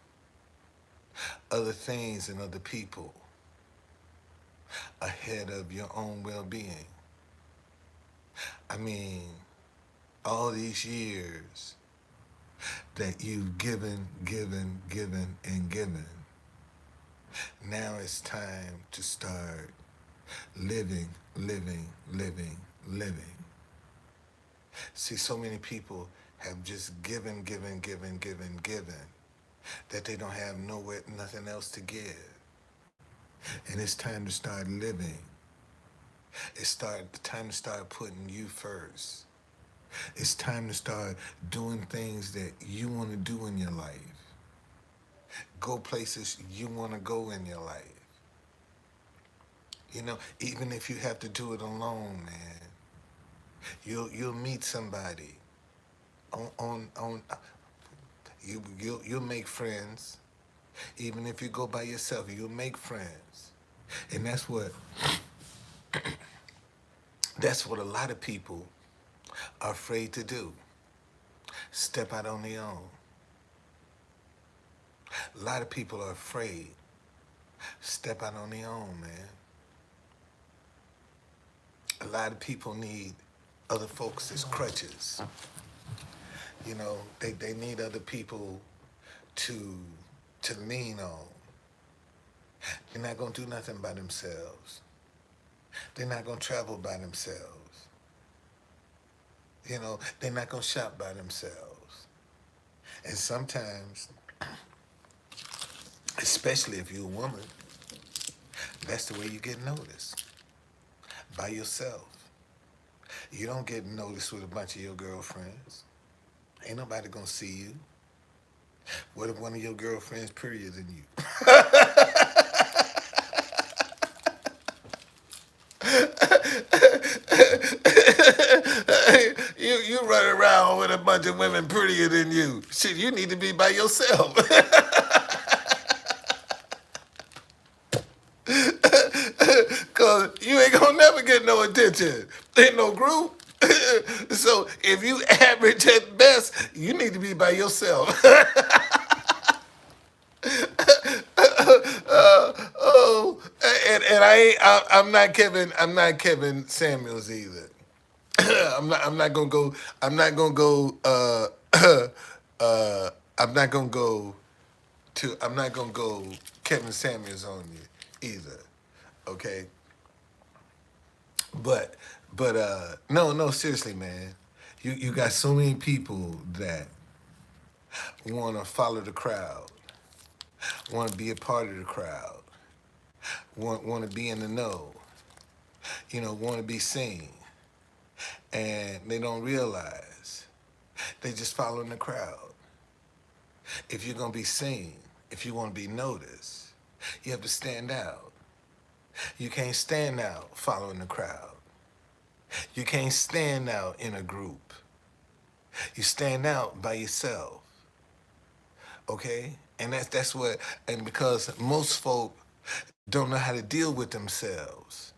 other things and other people ahead of your own well-being. I mean, all these years that you've given, and given, now it's time to start living. See, so many people have just given, that they don't have nowhere, nothing else to give. And it's time to start living. Time to start putting you first. It's time to start doing things that you want to do in your life. Go places you want to go in your life. Even if you have to do it alone, man, you'll meet somebody on you'll make friends. Even if you go by yourself, you'll make friends. And that's what a lot of people are afraid to do. Step out on their own. A lot of people are afraid. Step out on their own, man. A lot of people need other folks as crutches. They need other people to lean on. They're not gonna do nothing by themselves. They're not gonna travel by themselves. They're not gonna shop by themselves. And sometimes, especially if you're a woman, that's the way you get noticed. By yourself. You don't get noticed with a bunch of your girlfriends. Ain't nobody gonna see you. What if one of your girlfriends prettier than you? You run around with a bunch of women prettier than you. Shit, you need to be by yourself. Cause you ain't gonna never get no attention. Ain't no group. So if you average at best, you need to be by yourself. Oh, and I'm not Kevin Samuels either. I'm not gonna go. I'm not gonna go. I'm not gonna go I'm not gonna go Kevin Samuels on you either. Okay. But no, seriously, man. You got so many people that want to follow the crowd, want to be a part of the crowd, want to be in the know, want to be seen, and they don't realize they just following the crowd. If you're gonna be seen, if you want to be noticed, you have to stand out. You can't stand out following the crowd. You can't stand out in a group. You stand out by yourself. Okay? And and because most folk don't know how to deal with themselves.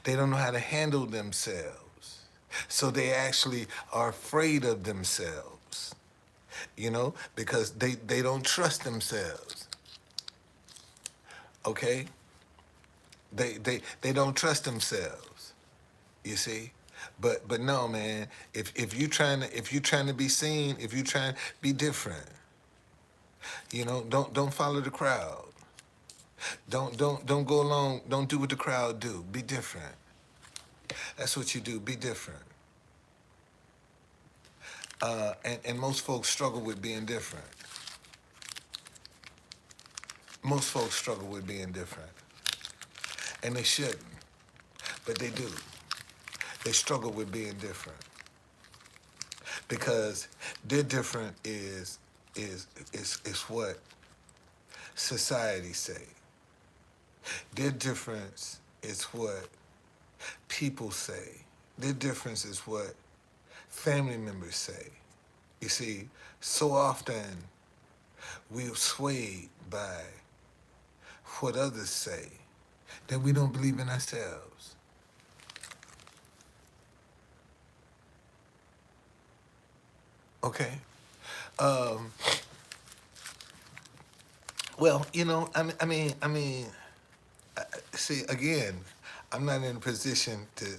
They don't know how to handle themselves. So they actually are afraid of themselves. Because they don't trust themselves. Okay? They don't trust themselves. You see? But no, man. If you trying to be seen, if you trying be different, don't follow the crowd. Don't go along. Don't do what the crowd do. Be different. That's what you do. Be different. And most folks struggle with being different. Most folks struggle with being different, and they shouldn't, but they do. They struggle with being different because their different is what society say. Their difference is what people say. Their difference is what family members say. You see, so often we're swayed by what others say that we don't believe in ourselves. Okay? Um, well, see, again, I'm not in a position to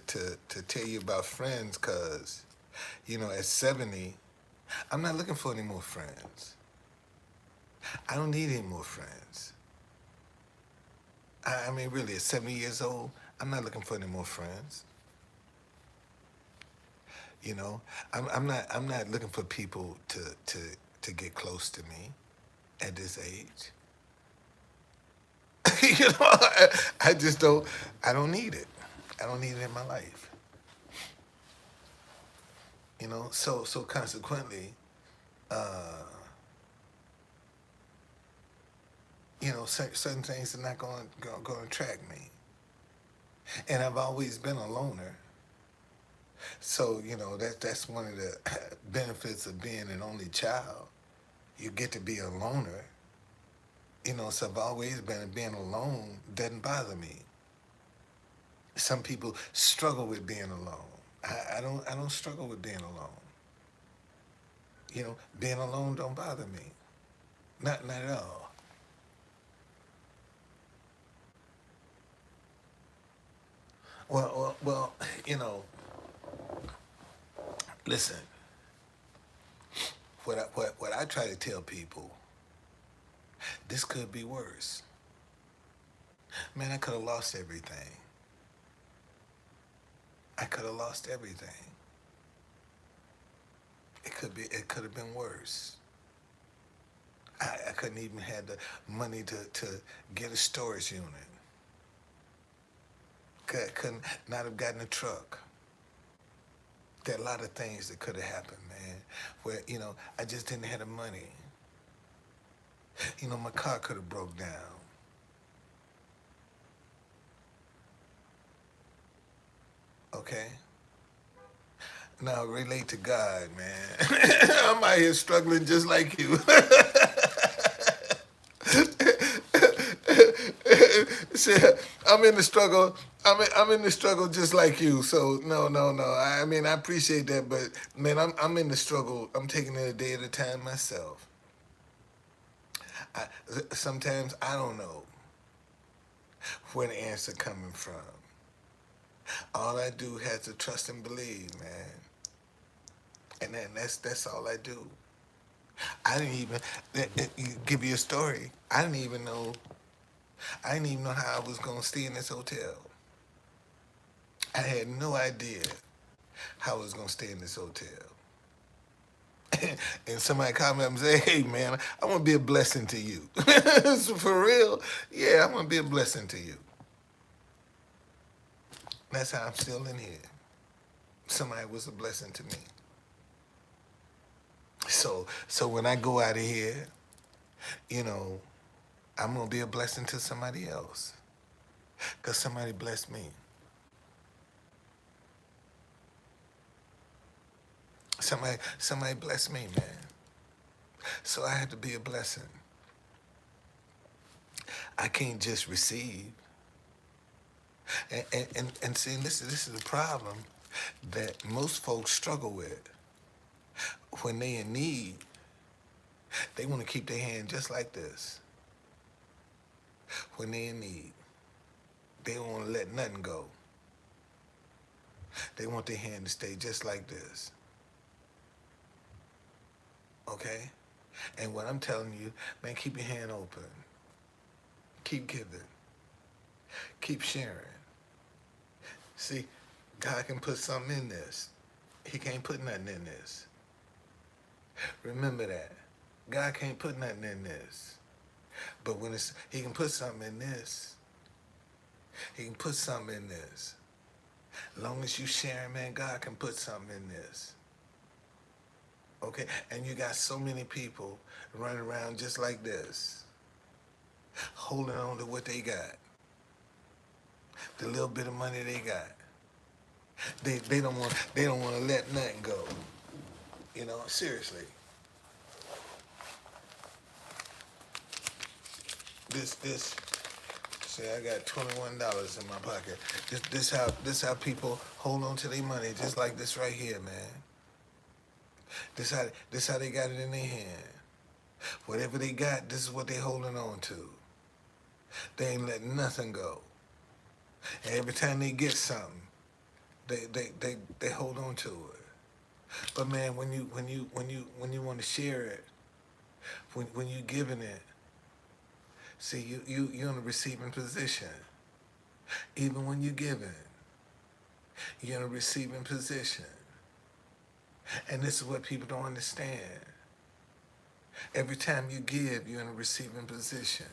tell you about friends because, at 70, I'm not looking for any more friends. I don't need any more friends. I mean, really, at 70 years old, I'm not looking for any more friends. You know, I'm not looking for people to get close to me at this age. I just don't. I don't need it. I don't need it in my life. So consequently, uh, certain things are not going to attract me. And I've always been a loner. So that's one of the benefits of being an only child. You get to be a loner. So I've always been being alone doesn't bother me. Some people struggle with being alone. I don't struggle with being alone. Being alone don't bother me. Not at all. Well, listen. What I try to tell people, this could be worse. Man, I could have lost everything. I could have lost everything. It could have been worse. I couldn't even have the money to get a storage unit. Couldn't not have gotten a truck. There are a lot of things that could have happened, man. Where, I just didn't have the money. My car could have broke down. Okay? Now relate to God, man. I'm out here struggling just like you. Shit, I'm in the struggle. I'm in the struggle just like you. So no. I mean, I appreciate that, but man, I'm in the struggle. I'm taking it a day at a time myself. I, Sometimes I don't know where the answer coming from. All I do has to trust and believe, man. And then that's all I do. I didn't even give you a story. I didn't even know how I was gonna stay in this hotel. I had no idea how I was gonna stay in this hotel. And somebody called me up and say, "Hey, man, I want to be a blessing to you." So for real, yeah, I want to be a blessing to you. That's how I'm still in here. Somebody was a blessing to me. So when I go out of here, you know, I'm gonna be a blessing to somebody else, cause somebody blessed me. Somebody blessed me, man. So I had to be a blessing. I can't just receive. And see, this is the problem that most folks struggle with. When they in need, they want to keep their hand just like this. When they in need, they don't want to let nothing go. They want their hand to stay just like this. Okay? And what I'm telling you, man, keep your hand open. Keep giving. Keep sharing. See, God can put something in this. He can't put nothing in this. Remember that. God can't put nothing in this. But when he can put something in this. He can put something in this. As long as you sharing, man, God can put something in this. Okay? And you got so many people running around just like this, holding on to what they got. The little bit of money they got. They don't want to let nothing go. You know, seriously. This see, I got $21 in my pocket. This how people hold on to their money, just like this right here, man. This how they got it in their hand. Whatever they got, this is what they holding on to. They ain't letting nothing go. And every time they get something, they hold on to it. But man, when you want to share it, when you giving it, see you're in a receiving position. Even when you're giving, you're in a receiving position. And this is what people don't understand. Every time you give, you're in a receiving position.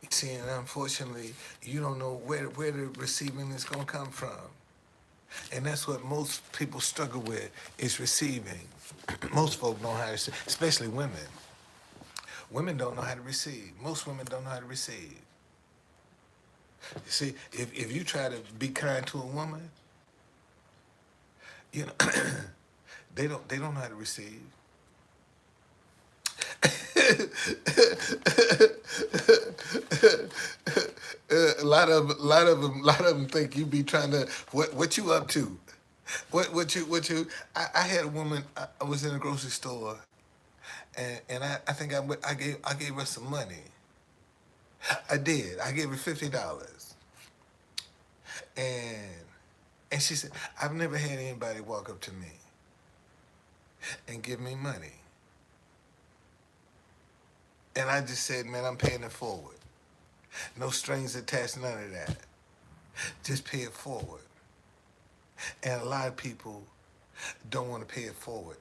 You see, and unfortunately, you don't know where the receiving is going to come from. And that's what most people struggle with, is receiving. Most folk don't know how to receive, especially women. Women don't know how to receive. Most women don't know how to receive. You see, if you try to be kind to a woman, you know, they don't know how to receive. A lot of them think you be trying to, what you up to? What you? I had a woman. I was in a grocery store, and I think I gave her some money. I did. I gave her $50, and she said, I've never had anybody walk up to me and give me money. And I just said, man, I'm paying it forward. No strings attached, none of that. Just pay it forward. And a lot of people don't want to pay it forward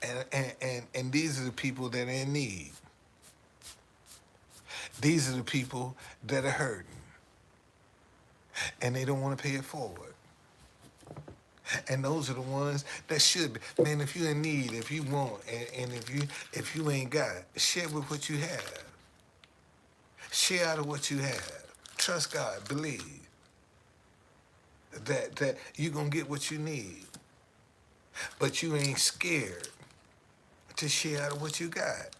now. And these are the people that are in need. These are the people that are hurting. And they don't want to pay it forward. And those are the ones that should be. Man, if you're in need, if you want, and if you ain't got, share with what you have. Share out of what you have. Trust God. Believe that you're going to get what you need. But you ain't scared to share out of what you got.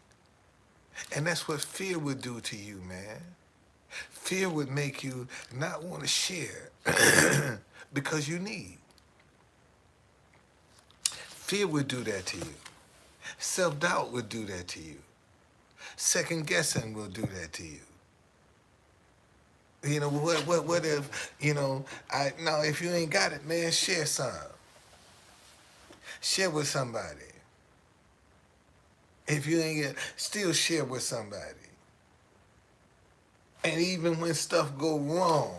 And that's what fear would do to you, man. Fear would make you not want to share because you need. Fear would do that to you. Self-doubt would do that to you. Second guessing will do that to you. You know, what if, you know, now if you ain't got it, man, share some. Share with somebody. If you ain't get, still share with somebody. And even when stuff go wrong,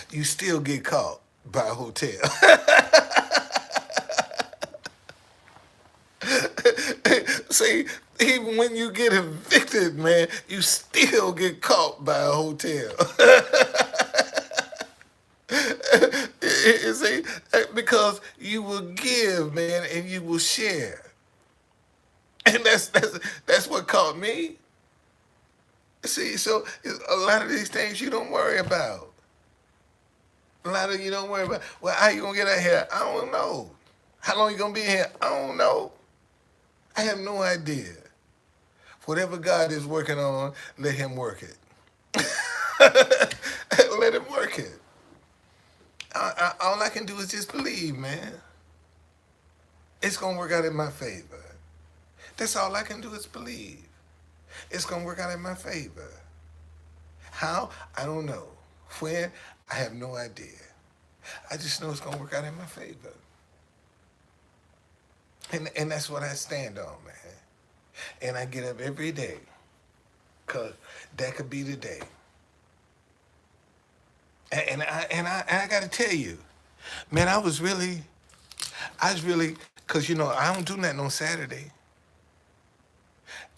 you still get caught by a hotel. See, even when you get evicted, man, you still get caught by a hotel. You see, because you will give, man, and you will share. And that's what caught me. See, so a lot of these things you don't worry about. A lot of you don't worry about. Well, how you gonna get out here? I don't know. How long you gonna be here? I don't know. I have no idea. Whatever God is working on, let him work it. Let him work it. All I can do is just believe, man. It's gonna work out in my favor. That's all I can do is believe. It's gonna work out in my favor. How? I don't know. When? I have no idea. I just know it's going to work out in my favor. And that's what I stand on, man. And I get up every day because that could be the day. And I got to tell you, man, I was really, cause I don't do nothing on Saturday,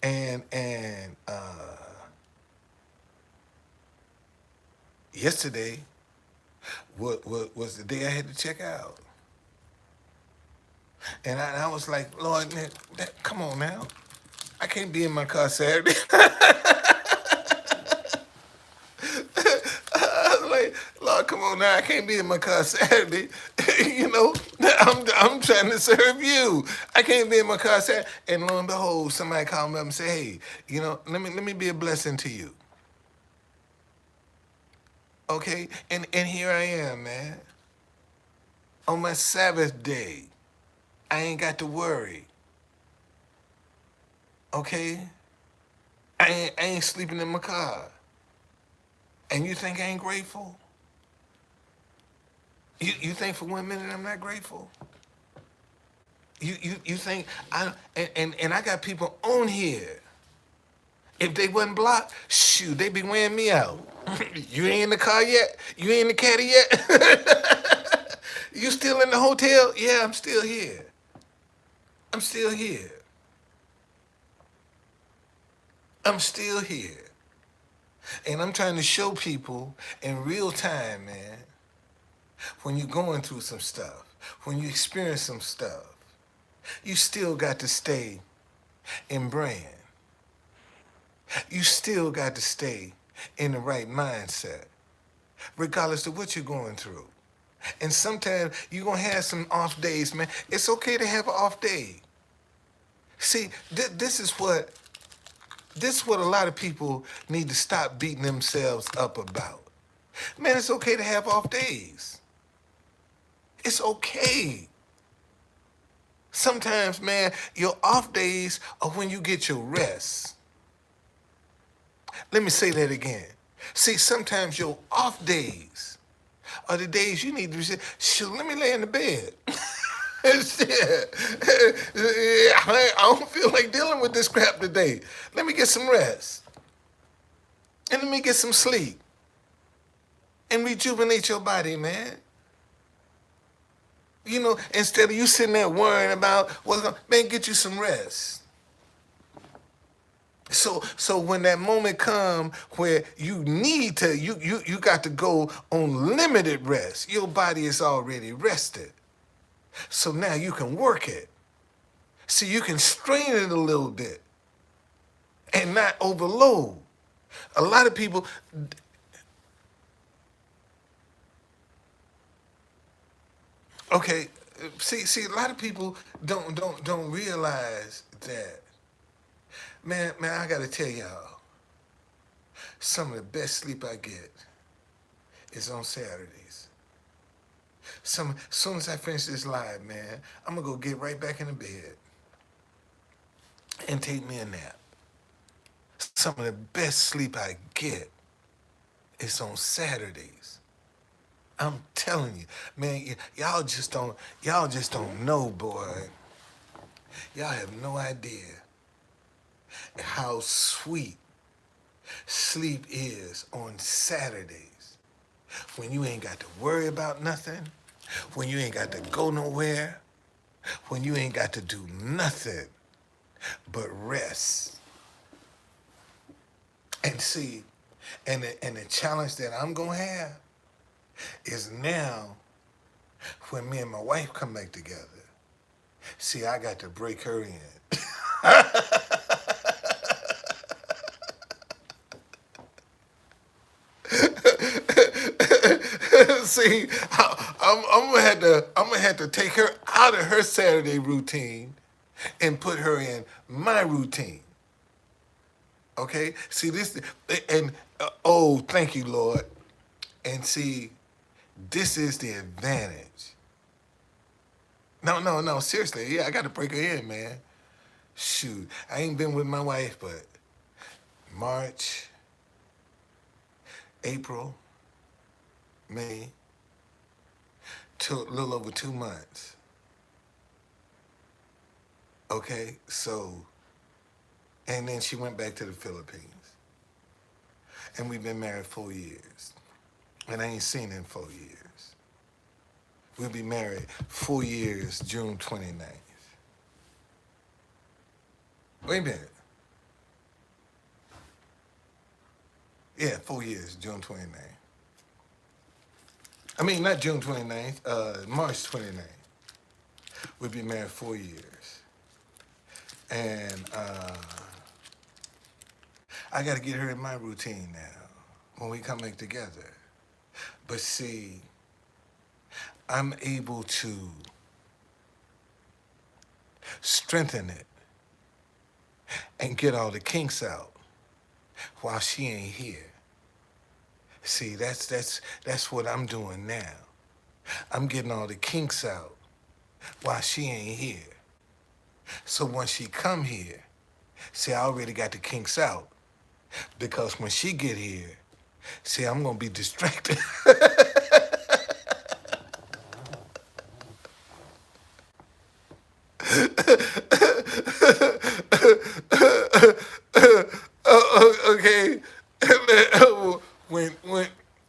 and yesterday was the day I had to check out, and I was like, Lord, man, come on now, I can't be in my car Saturday. I was like, Lord, come on now, I can't be in my car Saturday. you know, I'm trying to serve you. I can't be in my car Saturday. And lo and behold, somebody called me up and say, hey, let me be a blessing to you. Okay? And here I am, man. On my Sabbath day. I ain't got to worry. Okay? I ain't sleeping in my car. And you think I ain't grateful? You think for 1 minute I'm not grateful? You think and I got people on here. If they wasn't blocked, shoot, they be wearing me out. You ain't in the car yet? You ain't in the caddy yet? You still in the hotel? Yeah, I'm still here. I'm still here. I'm still here. And I'm trying to show people in real time, man, when you're going through some stuff, when you experience some stuff, you still got to stay in brand. You still got to stay in the right mindset, regardless of what you're going through. And sometimes you're going to have some off days, man. It's okay to have an off day. See, this is what a lot of people need to stop beating themselves up about. Man, it's okay to have off days. It's okay. Sometimes, man, your off days are when you get your rest. Let me say that again. See, sometimes your off days are the days you need to say, shoot, let me lay in the bed. Shit. I don't feel like dealing with this crap today. Let me get some rest. And let me get some sleep. And rejuvenate your body, man. Instead of you sitting there worrying about what's going, man, get you some rest. So when that moment come where you need to, you got to go on limited rest. Your body is already rested. So now you can work it. See, you can strain it a little bit and not overload. A lot of people, okay, see, a lot of people don't realize that. Man, I gotta tell y'all, some of the best sleep I get is on Saturdays. As soon as I finish this live, man, I'm gonna go get right back in the bed and take me a nap. Some of the best sleep I get is on Saturdays. I'm telling you, man, y'all just don't know, boy. Y'all have no idea how sweet sleep is on Saturdays. When you ain't got to worry about nothing, when you ain't got to go nowhere, when you ain't got to do nothing but rest. And see, and the challenge that I'm gonna have is now when me and my wife come back together. See, I got to break her in. See, I'm gonna have to take her out of her Saturday routine and put her in my routine. Okay? See this, and oh, thank you, Lord. And see, this is the advantage. No, no, no, seriously, yeah, I got to break her in, man. Shoot, I ain't been with my wife, but March, April, May, a little over 2 months. Okay, so, and then she went back to the Philippines. And we've been married 4 years. And I ain't seen her in 4 years. We'll be married 4 years, June 29th. Wait a minute. Yeah, 4 years, June 29th. I mean, not June 29th, March 29th. We'll be married 4 years. And I got to get her in my routine now when we come back together. But see, I'm able to strengthen it and get all the kinks out while she ain't here. See, that's what I'm doing now. I'm getting all the kinks out while she ain't here. So when she come here, see, I already got the kinks out because when she get here, see, I'm gonna be distracted. Okay, when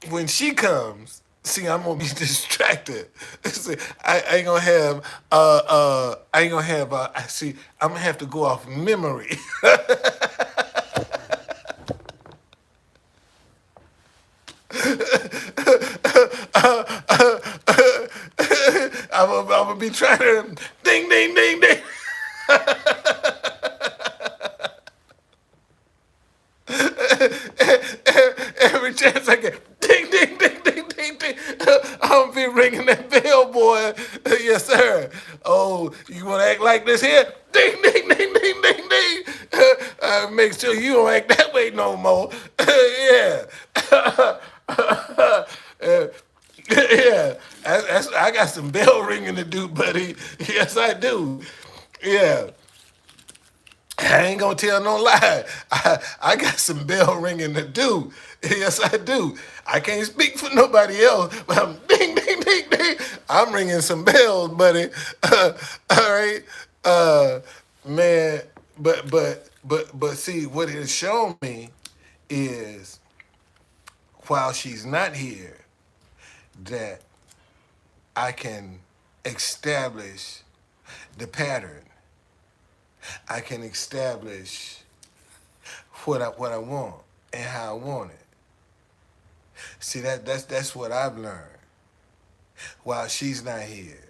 when she comes, see, I'm gonna be distracted. See, I ain't gonna have I ain't gonna have see, I'm gonna have to go off memory. I'm gonna be trying to ding ding ding ding. Every chance I get, ding, ding, ding, ding, ding, ding. I'm gonna be ringing that bell, boy. Yes, sir. Oh, you wanna act like this here? Ding, ding, ding, ding, ding, ding. Make sure you don't act that way no more. Yeah. Uh, yeah, I got some bell ringing to do, buddy. Yes, I do. Yeah. I ain't gonna tell no lie. I got some bell ringing to do. Yes, I do. I can't speak for nobody else, but I'm ding, ding, ding, ding. I'm ringing some bells, buddy. All right, man. But see, what it has shown me is while she's not here, that I can establish the pattern. I can establish what I want and how I want it. See, that's what I've learned while she's not here.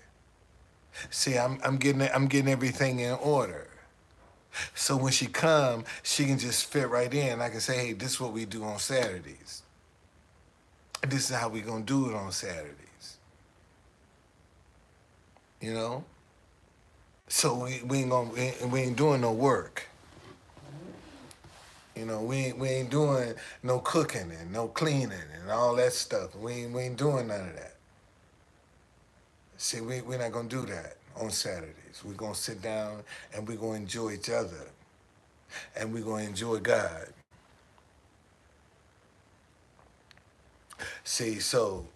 See, I'm getting everything in order. So when she come, she can just fit right in. I can say, hey, this is what we do on Saturdays. This is how we gonna do it on Saturdays. You know? So we ain't doing no work. You know, we ain't doing no cooking and no cleaning and all that stuff. We ain't doing none of that. See, we're not gonna do that on Saturdays. We're gonna sit down and we're gonna enjoy each other and we're gonna enjoy God. See, so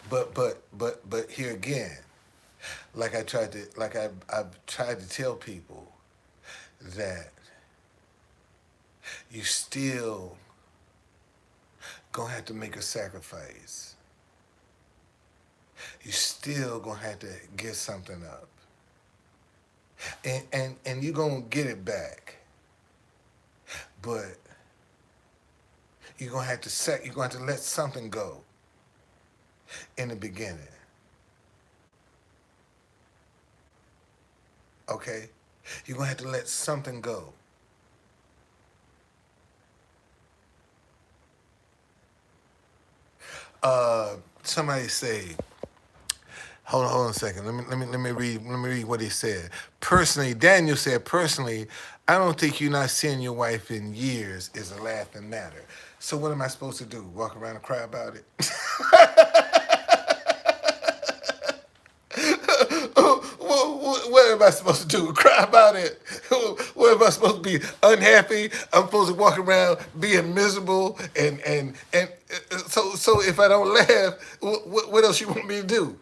but here again, I've tried to tell people that you still gonna have to make a sacrifice. You still gonna have to give something up. And you're gonna get it back. But you're gonna have to let something go in the beginning. Okay? You're gonna have to let something go. Somebody say, hold on a second. Let me read what he said. Personally, Daniel said, personally, I don't think you not seeing your wife in years is a laughing matter. So what am I supposed to do? Walk around and cry about it? What am I supposed to do? Cry about it? What am I supposed to be unhappy? I'm supposed to walk around being miserable so if I don't laugh, what else you want me to do?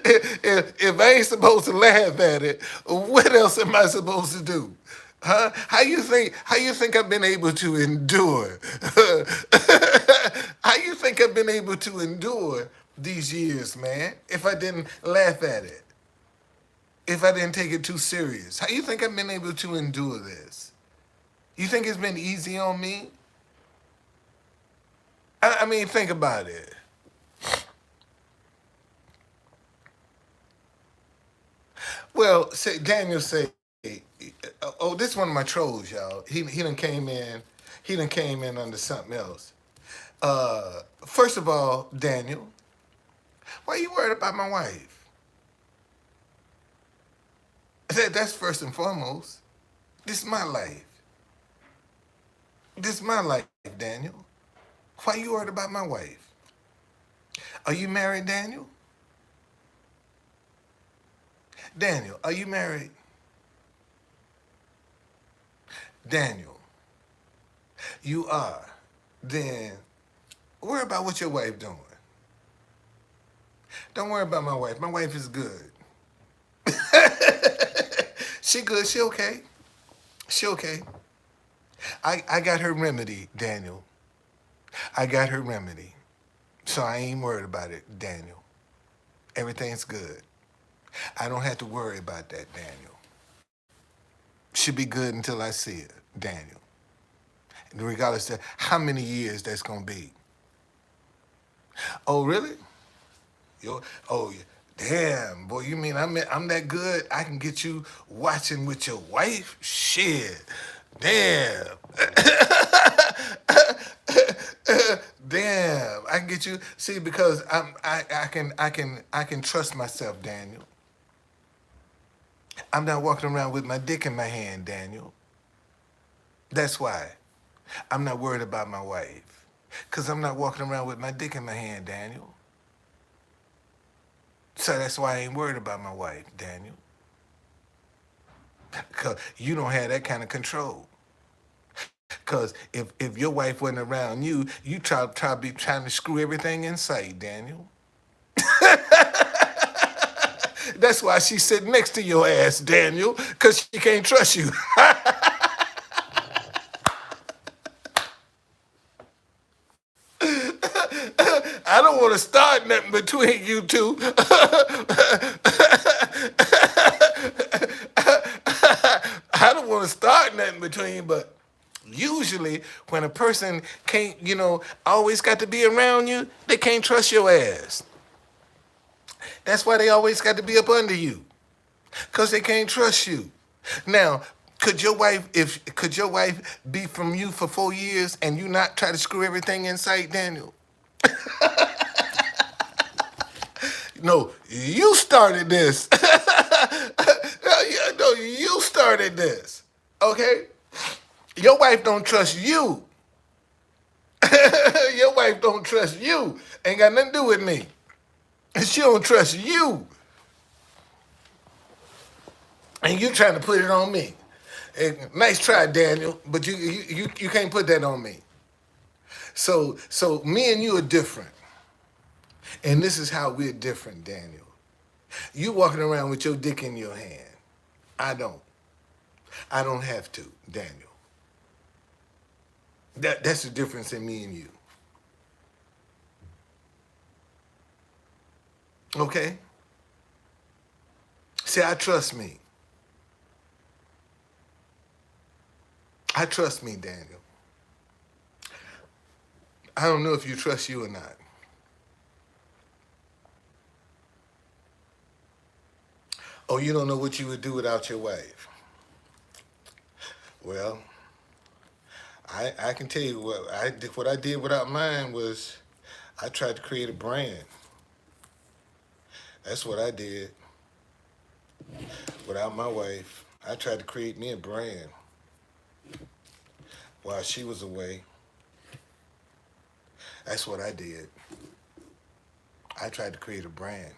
If I ain't supposed to laugh at it, what else am I supposed to do? Huh? How you think I've been able to endure? How you think I've been able to endure these years, man? If I didn't laugh at it, if I didn't take it too serious, how you think I've been able to endure this? You think it's been easy on me? I mean, think about it. Well, Daniel say, oh, this is one of my trolls, y'all. He done came in. He done came in under something else. First of all, Daniel, why are you worried about my wife? That's first and foremost. This is my life. This is my life, Daniel. Why are you worried about my wife? Are you married, Daniel? Daniel, are you married? Daniel, you are. Then worry about what your wife doing. Don't worry about my wife. My wife is good. She good. She okay. She okay. I got her remedy, Daniel. I got her remedy. So I ain't worried about it, Daniel. Everything's good. I don't have to worry about that, Daniel. She'll be good until I see her, Daniel. Regardless of how many years that's gonna be. Oh, really? Yo, oh, yeah. Damn, boy, you mean I'm that good? I can get you watching with your wife? Shit. Damn. Damn. I can get you. See, because I can trust myself, Daniel. I'm not walking around with my dick in my hand, Daniel. That's why. I'm not worried about my wife. Because I'm not walking around with my dick in my hand, Daniel. So that's why I ain't worried about my wife, Daniel. Because you don't have that kind of control. Because if your wife wasn't around you, you try be trying to screw everything in sight, Daniel. That's why she's sitting next to your ass, Daniel, because she can't trust you. I don't want to start nothing between you two. I don't want to start nothing between, but usually when a person can't, always got to be around you, they can't trust your ass. That's why they always got to be up under you, cause they can't trust you. Now, could your wife be from you for 4 years and you not try to screw everything in sight, Daniel? No, you started this. No, you started this. Okay? Your wife don't trust you. Your wife don't trust you. Ain't got nothing to do with me. She don't trust you. And you trying to put it on me. Nice try, Daniel, but you can't put that on me. So me and you are different. And this is how we're different, Daniel. You walking around with your dick in your hand. I don't. I don't have to, Daniel. That's the difference in me and you. Okay? See, I trust me. I trust me, Daniel. I don't know if you trust you or not. Oh, you don't know what you would do without your wife. Well, I can tell you what I did without mine was I tried to create a brand. That's what I did without my wife. I tried to create me a brand while she was away. That's what I did. I tried to create a brand.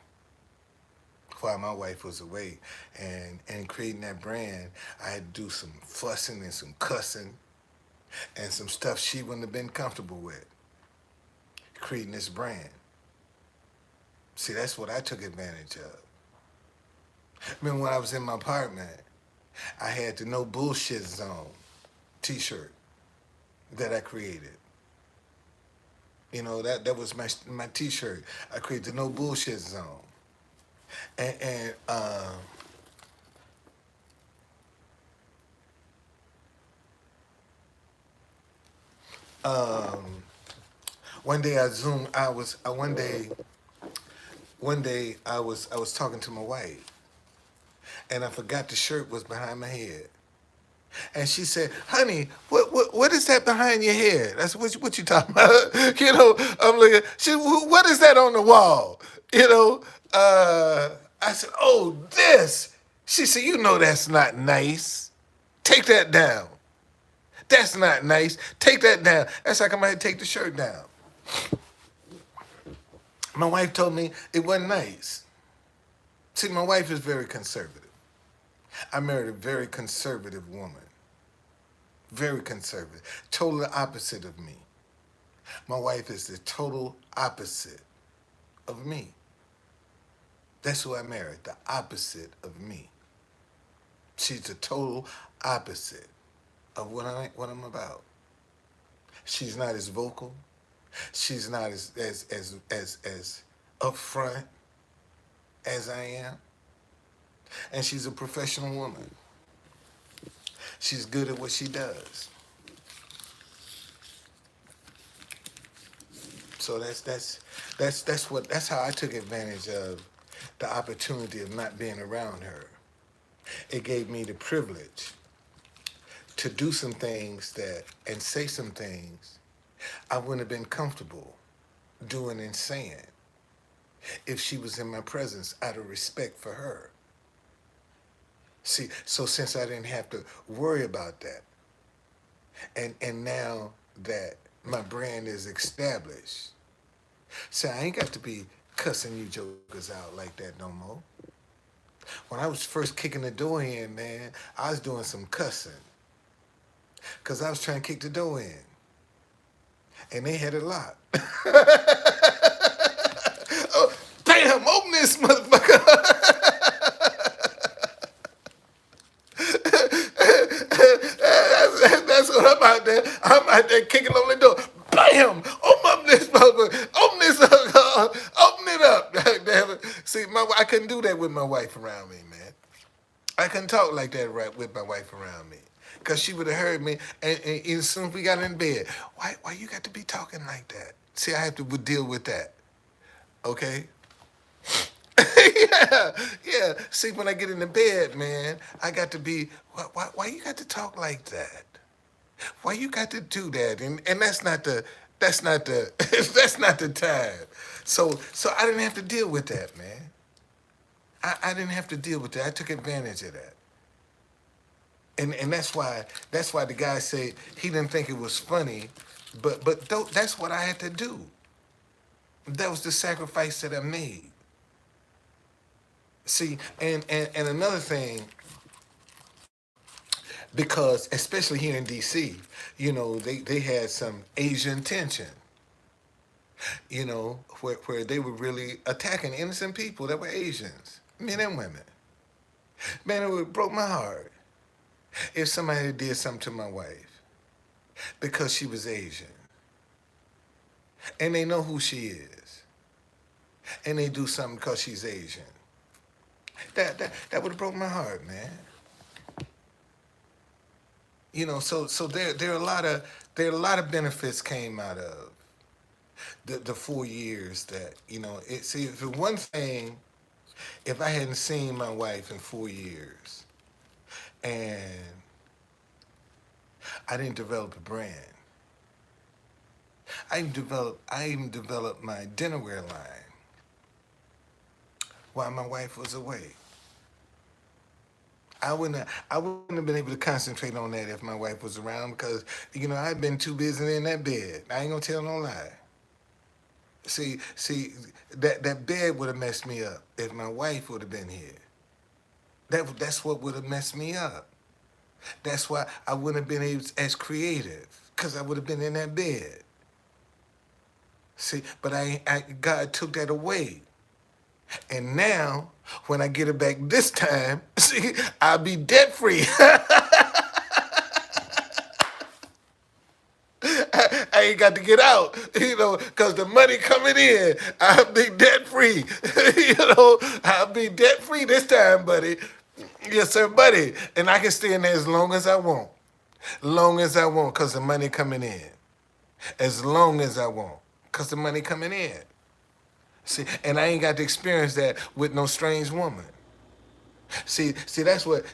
while my wife was away. And creating that brand, I had to do some fussing and some cussing and some stuff she wouldn't have been comfortable with. Creating this brand. See, that's what I took advantage of. Remember when I was in my apartment, I had the No Bullshit Zone t-shirt that I created. You know, that was my t-shirt. I created the No Bullshit Zone. And um, one day I zoomed. One day I was talking to my wife, and I forgot the shirt was behind my head. And she said, "Honey, what is that behind your head?" I said, "What you talking about?" You know, I'm looking. She, "What is that on the wall?" You know, I said, "Oh, this." She said, "You know that's not nice. Take that down. That's not nice. Take that down." That's like I might take the shirt down. My wife told me it wasn't nice. See, my wife is very conservative. I married a very conservative woman. Very conservative. Total opposite of me. My wife is the total opposite of me. That's who I married, the opposite of me. She's the total opposite of what I'm about. She's not as vocal. She's not as upfront as I am. And she's a professional woman. She's good at what she does. So that's how I took advantage of the opportunity of not being around her. It gave me the privilege to do some things that and say some things I wouldn't have been comfortable doing and saying if she was in my presence out of respect for her. See, so since I didn't have to worry about that, and now that my brand is established, see, I ain't got to be cussing you jokers out like that no more. When I was first kicking the door in, man, I was doing some cussing because I was trying to kick the door in, and they had it locked. Oh, damn, open this motherfucker. That's what I'm out there. I'm out there kicking on the door. Bam! Open up this motherfucker. Open this up. Open it up. Damn it. See, I couldn't do that with my wife around me, man. I couldn't talk like that right with my wife around me. Because she would have heard me, and as soon as we got in bed, why you got to be talking like that? See, I have to deal with that, okay? Yeah, yeah. See, when I get in the bed, man, I got to be, why you got to talk like that? Why you got to do that? And that's not the, that's not the time. So I didn't have to deal with that, man. I didn't have to deal with that. I took advantage of that. And that's why the guy said he didn't think it was funny, but that's what I had to do. That was the sacrifice that I made. See, and another thing, because especially here in DC, you know, they had some Asian tension, you know, where they were really attacking innocent people that were Asians, men and women. Man, it would broke my heart if somebody did something to my wife because she was Asian. And they know who she is. And they do something because she's Asian. That would have broke my heart, man. You know, so there are a lot of benefits came out of the 4 years that, you know, see, if it one thing, if I hadn't seen my wife in 4 years and I didn't develop a brand, I even developed my dinnerware line while my wife was away. I wouldn't have been able to concentrate on that if my wife was around because, you know, I'd been too busy in that bed. I ain't gonna tell no lie. See, that bed would have messed me up if my wife would have been here. That's what would have messed me up. That's why I wouldn't have been as creative, because I would have been in that bed. See, but God took that away. And now, when I get it back this time, see, I'll be debt free. I ain't got to get out, because the money coming in, I'll be debt free. I'll be debt free this time, buddy. Yes, sir, buddy. And I can stay in there as long as I want. Long as I want, because the money coming in. As long as I want, because the money coming in. See, and I ain't got to experience that with no strange woman. See, that's what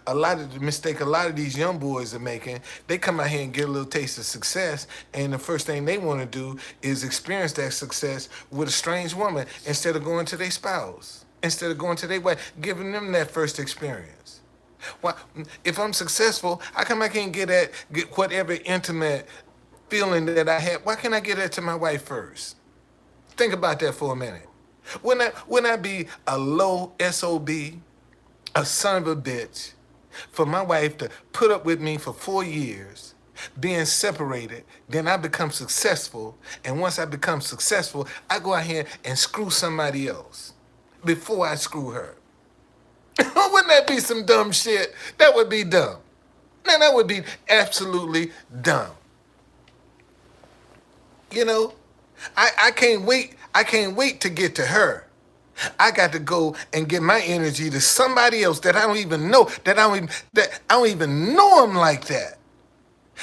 a lot of the mistake a lot of these young boys are making. They come out here and get a little taste of success, and the first thing they want to do is experience that success with a strange woman instead of going to their spouse, instead of going to their wife, giving them that first experience. Why, if I'm successful, how come I can't get whatever intimate feeling that I had? Why can't I get that to my wife first? Think about that for a minute. Wouldn't I be a low SOB, a son of a bitch, for my wife to put up with me for 4 years, being separated, then I become successful, and once I become successful, I go out here and screw somebody else before I screw her. Wouldn't that be some dumb shit? That would be dumb. Now, that would be absolutely dumb. You know, I can't wait. I can't wait to get to her. I got to go and give my energy to somebody else that I don't even know, that I don't even know them like that.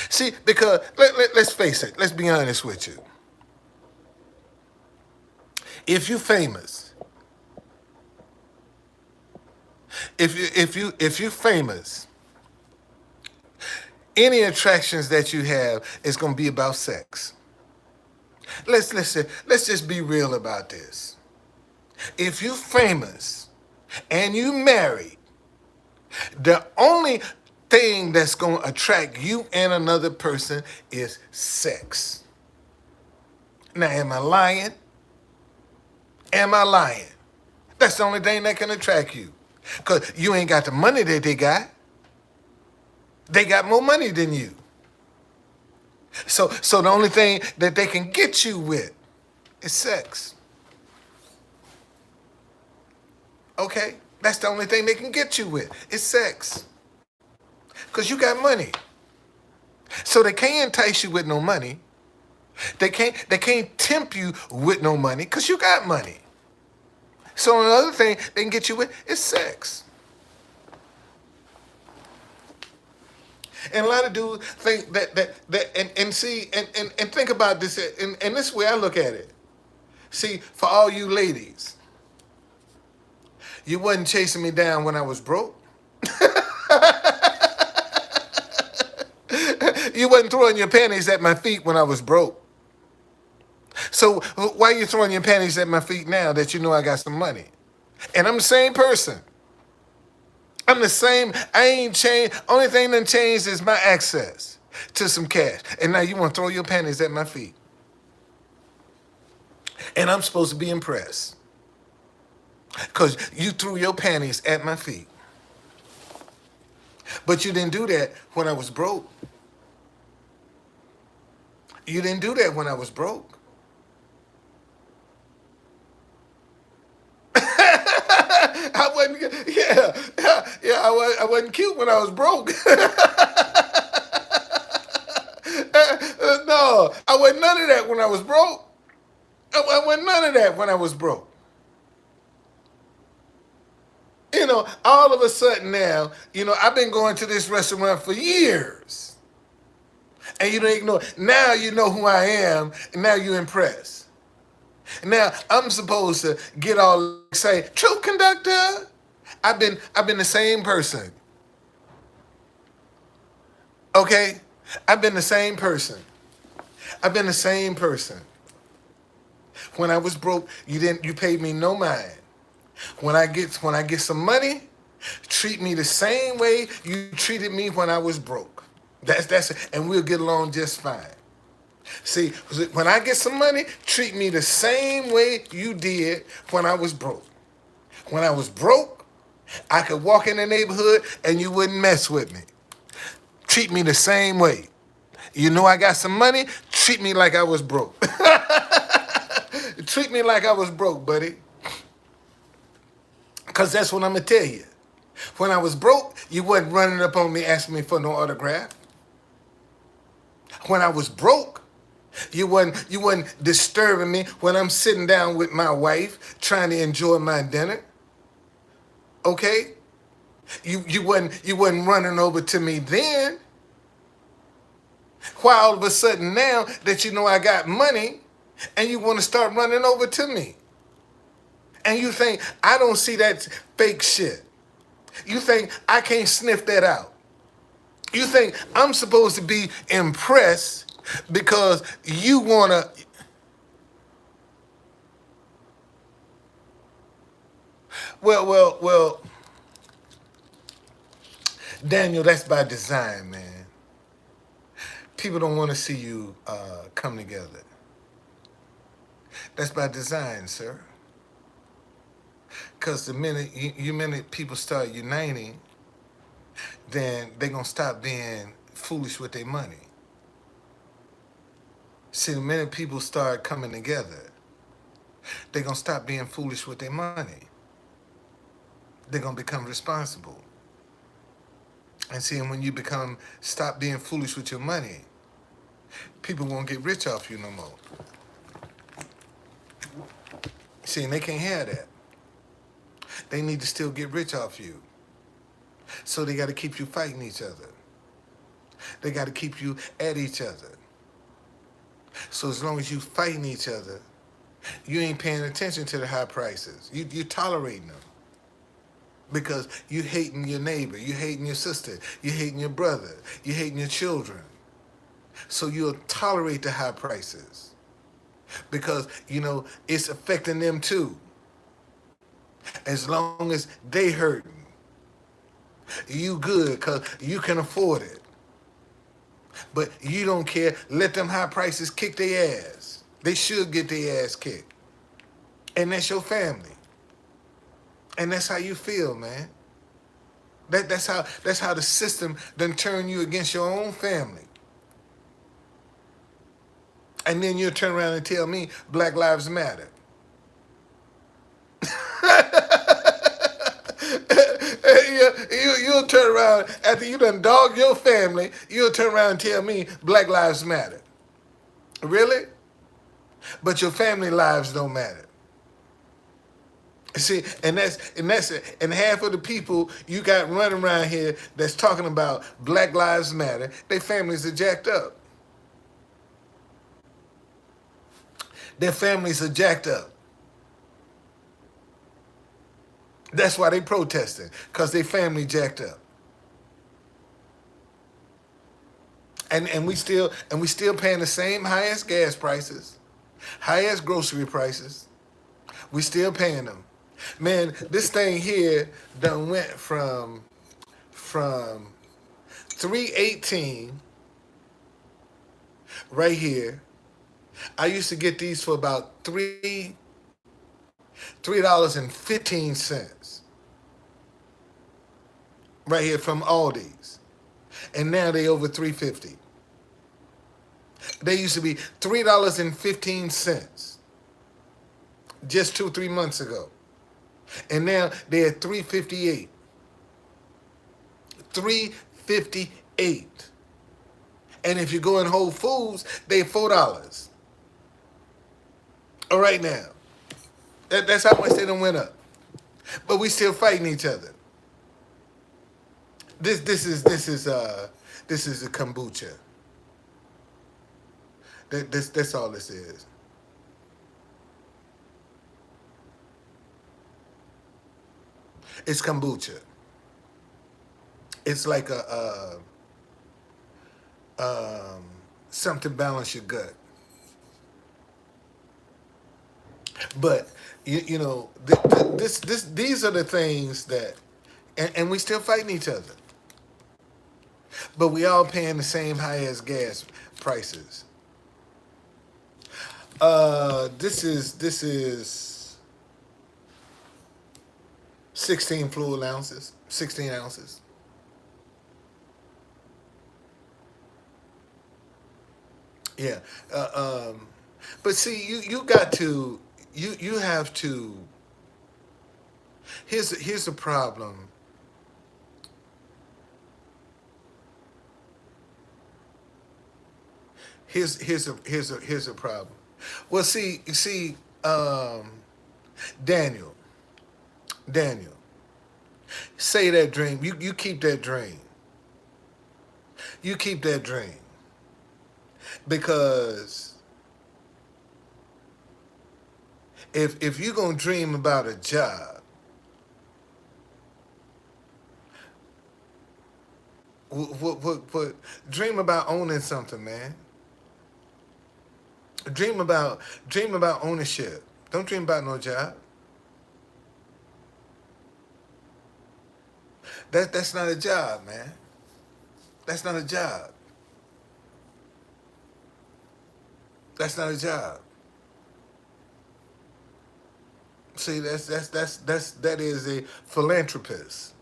See, because let's face it, let's be honest with you. If you famous, if you famous, any attractions that you have is gonna be about sex. Let's just be real about this. If you famous and you married, the only thing that's going to attract you and another person is sex. Now, am I lying? Am I lying? That's the only thing that can attract you. Because you ain't got the money that they got. They got more money than you. So the only thing that they can get you with is sex. Okay? That's the only thing they can get you with is sex. Because you got money. So they can't entice you with no money. They can't tempt you with no money because you got money. So another thing they can get you with is sex. And a lot of dudes think and see and think about this and this way I look at it. See, for all you ladies, you wasn't chasing me down when I was broke. You wasn't throwing your panties at my feet when I was broke. So why are you throwing your panties at my feet now that you know I got some money? And I'm the same person. I'm the same. I ain't changed. Only thing that changed is my access to some cash. And now you want to throw your panties at my feet. And I'm supposed to be impressed. Because you threw your panties at my feet. But you didn't do that when I was broke. You didn't do that when I was broke. I wasn't, I wasn't cute when I was broke. No, I wasn't none of that when I was broke. I wasn't none of that when I was broke. All of a sudden now, I've been going to this restaurant for years. And you don't ignore it. Now you know who I am, and now you're impressed. Now I'm supposed to get all excited. True conductor. I've been the same person. Okay? I've been the same person. I've been the same person. When I was broke, you paid me no mind. When I get some money, treat me the same way you treated me when I was broke. That's it. And we'll get along just fine. See, when I get some money, treat me the same way you did when I was broke. When I was broke, I could walk in the neighborhood and you wouldn't mess with me. Treat me the same way. You know I got some money, treat me like I was broke. Treat me like I was broke, buddy. Because that's what I'm going to tell you. When I was broke, you wasn't running up on me asking me for no autograph. When I was broke, you wasn't disturbing me when I'm sitting down with my wife trying to enjoy my dinner. Okay? You wasn't running over to me then. Why all of a sudden now that you know I got money and you want to start running over to me? And you think I don't see that fake shit. You think I can't sniff that out. You think I'm supposed to be impressed because you want to. Well, Daniel, that's by design, man. People don't want to see you come together. That's by design, sir. Because the minute people start uniting, then they're going to stop being foolish with their money. See, the minute people start coming together, they're going to stop being foolish with their money. They're going to become responsible. And see, when you stop being foolish with your money, people won't get rich off you no more. See, and they can't have that. They need to still get rich off you. So they got to keep you fighting each other. They got to keep you at each other. So as long as you fighting each other, you ain't paying attention to the high prices. You're tolerating them. Because you hating your neighbor, you hating your sister, you hating your brother, you hating your children. So you'll tolerate the high prices. Because, it's affecting them too. As long as they hurting, you good because you can afford it. But you don't care. Let them high prices kick their ass. They should get their ass kicked. And that's your family. And that's how you feel, man. That's how the system done turn you against your own family. And then you'll turn around and tell me Black Lives Matter. You'll turn around after you done dog your family. You'll turn around and tell me Black Lives Matter. Really? But your family lives don't matter. See, and half of the people you got running around here that's talking about Black Lives Matter, their families are jacked up. Their families are jacked up. That's why they protesting, because their family jacked up. And we still paying the same highest gas prices, highest grocery prices. We still paying them. Man, this thing here done went from 318 right here. I used to get these for about $3.15 right here from Aldi's, and now they over $3.50. They used to be $3.15 just 2-3 months ago, and now they're at $3.58. $3.58. And if you go in Whole Foods, they're $4. All right now. That's how much they done went up. But we still fighting each other. This is a kombucha. That's all this is. It's kombucha. It's like something to balance your gut. But these are the things that, and we still fighting each other. But we all paying the same high as gas prices. This is 16 fluid ounces, 16 ounces. Yeah. But see, you got to you have to. Here's the problem. Here's a problem. Well, see, Daniel, Daniel, say that dream. You keep that dream. You keep that dream because if you're gonna dream about a job, what dream about owning something, man. Dream about dream about ownership. Don't dream about no job. That's not a job, man. That's not a job. That's not a job. See, that is a philanthropist.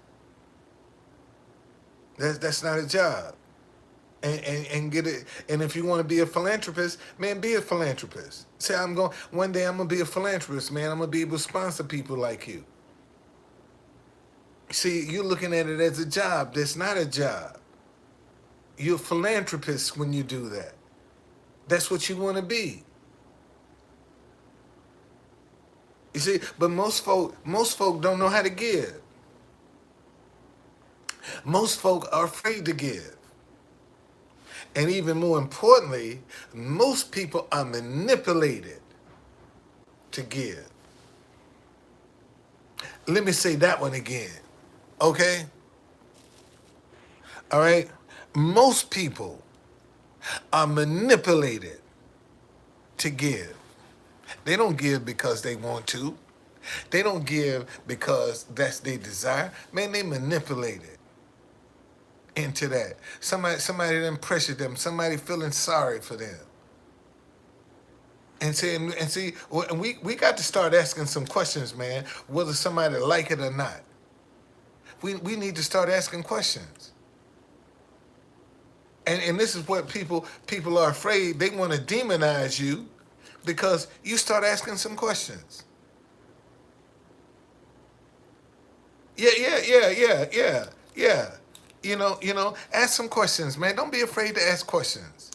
That's not a job. And get it. And if you want to be a philanthropist, man, be a philanthropist. Say, I'm going one day. I'm gonna be a philanthropist, man. I'm gonna be able to sponsor people like you. See, you're looking at it as a job. That's not a job. You're a philanthropist when you do that. That's what you want to be. You see, but most folk don't know how to give. Most folk are afraid to give. And even more importantly, most people are manipulated to give. Let me say that one again. Okay? All right? Most people are manipulated to give. They don't give because they want to. They don't give because that's their desire. Man, they manipulate it into that. Somebody done pressured them. Somebody feeling sorry for them. And see, and we got to start asking some questions, man, whether somebody like it or not. We need to start asking questions. And this is what people are afraid. They want to demonize you because you start asking some questions. Yeah. Ask some questions, man. Don't be afraid to ask questions.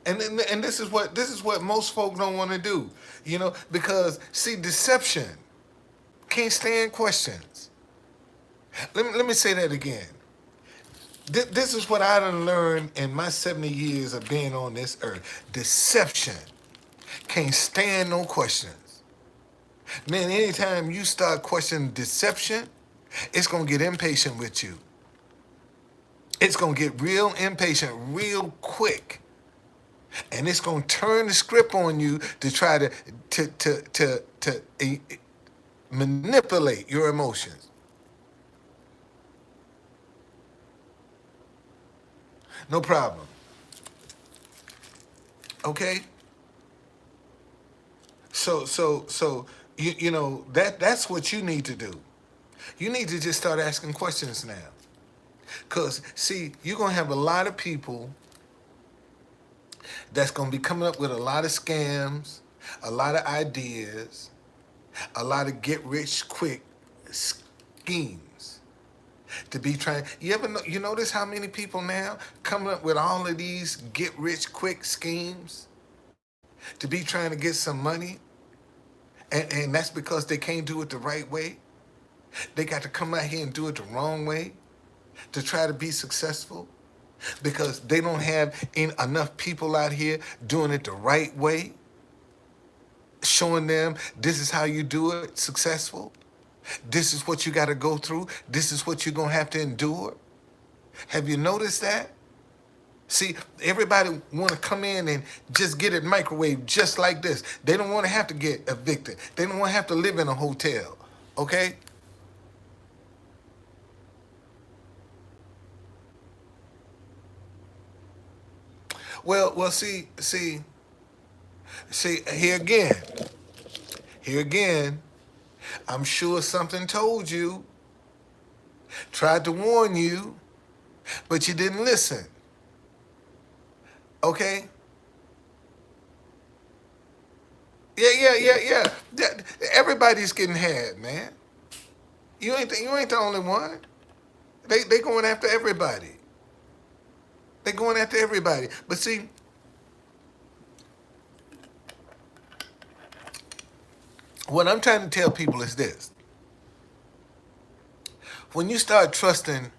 And this is what most folk don't want to do, because see, deception can't stand questions. Let me say that again. This is what I done learned in my 70 years of being on this earth. Deception can't stand no questions. Man, anytime you start questioning deception, it's gonna get impatient with you. It's gonna get real impatient real quick. And it's gonna turn the script on you to try to manipulate your emotions. No problem. Okay? So that's what you need to do. You need to just start asking questions now. Cause see, you're gonna have a lot of people that's gonna be coming up with a lot of scams, a lot of ideas, a lot of get rich quick schemes to be trying. You notice how many people now coming up with all of these get rich quick schemes to be trying to get some money, and that's because they can't do it the right way. They got to come out here and do it the wrong way to try to be successful because they don't have enough people out here doing it the right way, showing them this is how you do it successful. This is what you got to go through. This is what you're going to have to endure. Have you noticed that? See, everybody want to come in and just get it microwaved just like this. They don't want to have to get evicted. They don't want to have to live in a hotel. Okay? Well, see, See, here again, I'm sure something told you, tried to warn you, but you didn't listen. Okay? Yeah. Everybody's getting had, man. You ain't the only one. They going after everybody. They going after everybody. But see, what I'm trying to tell people is this: when you start trusting,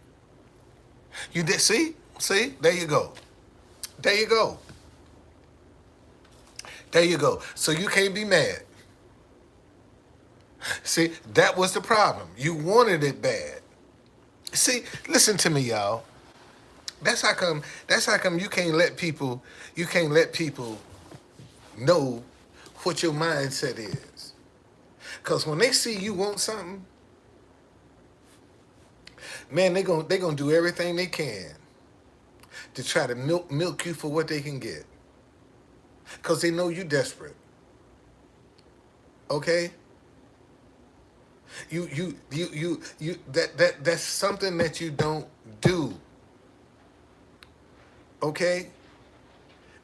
you did see, there you go, there you go, there you go. So you can't be mad. See, that was the problem. You wanted it bad. See, listen to me, y'all. That's how come. That's how come you can't let people. You can't let people know what your mindset is. Cause when they see you want something, man, they gonna do everything they can to try to milk you for what they can get. Cause they know you desperate. Okay? That's something that you don't do. Okay?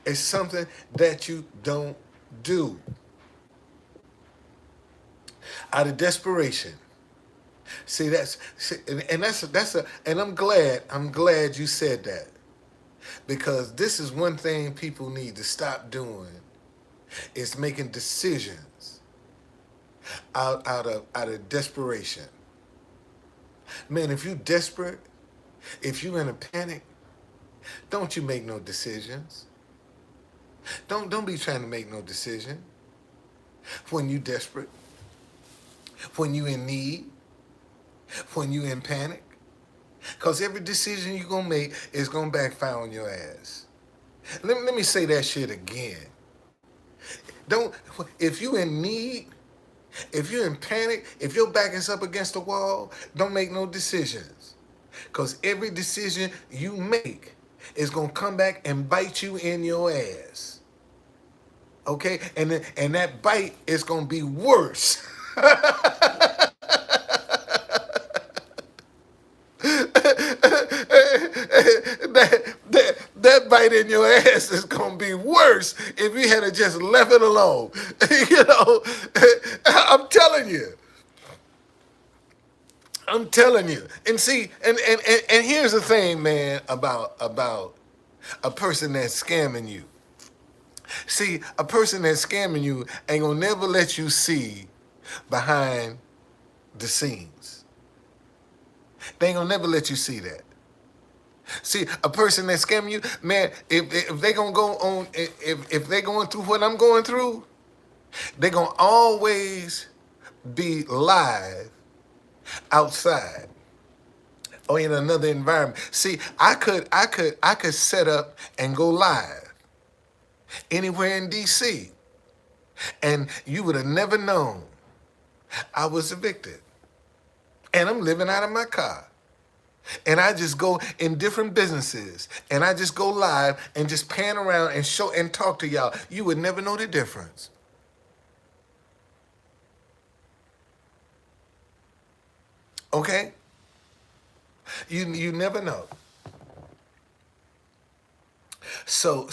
It's something that you don't do. Out of desperation. See, and I'm glad you said that. Because this is one thing people need to stop doing is making decisions out of desperation. Man, if you desperate, if you in a panic, don't you make no decisions. Don't be trying to make no decision when you desperate, when you in need, when you in panic. Cause every decision you gonna make is gonna backfire on your ass. Let me say that shit again. Don't if you in need, if you're in panic, if your back is up against the wall, don't make no decisions. Cause every decision you make is gonna come back and bite you in your ass. Okay? And that bite is gonna be worse. that bite in your ass is gonna be worse if you had just left it alone. you know, I'm telling you. I'm telling you. And see, and here's the thing, man, about a person that's scamming you. See, a person that's scamming you ain't gonna never let you see behind the scenes. They ain't gonna never let you see that. See, a person that scam you, man, if they gonna go on, if they going through what I'm going through, they gonna always be live outside or in another environment. See, I could set up and go live anywhere in DC, and you would have never known I was evicted, and I'm living out of my car. And I just go in different businesses and I just go live and just pan around and show and talk to y'all. You would never know the difference. Okay? You never know. So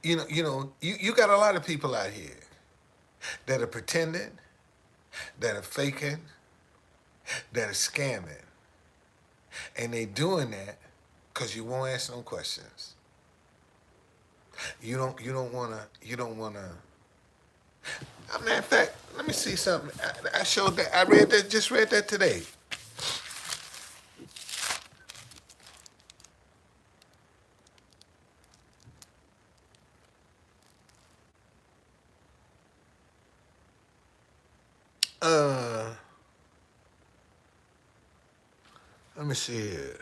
you got a lot of people out here that are pretending, that are faking, that are scamming. And they doing that because you won't ask no questions. You don't wanna. Matter of fact, let me see something. I showed that. I read that. Just read that today. Uh, Let me see here.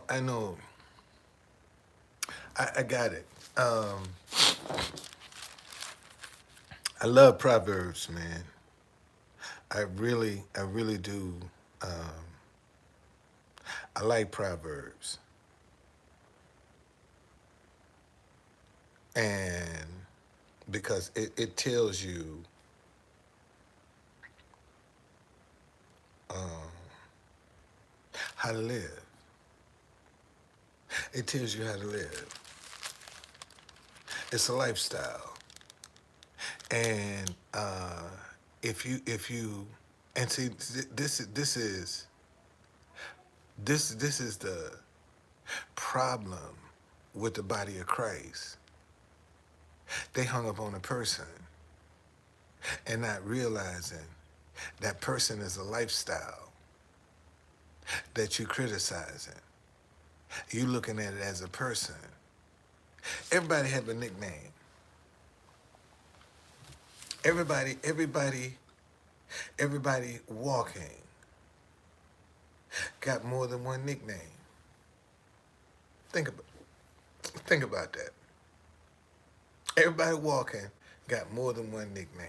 I know. I got it. Um, I love Proverbs, man. I really do. Um, I like Proverbs, and because it tells you um, how to live. It tells you how to live. It's a lifestyle, and if you and see this is the problem with the body of Christ. They hung up on a person and not realizing that person is a lifestyle that you criticizing. You looking at it as a person. Everybody have a nickname. Everybody, everybody walking got more than one nickname. Think about think about that. Everybody walking got more than one nickname.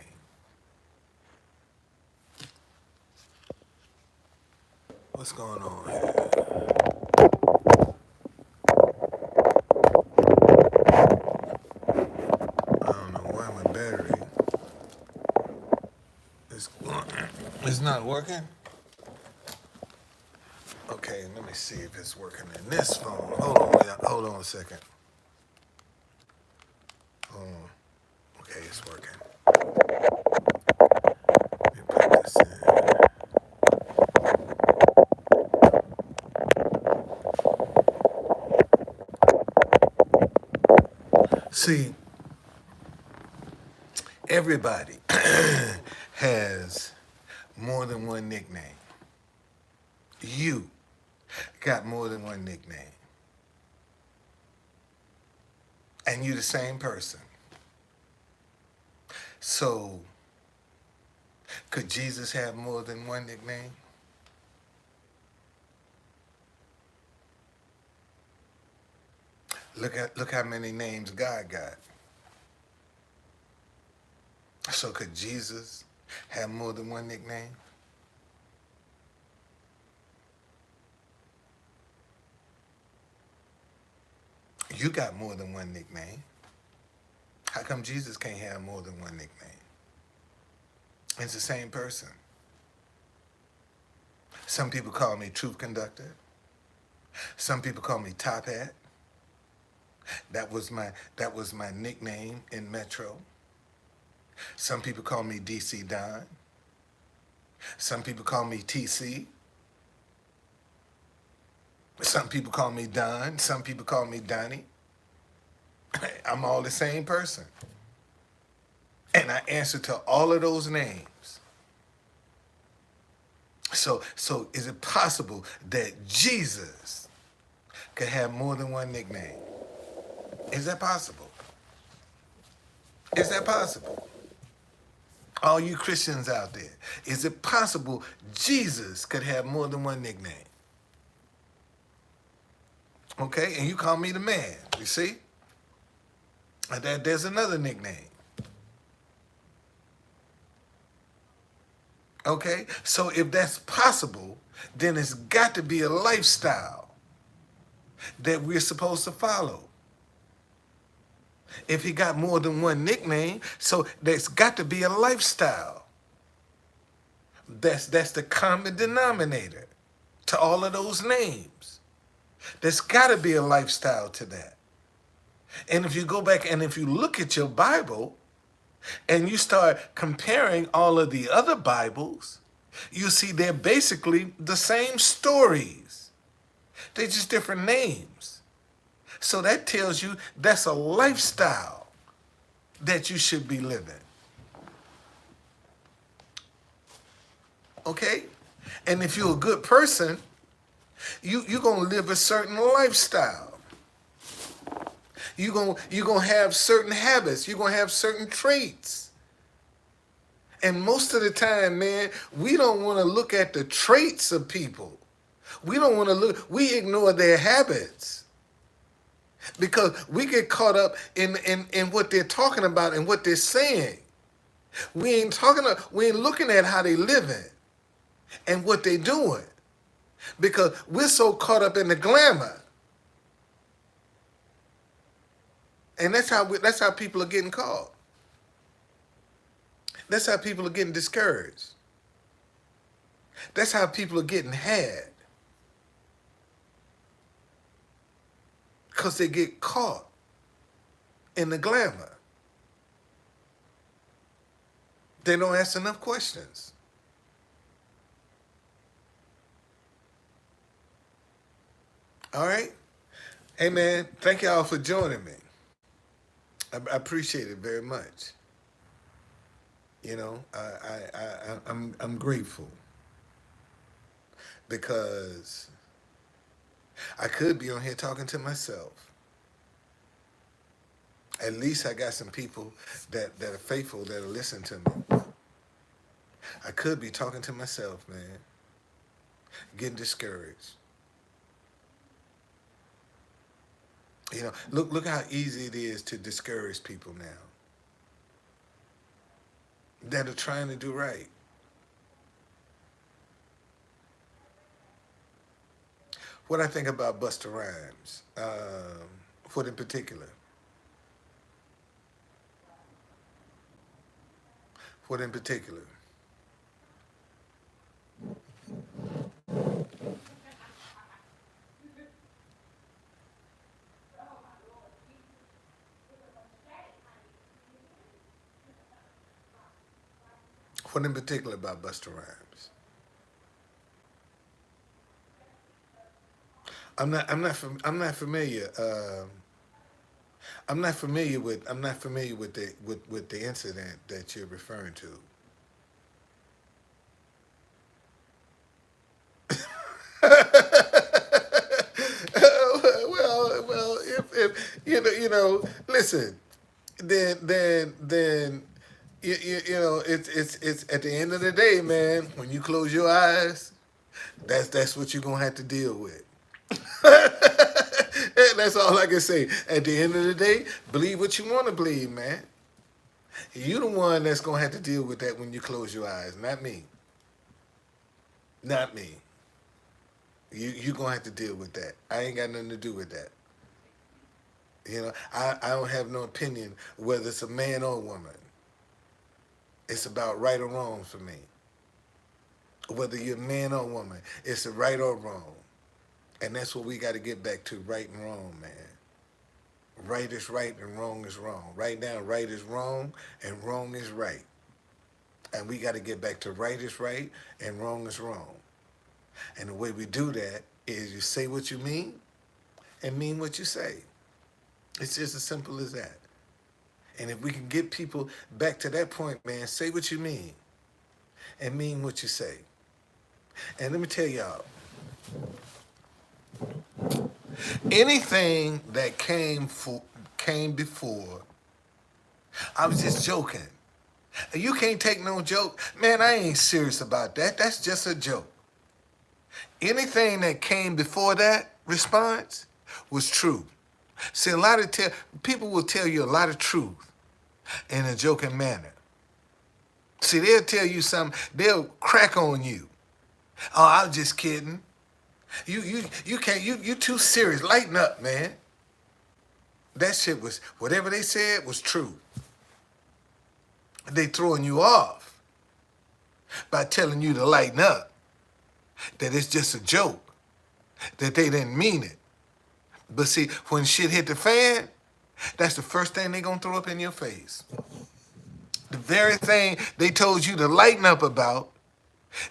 What's going on here? I don't know why my battery is it's not working. Okay, let me see if it's working in this phone. Hold on a second. Hold on. Okay, it's working. Let me put this in. See, everybody has more than one nickname. You got more than one nickname. And you the same person. So, could Jesus have more than one nickname? Look how many names God got. So could Jesus have more than one nickname? You got more than one nickname. How come Jesus can't have more than one nickname? It's the same person. Some people call me Truth Conductor. Some people call me Top Hat. That was my nickname in Metro. Some people call me DC Don. Some people call me TC. Some people call me Don. Some people call me Donnie. I'm all the same person. And I answer to all of those names. So is it possible that Jesus could have more than one nickname? Is that possible? Is that possible? All you Christians out there, is it possible Jesus could have more than one nickname? Okay, and you call me the man, you see? And there's another nickname. Okay, so if that's possible, then it's got to be a lifestyle that we're supposed to follow. If he got more than one nickname, so there's got to be a lifestyle. That's the common denominator to all of those names. There's got to be a lifestyle to that. And if you go back and if you look at your Bible and you start comparing all of the other Bibles, you see they're basically the same stories. They're just different names. So that tells you that's a lifestyle that you should be living. Okay? And if you're a good person, you're going to live a certain lifestyle. You're going to have certain habits. You're going to have certain traits. And most of the time, man, we don't want to look at the traits of people. We don't want to look. We ignore their habits because we get caught up in what they're talking about and what they're saying. We ain't looking at how they living and what they doing because we're so caught up in the glamour. And that's how people are getting caught. That's how people are getting discouraged. That's how people are getting had. Because they get caught in the glamour. They don't ask enough questions. All right? Hey man, thank y'all for joining me. I appreciate it very much. You know, I'm grateful because I could be on here talking to myself. At least I got some people that are faithful that'll listen to me. I could be talking to myself, man, getting discouraged. You know, look how easy it is to discourage people now that are trying to do right. What I think about Busta Rhymes, what in particular? What in particular? What in particular about Busta Rhymes? I'm not familiar. I'm not familiar with the incident that you're referring to. Well, if you know, listen, then you know, it's at the end of the day, man. When you close your eyes, that's what you're gonna have to deal with. That's all I can say. At the end of the day, believe what you want to believe, man. You the one that's gonna have to deal with that when you close your eyes, not me. Not me. You gonna have to deal with that. I ain't got nothing to do with that. You know, I don't have no opinion whether it's a man or a woman. It's about right or wrong for me. Whether you're a man or a woman, it's a right or wrong. And that's what we got to get back to, right and wrong, man. Right is right and wrong is wrong. Right now, right is wrong and wrong is right. And we got to get back to right is right and wrong is wrong. And the way we do that is you say what you mean and mean what you say. It's just as simple as that. And if we can get people back to that point, man, say what you mean and mean what you say. And let me tell y'all, anything that came before, I was just joking. You can't take no joke. Man, I ain't serious about that. That's just a joke. Anything that came before that response was true. See, people will tell you a lot of truth in a joking manner. See, they'll tell you something, they'll crack on you. Oh, I'm just kidding. You can't, you too serious. Lighten up, man. That shit was, whatever they said was true. They throwing you off by telling you to lighten up, that it's just a joke, that they didn't mean it. But see, when shit hit the fan, that's the first thing they gonna throw up in your face. The very thing they told you to lighten up about,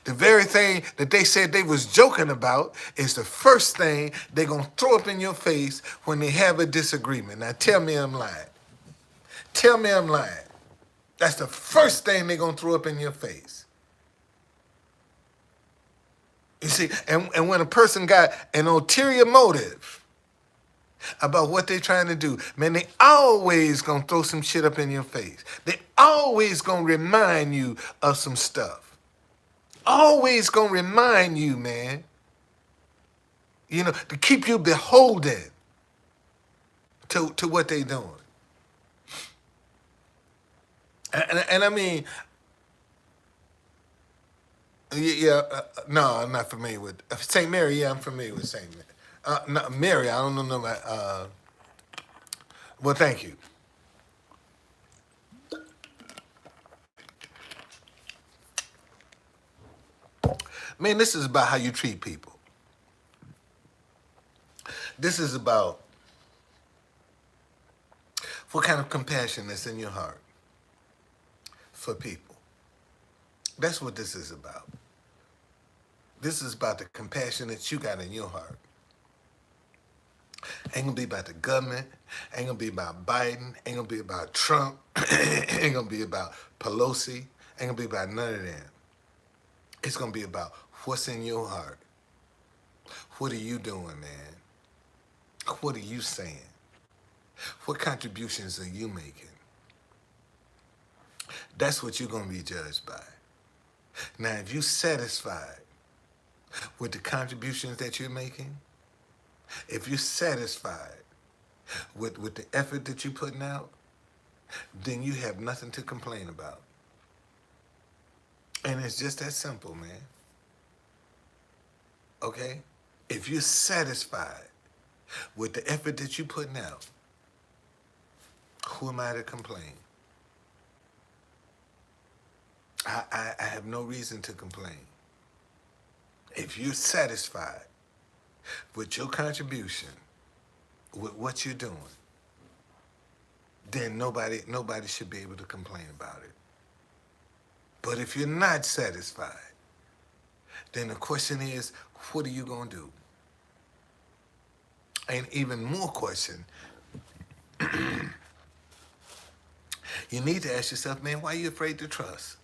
the very thing that they said they was joking about is the first thing they gonna throw up in your face when they have a disagreement. Now tell me I'm lying. Tell me I'm lying. That's the first thing they gonna throw up in your face. You see, and when a person got an ulterior motive about what they trying to do, man, they always gonna throw some shit up in your face. They always gonna remind you of some stuff. Always gonna remind you, man, to keep you beholden to what they doing. And I mean, yeah, no, I'm not familiar with St. Mary. Yeah, I'm familiar with St. Mary. No, Mary, I don't know about. Well, thank you. Man, this is about how you treat people. This is about what kind of compassion is in your heart for people. That's what this is about. This is about the compassion that you got in your heart. Ain't gonna be about the government. Ain't gonna be about Biden. Ain't gonna be about Trump. Ain't gonna be about Pelosi. Ain't gonna be about none of them. It's gonna be about what's in your heart. What are you doing, man? What are you saying? What contributions are you making? That's what you're gonna be judged by. Now, if you're satisfied with the contributions that you're making, if you're satisfied with the effort that you're putting out, then you have nothing to complain about. And it's just that simple, man. Okay? If you're satisfied with the effort that you're putting out, who am I to complain? I have no reason to complain. If you're satisfied with your contribution, with what you're doing, then nobody should be able to complain about it. But if you're not satisfied, then the question is, what are you going to do? And even more question, you need to ask yourself, man, why are you afraid to trust?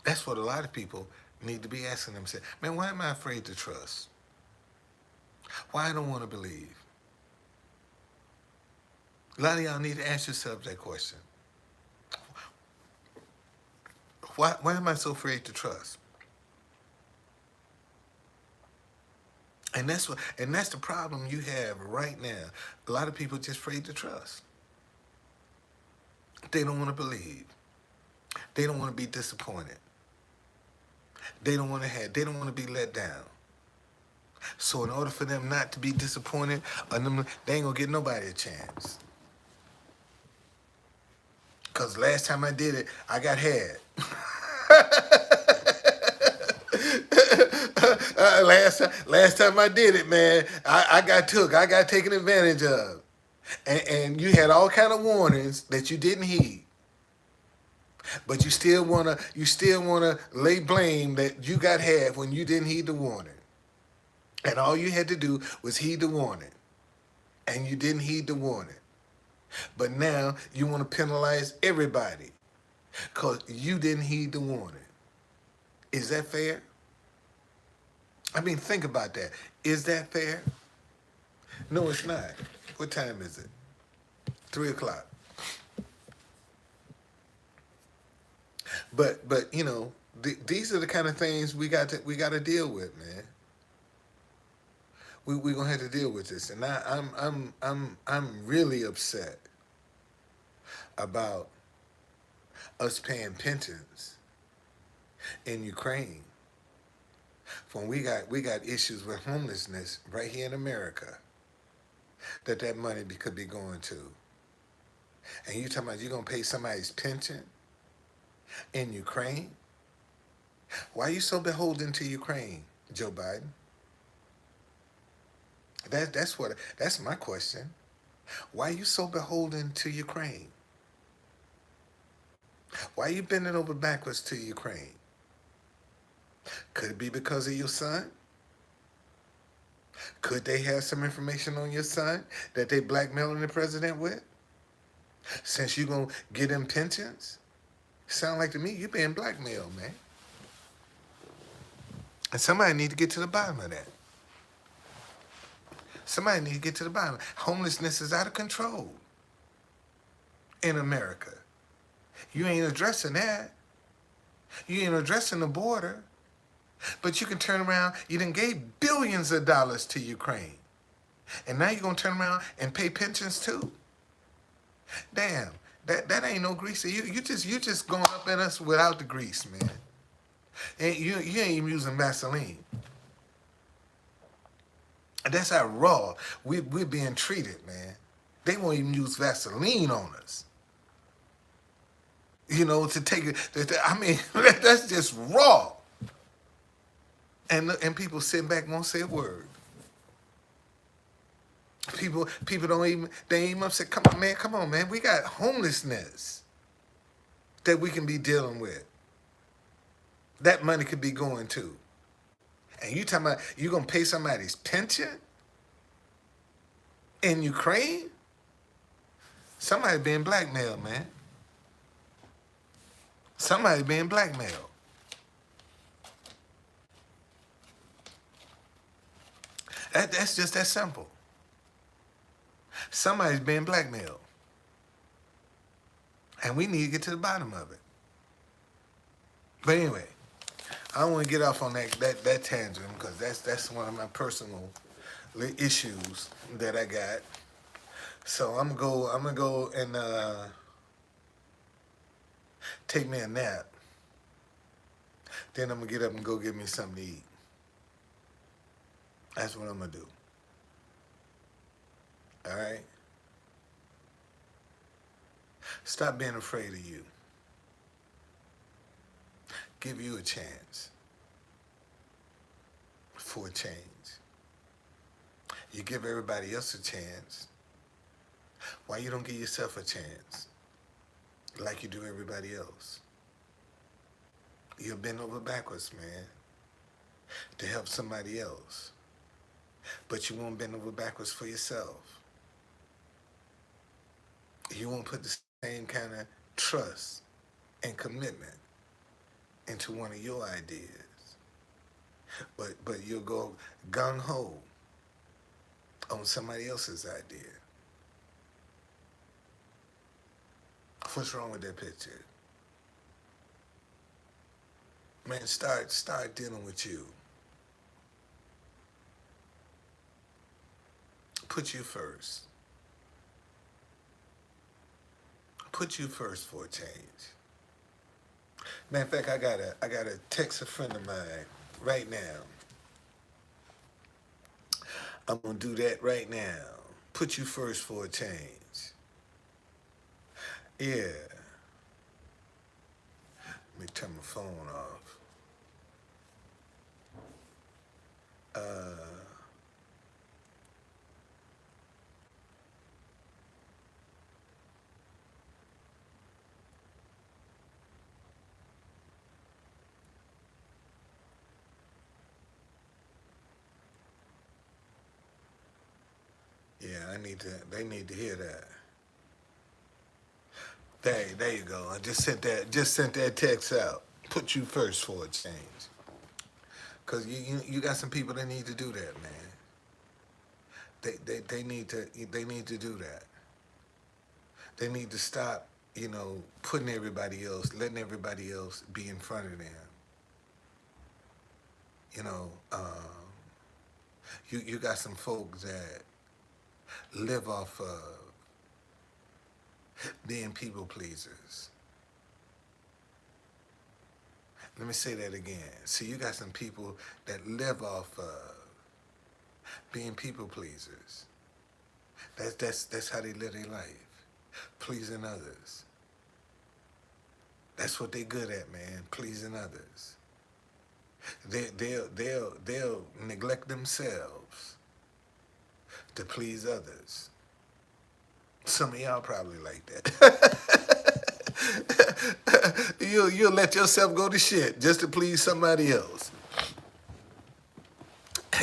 That's what a lot of people need to be asking themselves. Man, why am I afraid to trust? Why I don't want to believe? A lot of y'all need to ask yourself that question. Why am I so afraid to trust? And that's the problem you have right now. A lot of people just afraid to trust. They don't want to believe. They don't want to be disappointed. They don't want to be let down. So in order for them not to be disappointed, they ain't gonna get nobody a chance. Cause last time I did it, I got had. Last time I did it, man, I got took. I got taken advantage of. And you had all kind of warnings that you didn't heed. But you still wanna lay blame that you got had when you didn't heed the warning. And all you had to do was heed the warning. And you didn't heed the warning. But now you want to penalize everybody because you didn't heed the warning. Is that fair? I mean, think about that. Is that fair? No, it's not. What time is it? 3:00. But these are the kind of things we got to deal with, man. We gonna have to deal with this, and I'm really upset about us paying pensions in Ukraine when we got issues with homelessness right here in America that money could be going to. And you talking about you gonna pay somebody's pension in Ukraine? Why are you so beholden to Ukraine, Joe Biden? That's my question. Why are you so beholden to Ukraine? Why are you bending over backwards to Ukraine? Could it be because of your son? Could they have some information on your son that they blackmailing the president with? Since you gonna get them pensions? Sound like to me you being blackmailed, man. And somebody need to get to the bottom of that. Somebody need to get to the bottom. Homelessness is out of control in America. You ain't addressing that. You ain't addressing the border. But you can turn around, you done gave billions of dollars to Ukraine. And now you're gonna turn around and pay pensions too? Damn, that ain't no grease. You just going up at us without the grease, man. And you ain't even using Vaseline. And that's how raw we're being treated, man. They won't even use Vaseline on us. To take it. I mean, that's just raw. And people sit back and won't say a word. People don't even they ain't even upset. Come on, man. We got homelessness that we can be dealing with. That money could be going to. And you talking about you gonna pay somebody's pension in Ukraine? Somebody being blackmailed, man. Somebody being blackmailed. That's just that simple. Somebody's being blackmailed. And we need to get to the bottom of it. But anyway, I don't want to get off on that tangent because that's one of my personal issues that I got. So I'm gonna go and take me a nap. Then I'm gonna get up and go get me something to eat. That's what I'm gonna do. All right. Stop being afraid of you. Give you a chance for a change. You give everybody else a chance. Why you don't give yourself a chance like you do everybody else? You'll bend over backwards, man, to help somebody else. But you won't bend over backwards for yourself. You won't put the same kind of trust and commitment into one of your ideas. But you'll go gung-ho on somebody else's idea. What's wrong with that picture? Man, start dealing with you. Put you first. Put you first for a change. Matter of fact, I gotta text a friend of mine right now. I'm gonna do that right now. Put you first for a change. Yeah. Let me turn my phone off. Yeah, they need to hear that. There you go. I just sent that text out. Put you first for a change. Cause you got some people that need to do that, man. They need to do that. They need to stop, putting everybody else, letting everybody else be in front of them. You know, you got some folks that live off of being people pleasers. Let me say that again. See, you got some people that live off of being people pleasers. That's how they live their life, pleasing others. That's what they good at, man, pleasing others. They'll neglect themselves to please others. Some of y'all probably like that. You'll let yourself go to shit just to please somebody else.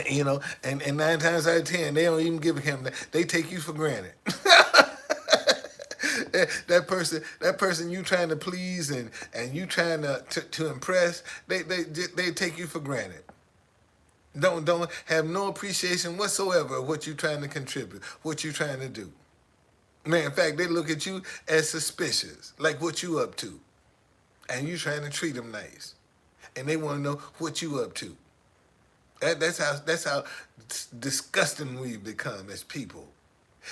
And 9 times out of 10, they don't even give him that. They take you for granted. that person you trying to please and you trying to impress, they take you for granted. Don't have no appreciation whatsoever of what you're trying to contribute, what you're trying to do. Man, in fact, they look at you as suspicious, like what you up to, and you trying to treat them nice. and they want to know what you up to. That's how disgusting we've become as people.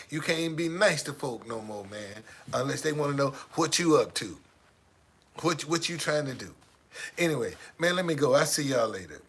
You can't even be nice to folk no more, man, unless they want to know what you up to, what you trying to do. Anyway, man, let me go. I'll see y'all later.